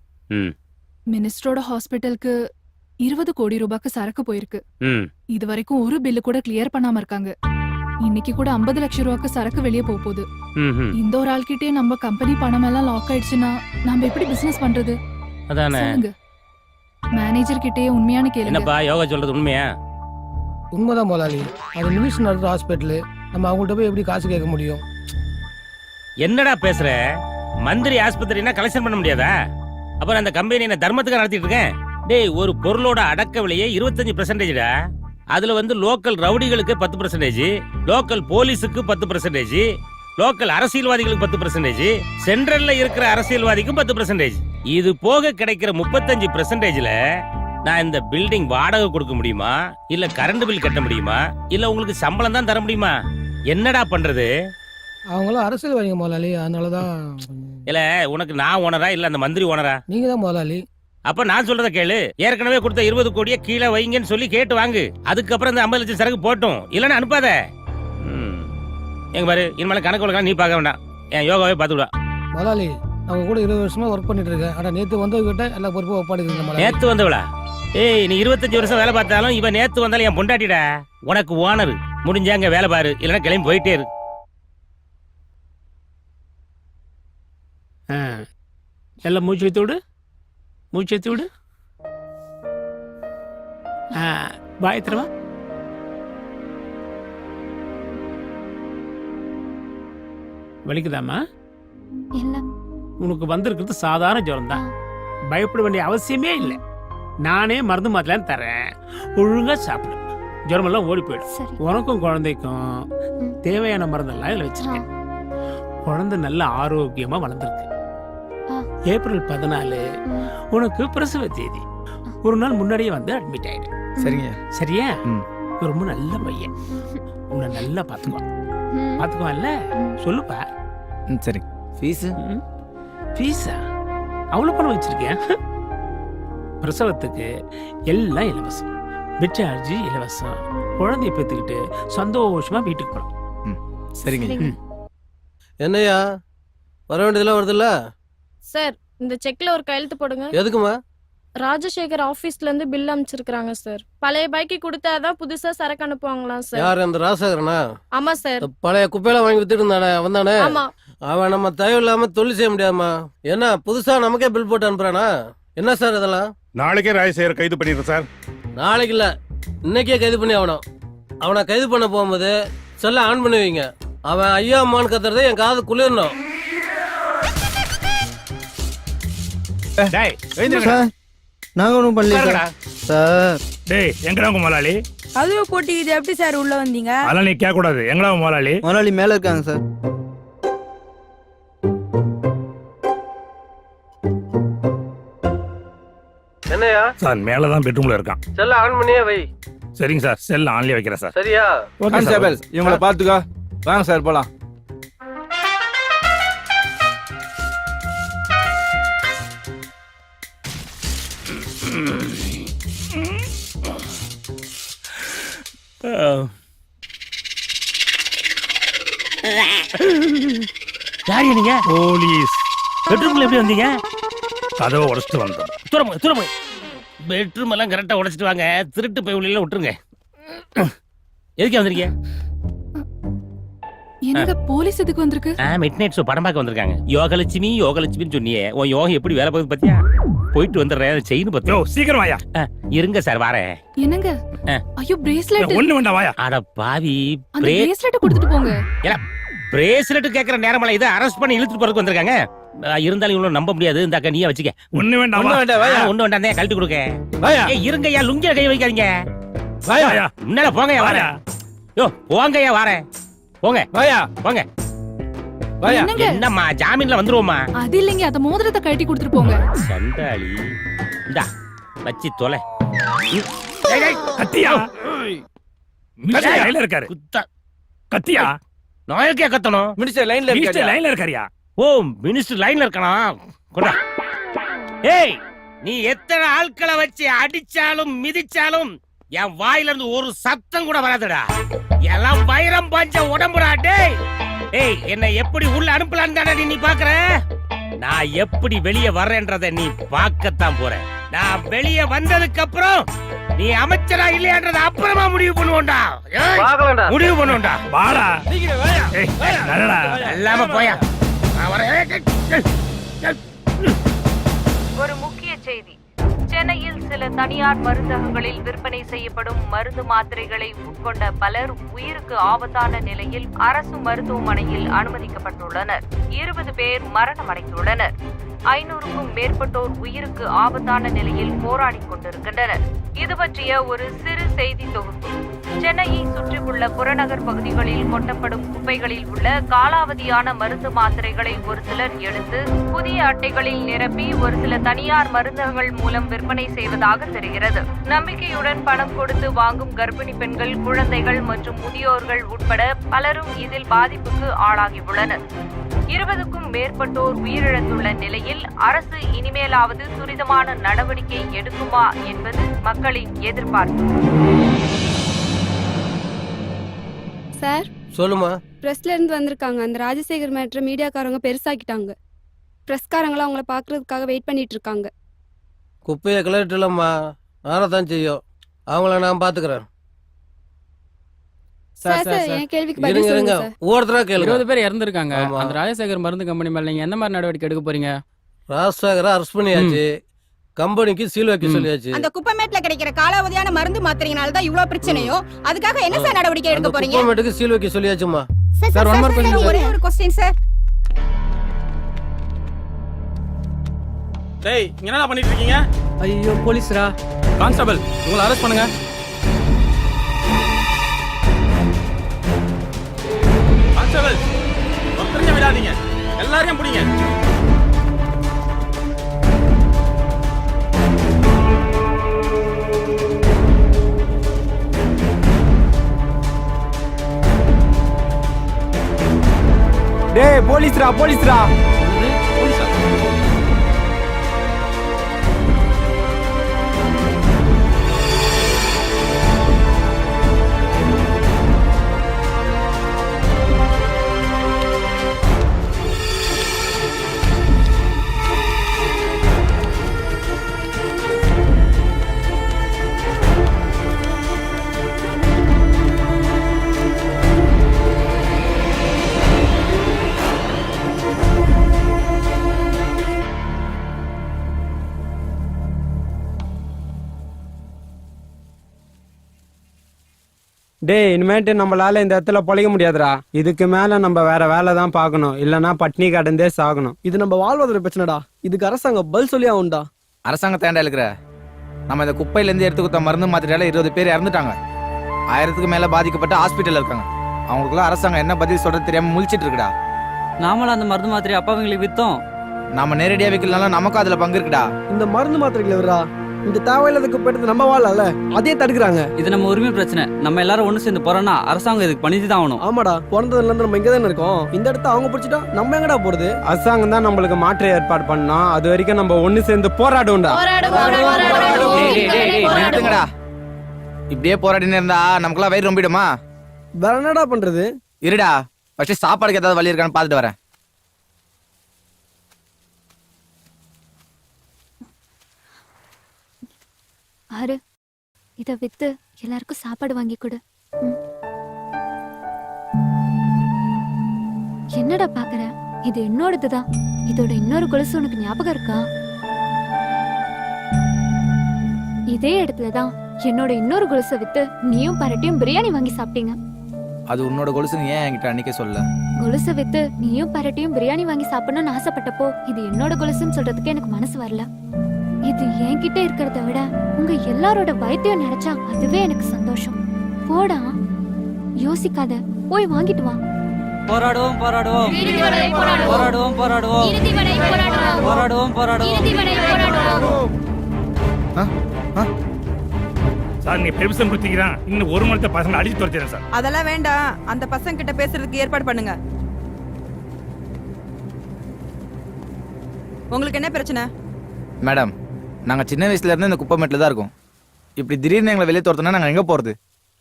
மினிஸ்டரோட ஹாஸ்பிட்டலுக்கு 20 கோடி ரூபாய்க்கு சரக்கு போயிருக்கு. இது வரைக்கும் ஒரு பில்லு கூட கிளியர் பண்ணாம இருக்காங்க. இன்னைக்கு கூட 50 லட்சம் ரூபாய்க்கு சரக்கு வெளியே போக போகுது. இந்த ஒரு ஆள்கிட்டே நம்ம கம்பெனி பணம் எல்லாம் லாக் ஆயிடுச்சுன்னா நம்ம எப்படி பிசினஸ் பண்றது? அதானே. சொல்லுங்க. மேனேஜர் கிட்டே உண்மையான கேளுங்க. என்னப்பா யோகா சொல்றது உண்மையா? உண்மைதான் முதலாளி. அது மினிஸ்டர் நடத்துற ஹாஸ்பிட்டல், நம்ம அவங்கள்ட்ட போய் எப்படி காசு கேட்க முடியும்? என்னடா பேசுற? மந்திரி ஆஸ்பத்திரினா கலெக்ஷன் பண்ண முடியாதா? அப்புறம் அந்த கம்பெனி என்ன தர்மத்துக்கு நடத்திட்டு இருக்கேன்? டேய், ஒரு பொருளோட அடக்க விலையே 25%டா. அதுல வந்து லோக்கல் ரவுடிகளுக்கு 10%, லோக்கல் போலீஸுக்கு 10%, லோக்கல் அரசியல்வாதிகளுக்கு 10%, சென்ட்ரல்ல இருக்கிற அரசியல்வாதிக்கும் 10%. இது போக கிடைக்கிற 35%ல நான் இந்த பில்டிங் வாடகை கொடுக்க முடியுமா, இல்ல கரண்ட் பில் கட்ட முடியுமா, இல்ல உங்களுக்கு சம்பளம் தான் தர முடியுமா? என்னடா பண்றது? அவங்களும் அரசியல்வாதிங்க முதலாளி, அதனாலதான். இல்ல உனக்கு நான் ஓனரா இல்ல அந்த மந்திரி ஓனரா? நீங்க தான் முதலாளி. அப்ப நான் சொல்றத கேளு. ஏற்கனவே கொடுத்த 20 கோடியை கீழே வைங்கன்னு சொல்லி கேட்டு வாங்கு. அதுக்கப்புறம் இந்த 50 லட்சம் சரக்கு போட்டும், இல்லன்னா அனுப்பாத. எங்க பாரு, இனிமேல கணக்கு வழக்கம் நீ பார்க்க வேண்டாம், என் யோகாவே பார்த்துடுவா. முதலாளி, அவங்க கூட 20 வருஷமா ஒர்க் பண்ணிட்டு இருக்கேன். ஆனா நேத்து வந்தவங்கிட்ட எல்லா பொறுப்பும் ஒப்பாடுங்க. நேத்து வந்தவளா? ஏய், நீ 25 வருஷம் வேலை பார்த்தாலும் இவன் நேத்து வந்தாலும் என் பொண்டாட்டிடா. உனக்கு ஓனர். முடிஞ்சாங்க வேலை பாரு, இல்லன்னா கிளம்பி போயிட்டே இரு. எல்லாம் மூச்சு வைத்து விடு, மூச்சு வைத்து விடு. பாயத்திரமா வலிக்குதாமா? இல்ல. உனக்கு வந்திருக்கிறது சாதாரண ஜுரம் தான். பயப்பட வேண்டிய அவசியமே இல்லை. நானே மருந்து மாத்தலாம் தரேன், ஒழுங்கா சாப்பிடு. ஜுரம் எல்லாம் ஓடி போயிடும். உனக்கும் குழந்தைக்கும் தேவையான மருந்தெல்லாம் இதுல வச்சிருக்கேன். குழந்தை நல்ல ஆரோக்கியமா வளர்ந்துருக்கு. ஏப்ரல் 14 உனக்கு பிரசவ தேதி. ஒரு நாள் முன்னாடியே வந்து அட்மிட் ஆயிடு. சரிங்க. சரியா? ரொம்ப நல்ல பையன், உன்னை நல்லா பாத்துக்குவான். பாத்துக்குவான்ல? சொல்லுப்பா. சரி. ஃபீஸ்? ஃபீஸா? அவ்வளவு பணம் வச்சிருக்கேன். பிரசவத்துக்கு எல்லாம் இலவசம், பெட் சார்ஜ் இலவசம். குழந்தைய பெற்றுக்கிட்டு சந்தோஷமா வீட்டுக்கு போலாம். சரிங்க. என்னையா வர வேண்டியதெல்லாம் வருதுல்ல? சார், இந்த செக்ல ஒரு கையெழுத்து போடுங்க. எதுக்குமா? ராஜசேகர் ஆபீஸ்ல இருந்து பில் அனுப்பிச்சிருக்காங்க சார். பழைய பைக்கு கொடுத்தாதான் புதுசா சரக்கு அனுப்புவாங்களாம் சார். யார் அந்த ராஜசேகரனா? ஆமா சார். பழைய குப்பையில வாங்கி வித்துட்டு இருந்தானே, வந்தானே? ஆமா. அவன் நம்ம தயவு இல்லாம தொழில் செய்ய முடியாமா? என்ன புதுசா நமக்கே பில் போட்டு அனுப்புறானா? என்ன சார் இதெல்லாம்? நாளைக்கே ராஜசேகர் கைது பண்ணிடுறேன் சார். நாளைக்கு இல்ல, இன்னைக்கே கைது பண்ணி ஆகணும். அவனை கைது பண்ண போகும்போது செல்ல ஆன் பண்ணி வைங்க. அவன் ஐயா அம்மான்னு கத்துறதை என் காது குளிரணும். நாங்க ஒன்றும் பண்ணல சார். டேய், எங்கடா உங்க முதலாளி? அதுவே போட்டி இது எப்படி சார் உள்ள வந்தீங்க? அதெல்லாம் நீ கேட்க கூடாது. எங்கடா உங்க முதலாளி? முதலாளி மேல இருக்காங்க சார். என்னையா? சார் மேலதான் பெட்ரூம்ல இருக்கான். செல்ல ஆன் பண்ணியே வை. சரிங்க சார், செல்ல ஆன்லயே வைக்கிறேன் சார். சரியா? கான்ஸ்டபிள், இவங்கள பாத்துக்கோ. வாங்க சார் போலாம். யாரு நீங்க? போலீஸ். பெட்ரூம்ல எப்படி வந்தீங்க? கதவை உடைச்சிட்டு வந்தோம். தூரம் பெட்ரூம் எல்லாம் கரெக்டா உடைச்சிட்டு வாங்க. திருட்டு போய் உள்ள விட்டுருங்க. எதுக்கு வந்திருக்கீங்க? என்னங்க போலீஸ் எதுக்கு வந்திருக்கு? மிட் நைட் ஷோ படம் பார்க்க வந்திருக்காங்க. யோகலட்சுமி யோகலட்சுமின்னு சொன்னியே, உன் யோகம் எப்படி வேலை பார்க்குது பாத்தியா? போயிட்டு வந்துடுறேன். செயின் பத்தியோ? சீக்கிரம் வாயா. இருங்க சார், வரேன். என்னங்க? ஐயோ, பிரேஸ்லெட். ஒண்ணு வேண்டாம் வாயா. அட பாவி, அந்த பிரேஸ்லெட் கொடுத்துட்டு போங்க. ஏன்னா பிரேஸ்லெட் கேக்குற நேரமல இதை அரெஸ்ட் பண்ணி இழுத்துட்டு போறதுக்கு வந்திருக்காங்க. இருந்தாலும் இவ்வளவு நம்ப முடியாது. இந்த அக்கா நீயே வச்சுக்க. ஒண்ணு வேண்டாம். ஒண்ணு வேண்டாம் வாயா. ஒண்ணு வேண்டாம், கழட்டி கொடுக்க. வாயா. இருங்கய்யா, லுங்கில கை வைக்காதீங்க. வாயா. முன்னால போங்கய்யா, வரேன். யோ போங்கய்யா, வரேன். போங்க வாயா. போங்க. வாயா. என்னம்மா, ஜாமீன்ல வந்துருவோமா? அது இல்லைங்க, அந்த மோதிரத்தை கழட்டி கொடுத்துட்டு போங்க. சண்டாளி, இந்தா வச்சி தொலை. கத்தியா? லைன்ல இருக்காரு. குத்தா கத்தியா? நாயக்கே கத்தணும். மினிஸ்டர் லைன்ல இருக்காரு. லைன்ல இருக்காரியா? ஓ, மினிஸ்டர் லைன்ல இருக்கானா? கொண்டா. ஏய், நீ எத்தனை ஆட்களை வச்சு அடிச்சாலும் மிதிச்சாலும் என் வாயில இருந்து ஒரு சத்தம் கூட வராதுடா. எல்லாம் வைரம் பஞ்ச உடம்புடா. டேய் ஏய் என்னை எப்படி உள்ள அனுப்பலான்னு தானே நீ பாக்குற? நான் எப்படி வெளியே வர்றேன்றத நீ பார்க்கத்தான் போற. நான் வெளியே வந்ததுக்கு அப்புறம் நீ அமைச்சரா இல்லையான்றத அப்புறமா முடிவு பண்ணுவோம்டா. முடிவு பண்ணுவோம்டா. வாடா. ஏய், நடடா. எல்லாம போயா. நான் வரேன். ஒரு முக்கிய செய்தி. சென்னையில் சில தனியார் மருந்தகங்களில் விற்பனை செய்யப்படும் மருந்து மாத்திரைகளை உட்கொண்ட பலர் உயிருக்கு ஆபத்தான நிலையில் அரசு மருத்துவமனையில் அனுமதிக்கப்பட்டுள்ளனர். 20 பேர் மரணமடைந்துள்ளனர். 500க்கும் மேற்பட்டோர் உயிருக்கு ஆபத்தான நிலையில் போராடி கொண்டிருக்கின்றனர். இது பற்றிய ஒரு சிறு செய்தி தொகுப்பு. சென்னையை சுற்றியுள்ள புறநகர் பகுதிகளில் கொட்டப்படும் குப்பைகளில் உள்ள காலாவதியான மருந்து மாத்திரைகளை ஒரு சிலர் எடுத்து புதிய அட்டைகளில் நிரப்பி ஒரு சில தனியார் மருந்தகங்கள் மூலம் விற்பனை செய்வதாக தெரிகிறது. நம்பிக்கையுடன் பணம் கொடுத்து வாங்கும் கர்ப்பிணி பெண்கள், குழந்தைகள் மற்றும் முதியோர்கள் உட்பட பலரும் இதில் பாதிப்புக்கு ஆளாகியுள்ளனர். 20க்கும் மேற்பட்டோர் உயிரிழந்துள்ள நிலையில் அரசு இனிமேலாவது துரிதமான நடவடிக்கை எடுக்குமா என்பது மக்களின் எதிர்பார்ப்பு. சார் சொல்லுமா. பிரஸ்ல இருந்து வந்திருக்காங்க. அந்த ராஜசேகர் மேட்ரை மீடியாக்காரங்க பெருசாக்கிட்டாங்க. பிரஸ்காரங்களாம் அவங்கள பாக்குறதுக்காக வெயிட் பண்ணிட்டு இருக்காங்க. குப்பையை கிளறிட்டுலம்மா, ஆறதான் செய்யும். அவங்கள நான் பாத்துக்கிறேன். என் கேள்விக்கு பதில் சொல்லுங்க சார். ஒவ்வொருத்தரா கேளுங்க. 20 பேர் இறந்துருக்காங்க. அந்த ராஜசேகர் மருந்து கம்பெனி மேல நீங்க என்ன மாதிரி நடவடிக்கை எடுக்க போறீங்க? ராஜசேகரை அரெஸ்ட் பண்ணியாச்சு. கம்பெனிக்கு சீல் வைக்க சொல்லியாச்சு. அந்த குப்பைமேட்ல கிடைக்கிற காலாவதியான மருந்து மாத்திரையினால தான் இவ்வளவு பிரச்சனையோ. அதுக்காக என்ன சார் நடவடிக்கை எடுக்க போறீங்க? குப்பைமேட்டுக்கு சீல் வைக்க சொல்லியாச்சுமா. Sir one more question. ஒரே ஒரு क्वेश्चन சார். டேய் என்னடா பண்ணிட்டு இருக்கீங்க? ஐயோ போலீஸ்ரா. கான்ஸ்டபிள் உங்களை அரெஸ்ட் பண்ணுங்க. கான்ஸ்டபிள் ஒருத்தரையும் விடாதீங்க, எல்லாரையும் பிடிங்க. டேய் போலீஸ்ரா போலீஸ்ரா. டேய் இனிமேட்டு நம்மளால இந்த இடத்துல பொழைக்க முடியாதுடா. இதுக்கு மேல நம்ம வேற வேலை தான் பார்க்கணும், இல்லனா பட்னி கடந்தே சாகணும். இது நம்ம வாழ்வாதார பிரச்சனைடா. இதுக்கு அரசாங்கம் பதில் சொல்லி ஆகும்டா. அரசாங்கம் தேண்டா இருக்கிற நம்ம இந்த குப்பையில இருந்து எடுத்து கொடுத்த மருந்து மாத்திரையால 20 பேர் இறந்துட்டாங்க. 1000க்கு மேல பாதிக்கப்பட்டு ஹாஸ்பிட்டல் இருக்காங்க. அவங்களுக்குலாம் அரசாங்கம் என்ன பதில் சொல்றது தெரியாம முழிச்சிட்டு இருக்குடா. நாமளும் அந்த மருந்து மாத்திரை அப்பாவங்களுக்கு வித்தோம். நாம நேரடியா வைக்கலனாலும் நமக்கும் அதுல பங்கு இருக்குடா. இந்த மருந்து மாத்திரைகளை விடுறா. இந்த தேவையில்லாததுக்கு போயிட்டு நம்ம வாழல, அதே தடுக்கிறாங்க. இது நம்ம உரிமை பிரச்சனை. நம்ம எல்லாரும் ஒண்ணு சேர்ந்து போறோம்னா அரசாங்கம் இதுக்கு பண்ணிதான் ஆகணும். ஆமாடா, பிறந்ததுல இருந்து நம்ம இங்க தானே இருக்கோம். இந்த இடத்த அவங்க பிடிச்சிட்டா நம்ம எங்கடா போறது? அரசாங்கம் தான் நம்மளுக்கு மாற்று ஏற்பாடு பண்ணா. அது வரைக்கும் நம்ம ஒண்ணு சேர்ந்து போராடுவோம்டா. நிறுத்துங்கடா. இப்படியே போராடினு இருந்தா நமக்குலாம் வயிறு ரொம்பிடுமா? வேற என்னடா பண்றது? இருடா, ஃபர்ஸ்ட் சாப்பாடுக்கு ஏதாவது வழி இருக்கான்னு பாத்துட்டு வரேன். ஆறு இத வித்து எல்லாருக்கும் சாப்பாடு வாங்கி கொடு. என்னடா பாக்குற? இது என்னோடதுதான். இதோட இன்னொரு கொலுசு உனக்கு ஞாபகம் இருக்கா? இதே இடத்துலதான் என்னோட இன்னொரு கொலுசை வித்து நீயும் பரட்டியும் பிரியாணி வாங்கி சாப்பிட்டீங்க. அது உன்னோட கொலுசுன்னு ஏன் என்கிட்ட அன்னைக்கே சொல்ல? கொலுசை வித்து நீயும் பரட்டியும் பிரியாணி வாங்கி சாப்பிடணும்னு ஆசைப்பட்டப்போ இது என்னோட கொலுசுன்னு சொல்றதுக்கு எனக்கு மனசு வரல. இது என்கிட்ட இருக்கிறத விட உங்க எல்லாரோட வைத்தியம் நினைச்சா அதுவே எனக்கு சந்தோஷம். போடா, யோசிக்காத, போய் வாங்கிட்டு வா. போராடுவோம் போராடுவோம் போராடுவோம் போராடுவோம் போராடுவோம் போராடுவோம். சார் நீ பெர்மிஷன் கொடுத்தீங்கன்னா இன்னும் ஒரு மணி பசங்க அடிச்சு துரத்திடுறேன் சார். அதெல்லாம் வேண்டாம். அந்த பசங்க கிட்ட பேசுறதுக்கு ஏற்பாடு பண்ணுங்க. உங்களுக்கு என்ன பிரச்சனை? மேடம், நாங்க சின்ன வயசுல இருந்து இந்த குப்பை மேட்ல தான் இருக்கோம். இப்படி திடீர்னு எங்களை வெளியே தோர்த்தோம்னா நாங்க எங்க போறது?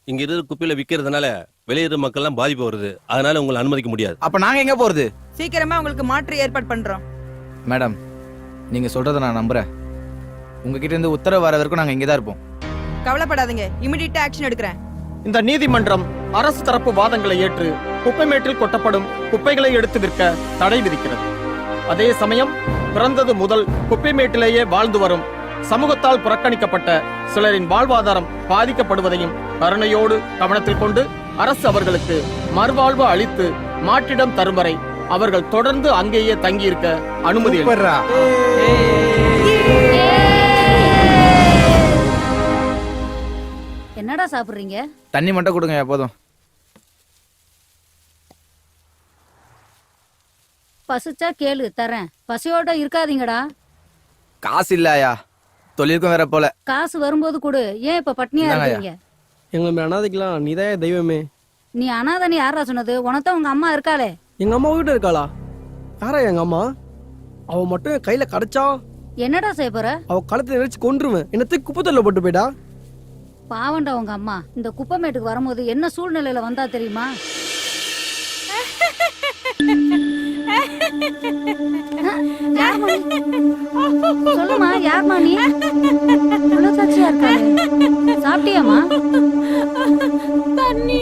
இங்க இருக்கிற குப்பையில விக்கிறதுனால வெளியேற மக்கள்லாம் பாதிப்பு வருது, அதனால உங்களை அனுமதிக்க முடியாது. அப்ப நாங்க எங்க போறது? சீக்கிரமா உங்களுக்கு மாற்று ஏற்பாடு பண்றோம். மேடம், நீங்க சொல்றத நான் நம்புறேன். உங்ககிட்ட இருந்து உத்தரவு வர வரைக்கும் நாங்க இங்கதான் இருப்போம். கவலைப்படாதீங்க, இமிடியேட்டா ஆக்ஷன் எடுக்கிறேன். இந்த நீதிமன்றம் அரசு தரப்பு வாதங்களை ஏற்று குப்பைமேட்டில் கொட்டப்படும் குப்பைகளை எடுத்து விற்க தடை விதிக்கிறது. அதே சமயம் பிறந்தது முதல் குப்பைமேட்டிலேயே வாழ்ந்து வரும் சமூகத்தால் புறக்கணிக்கப்பட்ட சிலரின் வாழ்வாதாரம் பாதிக்கப்படுவதையும் கருணையோடு கவனத்தில் கொண்டு அரசு அவர்களுக்கு மறுவாழ்வு அளித்து மாற்றிடம் தரும் வரை அவர்கள் தொடர்ந்து அங்கேயே தங்கியிருக்க அனுமதி அளிக்கிறது. என்னடா சாப்பிடுறீங்க? தண்ணி மட்டும் கொடுங்க போதும். பசிச்சா கேளு, தரேன். பசியோட இருக்காதீங்கடா. காசு இல்லையா? தொழிலுக்கும் வேற போல. காசு வரும்போது கொடு. ஏன் இப்ப பட்னியா இருக்கீங்க? எங்களை அனாதைக்கலாம், நீதான் தெய்வமே. நீ அனாதனி யாரா சொன்னது? உனதான் உங்க அம்மா இருக்காளே. எங்க அம்மா வீட்டு இருக்காளா? யாரா எங்க அம்மா? அவ மட்டும் என் கையில கிடைச்சா என்னடா செய்ய போற? அவ கழுத்தை நெரிச்சு கொன்றுவேன். என்னத்துக்கு குப்பத்தொல்ல போட்டு போயிடா. பாவண்டா உங்க அம்மா. இந்த குப்பைமேட்டுக்கு வரும்போது என்ன சூழ்நிலையில வந்தா தெரியுமா? சொல்லுமா, யார்மா நீ? சாட்சியா இருக்காங்க. சாப்பிட்டியாமா? தண்ணி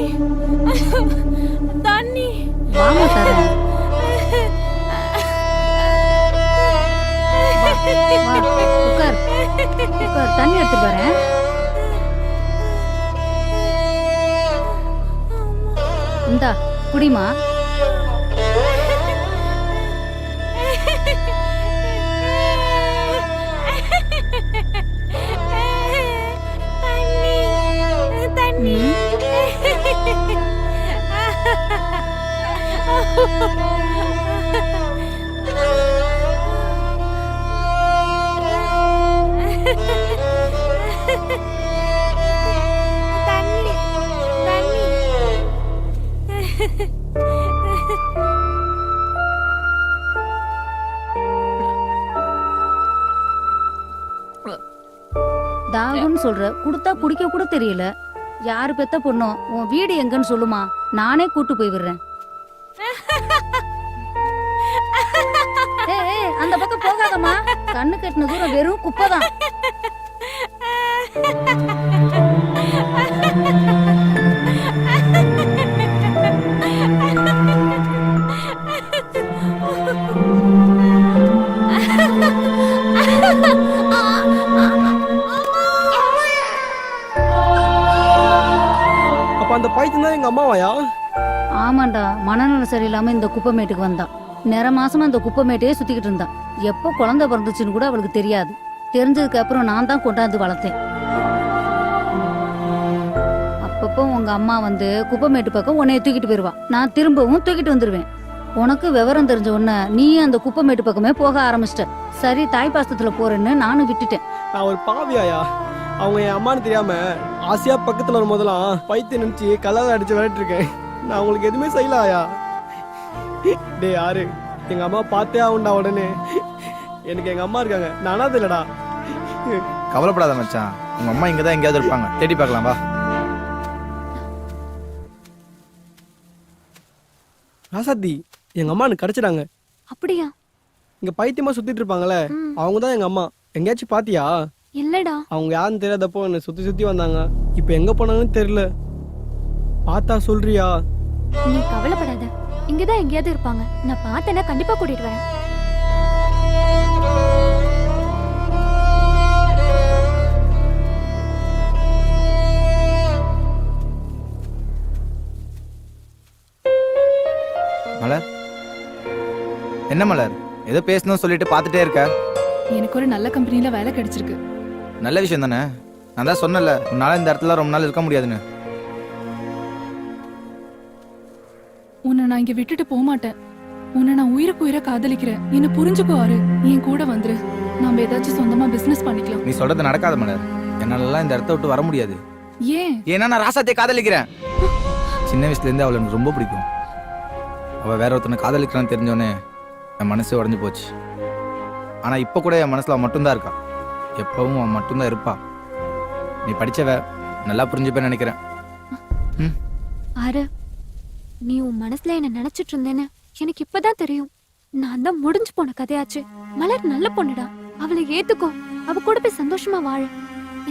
தண்ணி வாமா தரேன். உட்கார் உட்கார், தண்ணி எடுத்துட்டு வரேன். இந்தா குடிமா. தண்ணி தாகம்னு சொல்ற, குடுத்தா குடிக்க கூட தெரியல. யாரு பெத்த பொண்ணோ? உன் வீடு எங்கன்னு சொல்லுமா, நானே கூட்டு போய் விடுறேன். அந்த பக்கம் போகாதம்மா. கண்ணு கட்டின தூரம் வெறும் குப்பைதான். அப்ப அந்த பைத்தியம் தான் எங்க அம்மாவாயா? ஆமாண்டா, மனநலம் சரியில்லாம இந்த குப்பைமேட்டுக்கு வந்தா. நிற மாசமா இந்த குப்பைமேட்டையே சுத்திக்கிட்டு இருந்தா. எப்போ குழந்தை பிறந்துச்சுன்னு கூட அவளுக்கு தெரியாது. தெரிஞ்சதுக்கு அப்புறம் நான் தான் கொண்டாந்து வளர்த்தேன். அப்பப்போ உங்க அம்மா வந்து குப்பைமேட்டு பக்கம் உன்னைய தூக்கிட்டு போயிருவா. நான் திரும்பவும் தூக்கிட்டு வந்துருவேன். உனக்கு விவரம் தெரிஞ்ச உடனே நீ அந்த குப்பைமேட்டு பக்கமே போக ஆரம்பிச்சிட்ட. சரி, தாய் பாசத்துல போறேன்னு நானும் விட்டுட்டேன். நான் ஒரு பாவியாயா? அவங்க என் அம்மான்னு தெரியாம ஆசையா பக்கத்துல வரும் போதெல்லாம் பைத்தியம் நினைச்சு கல்லால அடிச்சு விளையாட்டு இருக்கேன். நான் உங்களுக்கு எதுவுமே செய்யலாயா? டே யாரு, எங்க அம்மா பார்த்தே ஆகுண்டா. உடனே எனக்கு எங்க அம்மா இருக்காங்க, நான் அனாதை இல்லடா. கவலைப்படாத மச்சான், உங்க அம்மா இங்கதான் எங்கேயாவது இருப்பாங்க, தேடி பார்க்கலாம் வா. ராசாத்தி, எங்க அம்மா எனக்கு கிடைச்சிடாங்க. அப்படியா? இங்க பைத்தியமா சுத்திட்டு இருப்பாங்களே, அவங்க தான் எங்க அம்மா. எங்கேயாச்சும் பாத்தியா? இல்லடா. அவங்க யாருன்னு தெரியாதப்போ என்ன சுத்தி சுத்தி வந்தாங்க. இப்ப எங்க போனாங்கன்னு தெரியல. பார்த்தா சொல்றியா? நீ கவலைப்படாத, இங்கதான் எங்கேயாவது இருப்பாங்க. நான் பார்த்தேன்னா கண்டிப்பா கூட்டிட்டு வரேன். மலர், என்ன மலர், ஏதோ பேசணும் சொல்லிட்டு பார்த்துட்டே இருக்க? எனக்கு ஒரு நல்ல கம்பெனில வேலை கிடைச்சிருக்கு. நல்ல விஷயம் தானே. நான் தான் சொன்னல, உன்னால இந்த இடத்துல ரொம்ப நாள் இருக்க முடியாதுன்னு. உன்னை நான் இங்க விட்டுட்டு போக மாட்டேன். உன்னை நான் உயிருக்கு உயிரை காதலிக்கிறேன். என்ன புரிஞ்சுக்கோ ஆறு. என் கூட வந்துரு. நாம ஏதாச்சும் சொந்தமா பிசினஸ் பண்ணிக்கலாம். நீ சொல்றது நடக்காத மலர். என்னாலலாம் இந்த இடத்த விட்டு வர முடியாது. ஏன்? ஏன்னா நான் ராசாத்தை காதலிக்கிறேன். சின்ன வயசுல இருந்து அவளை எனக்கு ரொம்ப பிடிக்கும். அவ வேற ஒருத்தனை காதலிக்கிறான்னு தெரிஞ்சோடனே என் மனசு உடஞ்சு போச்சு. ஆனா இப்ப கூட என் மனசுல அவன் மட்டும்தான் இருக்கா. எப்பவும் அவன் மட்டும்தான் இருப்பா. நீ படிச்சவ, நல்லா புரிஞ்சுப்பேன்னு நினைக்கிறேன். ஆறு, நீ உன் மனசுல என்ன நினைச்சிட்டு இருந்தேன்னு எனக்கு இப்பதான் தெரியும். நான் தான் முடிஞ்சு போன கதையாச்சு. மலர் நல்ல பொண்ணுடா, அவளை ஏத்துக்கோ. அவ கூட போய் சந்தோஷமா வாழ.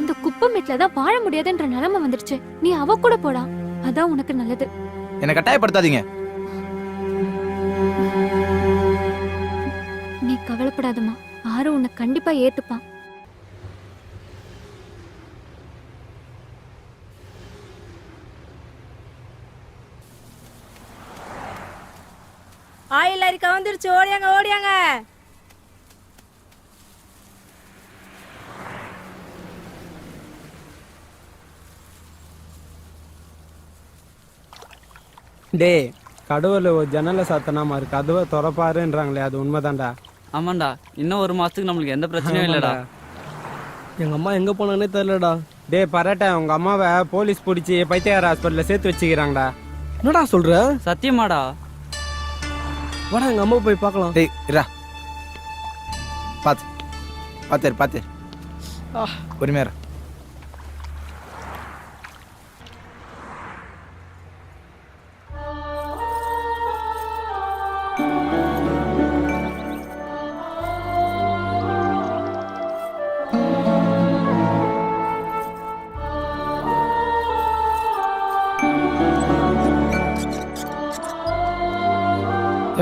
இந்த குப்பமேட்லதான் வாழ முடியாதுன்ற நிலைமை வந்துருச்சு. நீ அவ கூட போடா, அதான் உனக்கு நல்லது. என்னை கட்டாயப்படுத்தாதீங்க. நீ கவலைப்படாதம்மா, ஆறு உன்னை கண்டிப்பா ஏத்துப்பான். ஆயில் அரிக்கா வந்துருச்சு, ஓடியாங்க ஓடியாங்க. டே, கடவுள் ஒரு ஜன்னலை சாத்தனாமா இருக்கு, அதுவே திறப்பாருன்றாங்களே, அது உண்மைதான்டா. ஆமாண்டா, இன்னும் ஒரு மாசத்துக்கு நம்மளுக்கு எந்த பிரச்சனையும் இல்லடா. எங்க அம்மா எங்க போனானே தெரியலடா. டே பரட்ட, உங்க அம்மாவை போலீஸ் பிடிச்சி பைத்தியார் ஹாஸ்பிட்டல்ல சேர்த்து வச்சுக்கிறாங்கடா. என்னடா சொல்ற? சத்தியமாடா. வாடா எங்க அம்மா போய் பார்க்கலாம். டேய் இரா, பாத்து பொறுமையா இரு.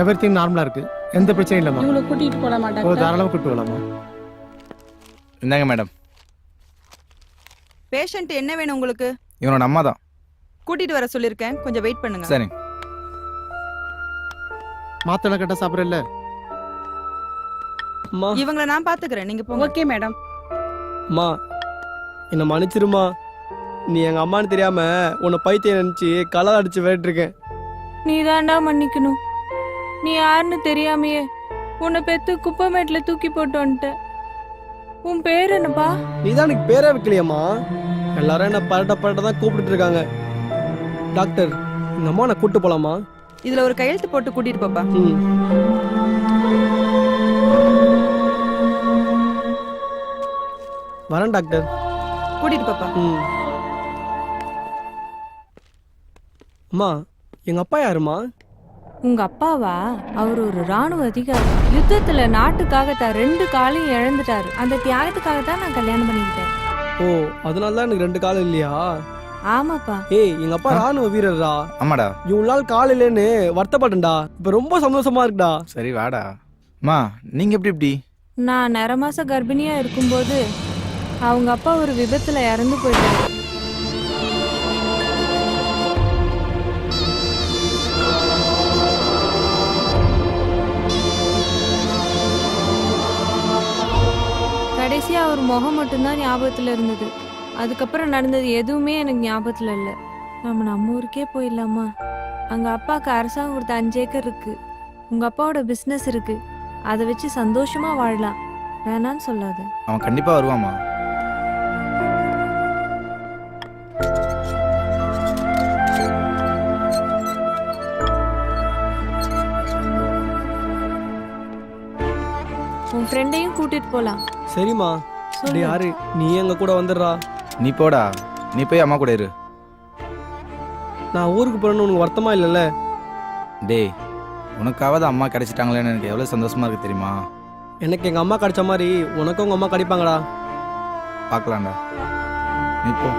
எவ்ரிதிங் நார்மலா இருக்கு, எந்த பிரச்சனையும் இல்லம்மா. இவங்களை கூட்டிட்டு போட மாட்டாங்க. தாராளமா கூட்டிட்டு போலாமா? இந்தாங்க மேடம். பேஷண்ட் என்ன வேணும் உங்களுக்கு? இவனோட அம்மா தான். கூட்டிட்டு வர சொல்லிருக்கேன், கொஞ்சம் வெயிட் பண்ணுங்க. சரி. மாத்திரை கட்ட சாப்பிடல. இவங்கள நான் பாத்துக்கிறேன், நீங்க போங்க. Okay madam. அம்மா என்ன மன்னிச்சிருமா, நீ எங்க அம்மான்னு தெரியாம உன்னை பைத்தியம் நினைச்சு கலர் அடிச்சு வேட்டிருக்கேன். நீ தாண்டா மன்னிக்கணும். நீ யாருன்னு தெரியாமையே உன்னை பெத்து குப்பமேட்ல தூக்கி போட்டு வந்துட்ட. உன் பேர் என்னப்பா? நீ தான் எனக்கு பேரே வைக்கலையம்மா. எல்லாரும் என்ன பரட்ட தான் கூப்பிட்டு இருக்காங்க. டாக்டர், எங்க அம்மா நான் கூட்டு போலாமா? இதுல ஒரு கையெழுத்து போட்டு கூட்டிட்டு போப்பா. வரேன் டாக்டர். கூட்டிட்டு போப்பா. அம்மா, எங்க அப்பா யாருமா? உங்க அப்பாவா? அவர் ஒரு ராணுவ அதிகாரி. யுத்தத்துல நாட்டுக்காக தான் 2 காலையும் இழந்துட்டாரு. அந்த தியாகத்துக்காக தான் நான் கல்யாணம் பண்ணிக்கிட்டேன். ஓ, அதனாலதான் எனக்கு 2 காலம் இல்லையா? ஆமாப்பா. ஏய், எங்க அப்பா ராணுவ வீரர்டா. ஆமாடா. இவ்வளவு நாள் கால் இல்லைன்னு வருத்தப்பட்டேன்டா. இப்ப ரொம்ப சந்தோஷமா இருக்குடா. சரி வாடா. அம்மா, நீங்க எப்படி? நான் 9 மாசம் கர்ப்பிணியா இருக்கும்போது அவங்க அப்பா ஒரு விபத்துல இறந்து போயிட்டாரு. கடைசியா அவர் முகம் மட்டும்தான் ஞாபகத்துல இருந்தது. அதுக்கப்புறம் நடந்தது எதுவுமே எனக்கு ஞாபகத்துல இல்லை. நம்ம ஊருக்கே போயிடலாமா? அங்க அப்பாவுக்கு அரசாங்கம் கொடுத்த 5 ஏக்கர் இருக்கு. உங்க அப்பாவோட பிசினஸ் இருக்கு. அதை வச்சு சந்தோஷமா வாழலாம். வேணான்னு சொல்லாத. அவன் கண்டிப்பா வருவாமா? உன் ஃப்ரெண்டையும் கூட்டிட்டு போலாம். சரிம்மா. டேய் யாரு, நீ எங்க கூட வந்துடுறா. நீ போடா, நீ போய் அம்மா கூட இரு. நான் ஊருக்கு போறேன்னு உனக்கு வருத்தமா இல்லைல்ல? டேய், உனக்காவது அம்மா கிடைச்சிட்டாங்களேன்னு எனக்கு எவ்வளவு சந்தோஷமா இருக்கு தெரியுமா? எனக்கு எங்க அம்மா கிடைச்ச மாதிரி உனக்கும் உங்க அம்மா கிடைப்பாங்கடா. பார்க்கலாம்டா, நீ போ.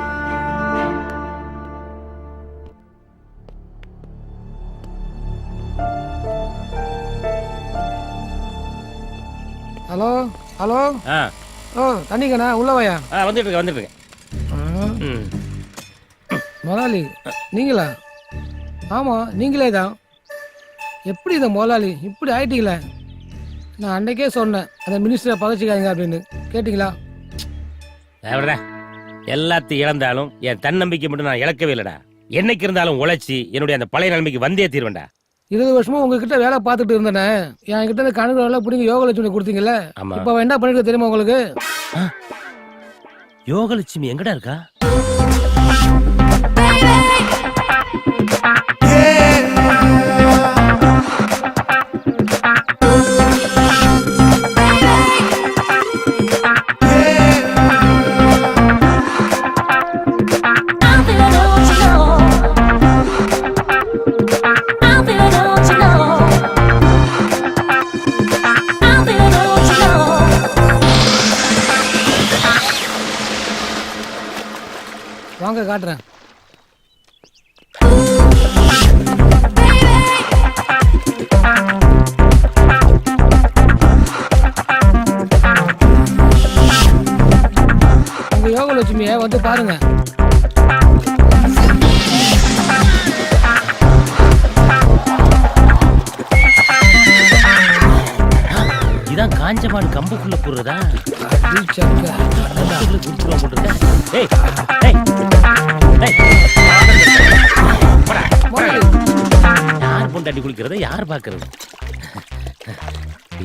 Hello hello. தண்ணிக்கண்ணா, உள்ள வாயா. வந்துட்டு இருக்கேன். முதலாளி நீங்களா? ஆமா நீங்களே தான். எப்படி இதை முதலாளி இப்படி ஆயிட்டீங்களே? நான் அன்னைக்கே சொன்னேன் அந்த மினிஸ்டரை பதச்சிக்காதீங்க அப்படின்னு. கேட்டீங்களா? எல்லாத்தையும் இழந்தாலும் என் தன்னம்பிக்கை மட்டும் நான் இழக்கவே இல்லடா. என்னைக்கு இருந்தாலும் உழைச்சி என்னுடைய அந்த பழைய நிலைமைக்கு வந்தே தீர்வேன்டா. 20 வருஷமா உங்ககிட்ட வேலை பார்த்துட்டு இருந்தேனே. என் கிட்ட இருந்து கணக்கு வேலை பிடிங்க யோகலட்சுமி கொடுத்தீங்கல்ல. இப்ப என்ன பண்ணிட்டு தெரியுமா உங்களுக்கு? யோகலட்சுமி எங்கடா இருக்கா? வாங்க காட்டுறேன். உங்க யோகலட்சுமியை வந்து பாருங்க. இதான் காஞ்சமான கம்புக்குள்ள போடுறதா? யார் பொண்டாட்டி குளிக்கிறத யார் பாக்குறது?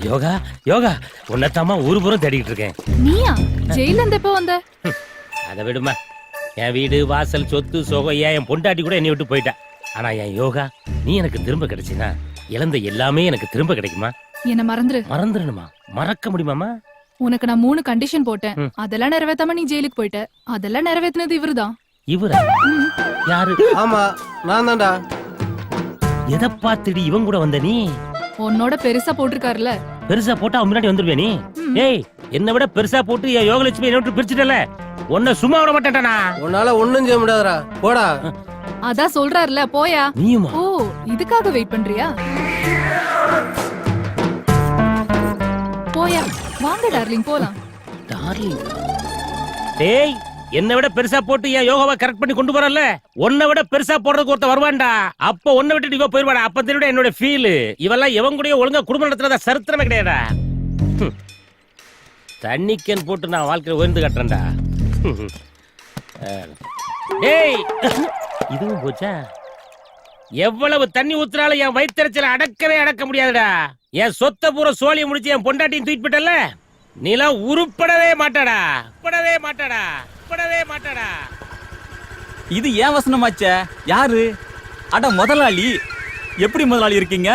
யோகா யோகா உன்னத்தாமா ஊரு பூரம் தேடிட்டு இருக்கேன். நீயா ஜெயில இருந்து எப்ப வந்த? அதை விடுமா, என் வீடு வாசல் சொத்து சோகம் என் பொண்டாட்டி கூட என்னை விட்டு போயிட்டா. ஆனா என் யோகா நீ எனக்கு திரும்ப கிடைச்சினா இழந்த எல்லாமே எனக்கு திரும்ப கிடைக்குமா? என்ன மறந்துரு. மறந்துடணுமா? மறக்க முடியுமாமா? உனக்கு நான் 3 கண்டிஷன் போட்டேன். அதெல்லாம் நிறைவேத்தாம நீ ஜெயிலுக்கு போயிட்ட. அதெல்லாம் நிறைவேத்தினது இவருதான். இவரா? யாரு? ஆமா நான் தான்டா. எதை பார்த்துடி இவன் கூட வந்த நீ? உன்னோட பெருசா போட்டிருக்காருல. பெருசா போட்டா அவன் முன்னாடி வந்துருவே நீ? ஏய், என்னை விட பெருசா போட்டு என் யோகலட்சுமி என்ன விட்டு பிரிச்சுட்டல, உன்னை சும்மா விட மாட்டேன்டா. உன்னால ஒண்ணும் செய்ய முடியாதுடா, போடா. அதான் சொல்றாருல, போயா. நீயுமா? ஓ, இதுக்காக வெயிட் பண்றியா? போயா, வாங்க டார்லிங் போலாம். டார்லிங்? டேய், என்னை விட பெருசா போட்டு என் யோகாவை கரெக்ட் பண்ணி கொண்டு வரல, உன்னை விட பெருசா போடுறதுக்கு ஒருத்த வருவான்டா. அப்ப உன்னை விட்டு இவ போயிருவாடா. அப்ப தெரியும் என்னோட ஃபீல். இவெல்லாம் இவன் கூட ஒழுங்கா குடும்பம் நடத்துறதா சரித்திரமே கிடையாதா. தண்ணிக்கன் போட்டு நான் வாழ்க்கையில உயர்ந்து கட்டுறேன்டா. டேய், இதுவும் போச்சா? எவ்வளவு தண்ணி ஊத்துறாலும் என் வயிற்றுச்சல அடக்கவே அடக்க முடியாதுடா. என் சொத்த பூரா சோழியை முடிச்சு என் பொண்டாட்டியும் தூக்கிட்டு போயிட்டல, நீலாம் உருப்படவே மாட்டாடா. இது ஏன் வசனமாச்சே? யாரு? அட முதலாளி. எப்படி முதலாளி இருக்கீங்க?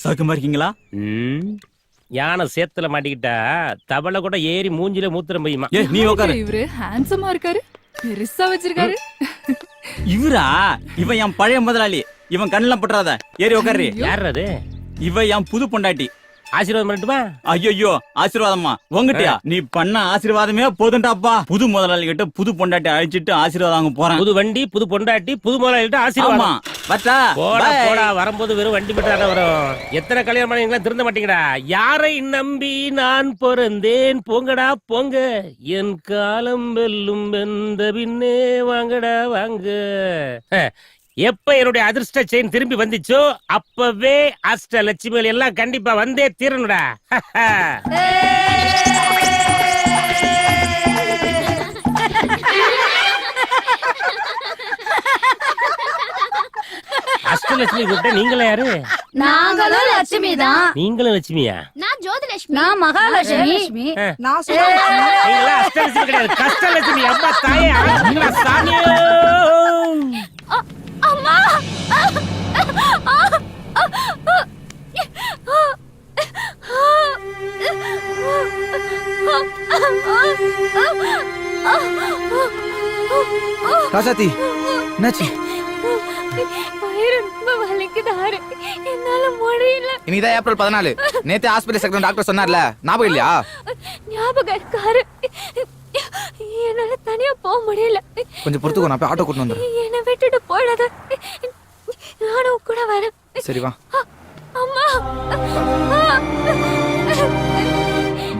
சௌக்கியமா இருக்கீங்களா? யானை சேத்துல மாட்டிக்கிட்டா தவளை கூட ஏறி மூஞ்சில மூத்திரம் பெய்யுமா? நீ உட்காரு. இவரு ஹேண்ட்ஸமா இருக்காரு, பெருசா வச்சிருக்காரு. இவரா? இவன் என் பழைய முதலாளி. இவன் கண்ணெல்லாம் பட்டுறாத, ஏறி உட்காரு. யார் அது? இவ என் புது பொண்டாட்டி. ஆசீர்வாதம் பண்ணட்டுமா? ஐயோ, ஆசீர்வாதமா உங்கட்டியா? நீ பண்ண ஆசீர்வாதமே போதுண்டாப்பா. புது முதலாளி கிட்ட புது பொண்டாட்டி அழிச்சிட்டு ஆசீர்வாதம் வாங்க போறேன். புது வண்டி, புது பொண்டாட்டி, புது முதலாளி கிட்ட ஆசீர்வாதம். போடா, வரும்போது வெறும் வண்டி மட்டும் வரும். எத்தனை கல்யாணம் பண்ணீங்களா திருந்த மாட்டீங்கடா. யாரை நம்பி நான் பிறந்தேன்? போங்கடா போங்க, என் காலம் வெல்லும் வெந்த பின்னே வாங்கடா வாங்க. எப்ப என்னுடைய அதிர்ஷ்ட செயின் திரும்பி வந்துச்சோ அப்பவே அஷ்ட லட்சுமிகள் எல்லாம் கண்டிப்பா வந்தே தீரணுடா. அஷ்டலட்சுமி கூப்பிட்ட நீங்களே யாரு? நாங்களும் லட்சுமி தான். நீங்களும் லட்சுமியா? நான் ஜோதிலட்சுமி. நான் மகாலட்சுமி. நான் நீங்களா அஷ்டலட்சுமி கிடையாது, கஷ்டலட்சுமி. அம்மா தாயே, சாமியோ. அம்மா, ராசாத்தி, என்னாச்சு? என்னால முடியல. இன்னைக்குதான் ஏப்ரல் 14. நேத்து ஹாஸ்பிட்டல் செக்ரட்டரி டாக்டர் சொன்னார்ல, ஞாபகம் இல்லையா? ஞாபகம் இருக்காரு. என்னால தனியா போக முடியல. கொஞ்சம் பொறுத்துக்கோ, நான் போய் ஆட்டோ கூட்டு வந்துடுறேன். என்னை விட்டுட்டு போயிடாத, நானும் கூட வரேன். சரி வா. அம்மா,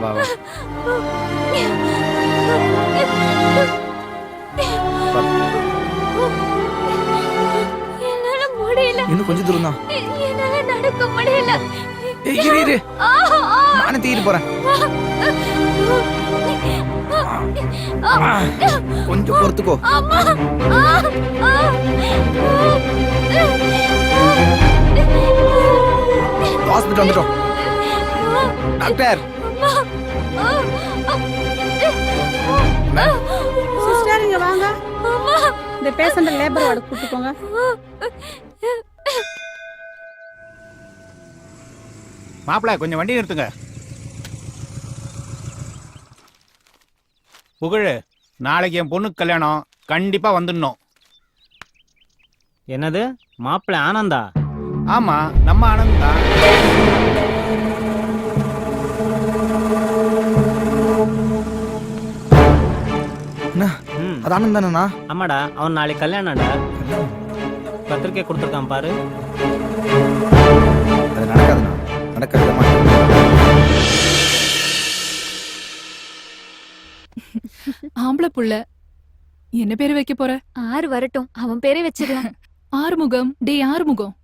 வா வா. என்னால முடியல. இன்னும் கொஞ்சம் தூரம் தான். என்னால நடக்க முடியல. இரு நானே தூக்கிட்டு போறேன். கொஞ்சம் பொறுத்துக்கோ. ஹாஸ்பிட்டல் வந்துட்டோம். டாக்டர், சிஸ்டர் இங்க வாங்க. இந்த பேஷண்ட் லேபர் வார்டு கூட்டி போங்க. மாப்பிள்ள கொஞ்சம் வண்டி நிறுத்துங்க. புகழ், நாளைக்கு என் பொண்ணுக்கு கல்யாணம், கண்டிப்பா வந்துடணும். என்னது மாப்பிள்ள ஆனந்தா? ஆமா, நம்ம ஆனந்த் தான். அது ஆனந்த் தானேண்ணா? ஆமாடா, அவன் நாளைக்கு கல்யாணம்டா. பத்திரிக்கை கொடுத்துருக்கான் பாரு. அது நடக்காதுண்ணா, நடக்காது. ஆம்பளை புள்ள என்ன பேரு வைக்க போற? ஆறு வரட்டும், அவன் பேரே வச்சிடலாம். ஆறுமுகம். டே ஆறுமுகம்,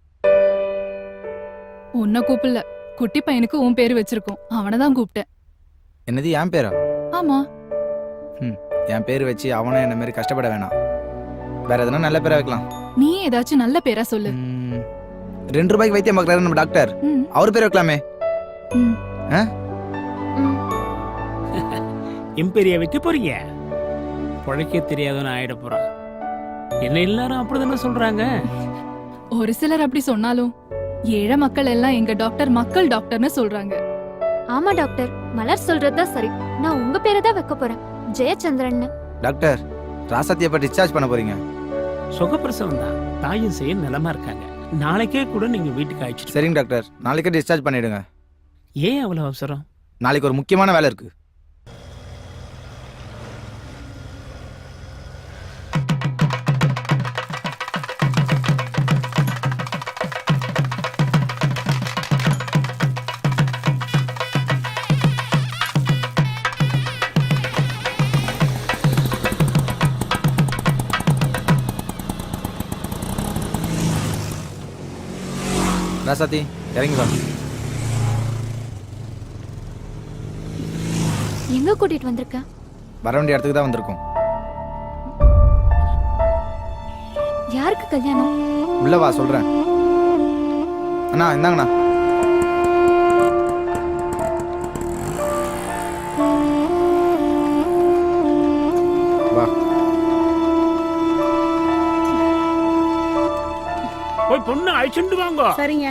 உன்னை கூப்பிடல, குட்டி பையனுக்கு உன் பேரு வச்சிருக்கோம், அவனைதான் கூப்பிட்டேன். என்னது என் பேரா? ஆமா. என் பேர் வச்சு அவனும் என்ன மாதிரி கஷ்டப்பட வேணாம். வேற எதனா நல்ல பேரா வைக்கலாம். நீ ஏதாச்சும் நல்ல பேரா சொல்லு. 2 ரூபாய்க்கு வைத்தியம் பார்க்கறாரு நம்ம டாக்டர், அவர் பேர் வைக்கலாமே. எம்பெரிய வைக்க போறீங்க? பொழைக்க தெரியாதவன் ஆயிட போறான். என்ன எல்லாரும் அப்படிதானே சொல்றாங்க? ஒரு சிலர் அப்படி சொன்னாலும் ஏழை மக்கள் எல்லாம் எங்க டாக்டர் மக்கள் டாக்டர்னு சொல்றாங்க. ஆமா டாக்டர், மலர் சொல்றதுதான் சரி. நான் உங்க பேரை தான் வைக்க போறேன், ஜெயச்சந்திரன். டாக்டர், ராசாத்தி எப்ப டிஸ்சார்ஜ் பண்ண போறீங்க? சுகப்பிரசவம் தான், தாயும் செய்ய நிலமா இருக்காங்க. நாளைக்கே கூட நீங்க வீட்டுக்கு அழைச்சிட்டு. சரிங்க டாக்டர், நாளைக்கே டிஸ்சார்ஜ் பண்ணிடுங்க. ஏன் அவ்வளவு அவசரம்? நாளைக்கு ஒரு முக்கியமான வேலை இருக்கு. ராசாத்தி இறங்கி வா. எங்க கூட்டிட்டு வந்திருக்க? வர வேண்டிய இடத்துக்கு தான் வந்திருக்கோம். யாருக்கு கல்யாணம்? உள்ள வா சொல்றேன். அண்ணா இந்தாங்கண்ணா. வா. போய் பொண்ணு அழைச்சிட்டு வாங்க. சரிங்க.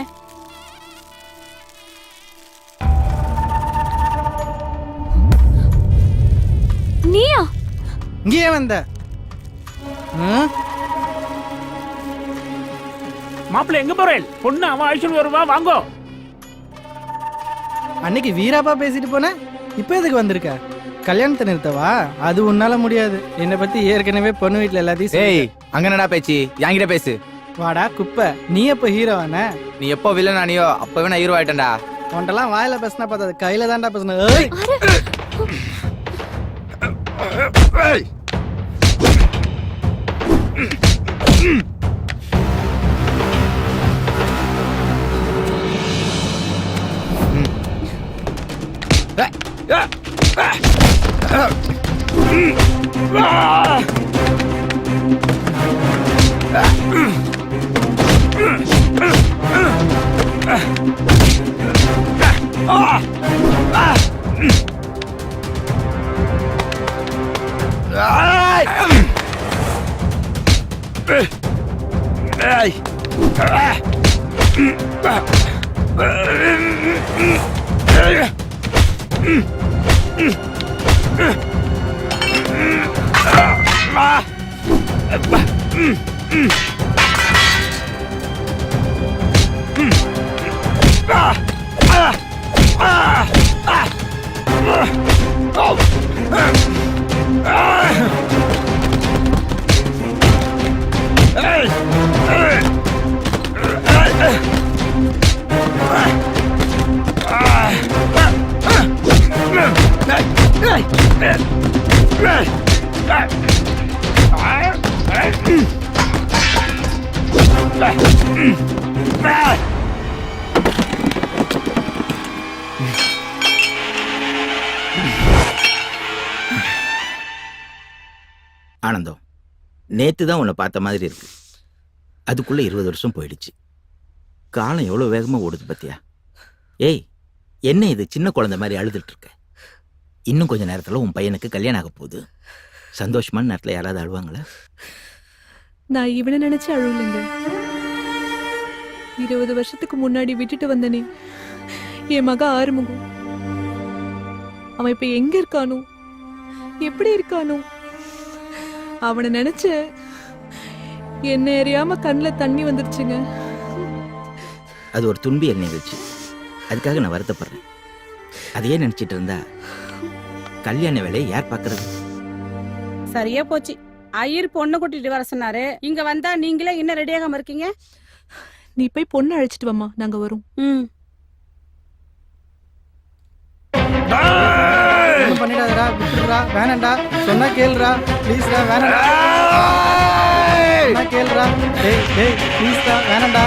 நீயா? இங்கேயே வந்த? மாப்பிள்ள எங்க போறேன்? பொண்ணு அவன் அழைச்சிட்டு வருவா, வாங்க. அன்னைக்கு வீராப்பா பேசிட்டு போன, இப்ப எதுக்கு வந்திருக்க? கல்யாணத்தை நிறுத்தவா? அது உன்னால முடியாது. என்னை பத்தி ஏற்கனவே பொண்ணு வீட்டுல எல்லாத்தையும். ஏய், அங்க என்னடா பேச்சு? என்கிட்ட பேசு. வாடா குப்பை, நீ எப்ப ஹீரோவான? நீ எப்போ வில்லன் ஆனியோ அப்பவே நான் ஹீரோ ஆயிட்டேன்டா. உன்ட்டெல்லாம் வாயில பேசினா பார்த்தது, கையில தான்டா பேசின. ஆனந்தம், நேத்து தான் உன்னை பார்த்த மாதிரி இருக்கு. அதுக்குள்ள 20 வருஷம் போயிடுச்சு. காலம் எவ்வளவு வேகமா ஓடுது பத்தியா? ஏய், என்ன இது சின்ன குழந்தை மாதிரி அழுதுட்டு இருக்க? இன்னும் கொஞ்ச நேரத்துல உன் பையனுக்கு கல்யாணம் ஆக போகுது. சந்தோஷமான நேரத்துல யாராவது அழுவாங்களா? நான் இவனை நினைச்சு அழுவலைங்க. 20 வருஷத்துக்கு முன்னாடி விட்டுட்டு வந்தனே என் மக ஆறுமுகம், அவன் இப்ப எங்க இருக்கானோ, எப்படி இருக்கானோ, அவனை நினைச்ச என்ன அறியாம கண்ணுல தண்ணி வந்துருச்சுங்க. அது ஒரு துன்பியல் நிகழ்ச்சி, அதுக்காக நான் வருத்தப்படுறேன். அதையே நினைச்சிட்டு இருந்தா கல்யாண வேலையை யார் பாக்குறது? சரியா போச்சு, ஐயர் பொண்ணு கூட்டிட்டு வர சொன்னாரு. இங்க வந்தா நீங்களே இன்னும் ரெடியாகாம இருக்கீங்க. நீ போய் பொண்ணு அழைச்சிட்டு வாமா, நாங்க வரோம். பண்ணிடாதடா, விட்டுடுறா, வேணாண்டா, சொன்னா கேளுடா, ப்ளீஸ்டா, வேணாண்டா, சொன்னா கேளுடா, டேய் டேய் ப்ளீஸ்டா, வேணாண்டா,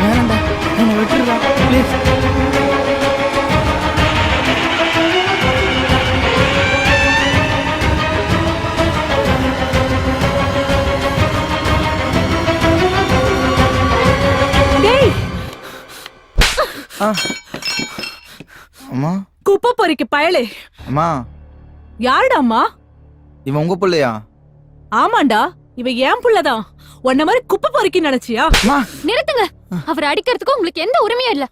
வேணாண்டா, என்ன விட்டுடுறா, ப்ளீஸ். அம்மா, குப்பை பொறிக்கு பயலே. அம்மா, யாருடாம்மா? இவன் உங்க பிள்ளையா? ஆமாண்டா, இவ ஏன் புள்ளதான். உன்ன மாதிரி குப்பை பொறிக்கி நினைச்சியா? நிறுத்துங்க. அவர் அடிக்கிறதுக்கு உங்களுக்கு எந்த உரிமையும் இல்ல.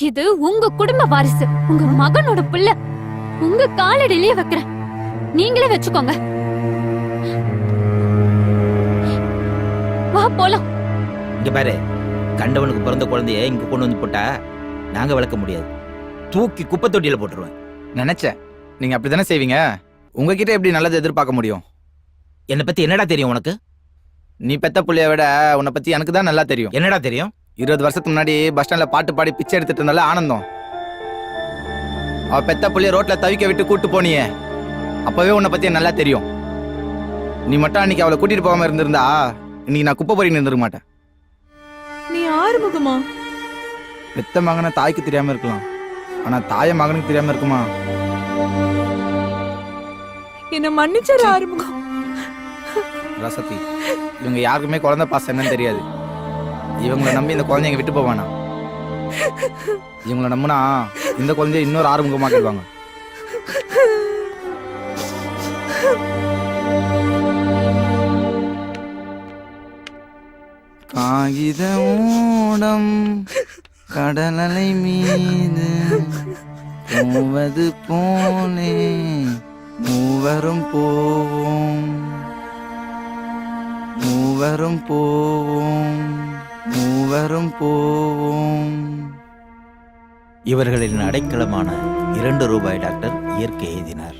இது உங்க குடும்ப வாரிசு, உங்க மகனோட பிள்ளை. உங்க காலடியிலேயே வைக்கிறேன், நீங்களே வச்சுக்கோங்க. வா போலாம். இங்க பாரு, கண்டவனுக்கு பிறந்த குழந்தைய இங்க கொண்டு வந்து போட்டா நாங்க வளர்க்க முடியாது. தூக்கி குப்பை தொட்டியில போட்டுருவேன். நினைச்சேன் நீங்க அப்படித்தானே செய்வீங்க. உங்ககிட்ட எப்படி நல்லது எதிர்பார்க்க முடியும்? என்னை பத்தி என்னடா தெரியும் உனக்கு? நீ பெத்த புள்ளைய விட உன்னை பத்தி எனக்கு தான் நல்லா தெரியும். என்னடா தெரியும்? 20 வருஷத்துக்கு முன்னாடி பஸ் ஸ்டாண்ட்ல பாட்டு பாடி பிச்சை எடுத்துட்டு இருந்தால ஆனந்தம். அவ பெத்த புள்ளைய ரோட்ல தவிக்க விட்டு கூட்டு போனியே, அப்பவே உன்னை பத்தி நல்லா தெரியும். நீ மட்டும் அன்னைக்கு அவளை கூட்டிட்டு போகாம இருந்திருந்தா இன்னைக்கு நான் குப்பை பொறி நின்றுக்க மாட்டேன். நீ ஆறுமுகமா? பெத்த மகனை தாய்க்கு தெரியாம இருக்கலாம், ஆனா தாய மகனுக்கு தெரியாம இருக்குமா? என்ன மன்னிச்சற ஆறுமுகம். ரசதி, இவங்க யாருக்குமே குழந்தை பாசம் என்னன்னு தெரியாது. இவங்களை நம்பி இந்த குழந்தைங்க விட்டு போவானா? இவங்களை நம்பினா இந்த குழந்தைய இன்னொரு ஆறுமுகமாக்கிடுவாங்க. காகித ஓடம் கடலலை மீது போவது போலே மூவரும் போவோம், மூவரும் போவோம், மூவரும் போவோம். இவர்களின் அடைக்கலமான 2 ரூபாய் டாக்டர் இயற்கை எழுதினார்.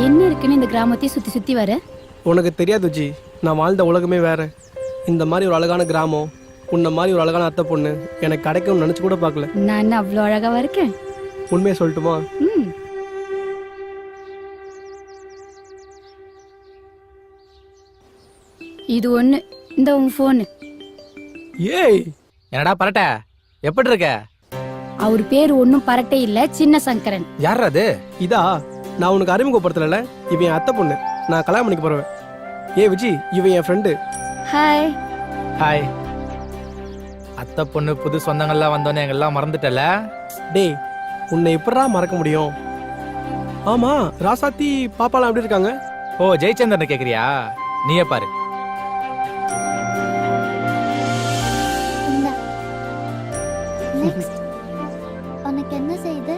என்ன இருக்குன்னு இந்த கிராமத்தை சுத்தி சுத்தி வர? உனக்கு தெரியாது ஜி, நான் வாழ்ந்த உலகமே வேற. இந்த மாதிரி ஒரு அழகான கிராமம், உன்ன மாதிரி ஒரு அழகான அத்தை பொண்ணு எனக்கு கிடைக்கும்னு நினைச்சு கூட பார்க்கல. நான் என்ன அவ்வளோ அழகாவா இருக்கேன்? உண்மையை சொல்லட்டுமா? இது ஒண்ணு, இந்த உங்க போனு. ஏய், என்னடா பரட்ட, எப்படி இருக்க? அவர் பேர் ஒன்னும் பரட்டை இல்ல, சின்ன சங்கரன். யார் அது? இதா, நான் உனக்கு அறிமுகப்படுத்தல. இவன் என் அத்தை பொண்ணு, நான் கல்யாணம் பண்ணிக்க போறேன். ஏ விஜி, இவன் என் ஃப்ரெண்டு. ஹாய். ஹாய். அத்தை பொண்ணு புது சொந்தங்கள்லாம் வந்தோன்னே எங்கெல்லாம் மறந்துட்டல. டேய், உன்னை எப்படா மறக்க முடியும்? ஆமா, ராசாத்தி பாப்பாலாம் எப்படி இருக்காங்க? ஓ, ஜெயச்சந்திரன் கேக்குறியா? நீயே பாரு. உனக்கு என்ன செய்து?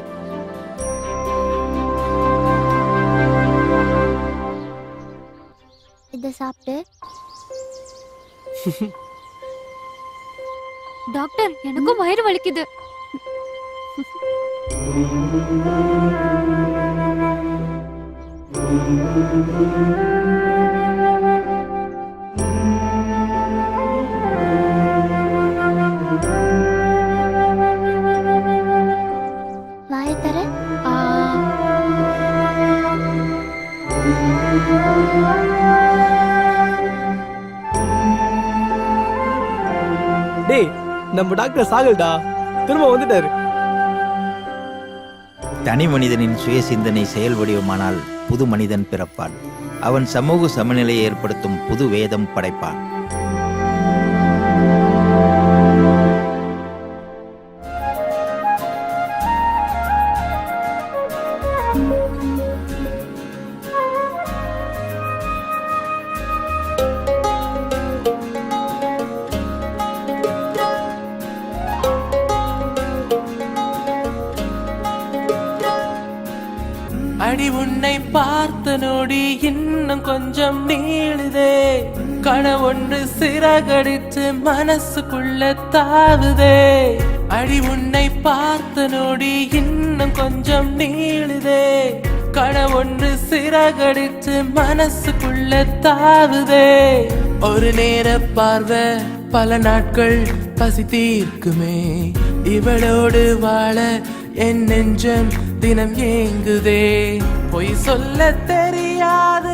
இத சாப்பிட்டு. டாக்டர், எனக்கும் வயிறு வலிக்குது. நம்ம டாக்டர் சாகல்டா திரும்ப வந்துட்டாரு. தனி மனிதனின் சுய சிந்தனை செயல் வடிவமானால் புது மனிதன் பிறப்பான். அவன் சமூக சமநிலையை ஏற்படுத்தும் புது வேதம் படைப்பான். அடி உன்னை பார்த்த நொடி இன்னும் கொஞ்சம் நீளுதே, கனவொன்று சிறகடிச்சு மனசுக்குள்ள தாவுதே. அடி உன்னை பார்த்த நொடி இன்னும் கொஞ்சம் நீளுதே, கனவொன்று சிறகடிச்சு மனசுக்குள்ள தாவுதே. ஒரு நேர பார்வை பல நாட்கள் பசி தீர்க்குமே, இவளோடு வாழ என் நெஞ்சம் தினம் ஏங்குதே. பொய் சொல்ல தெரியாது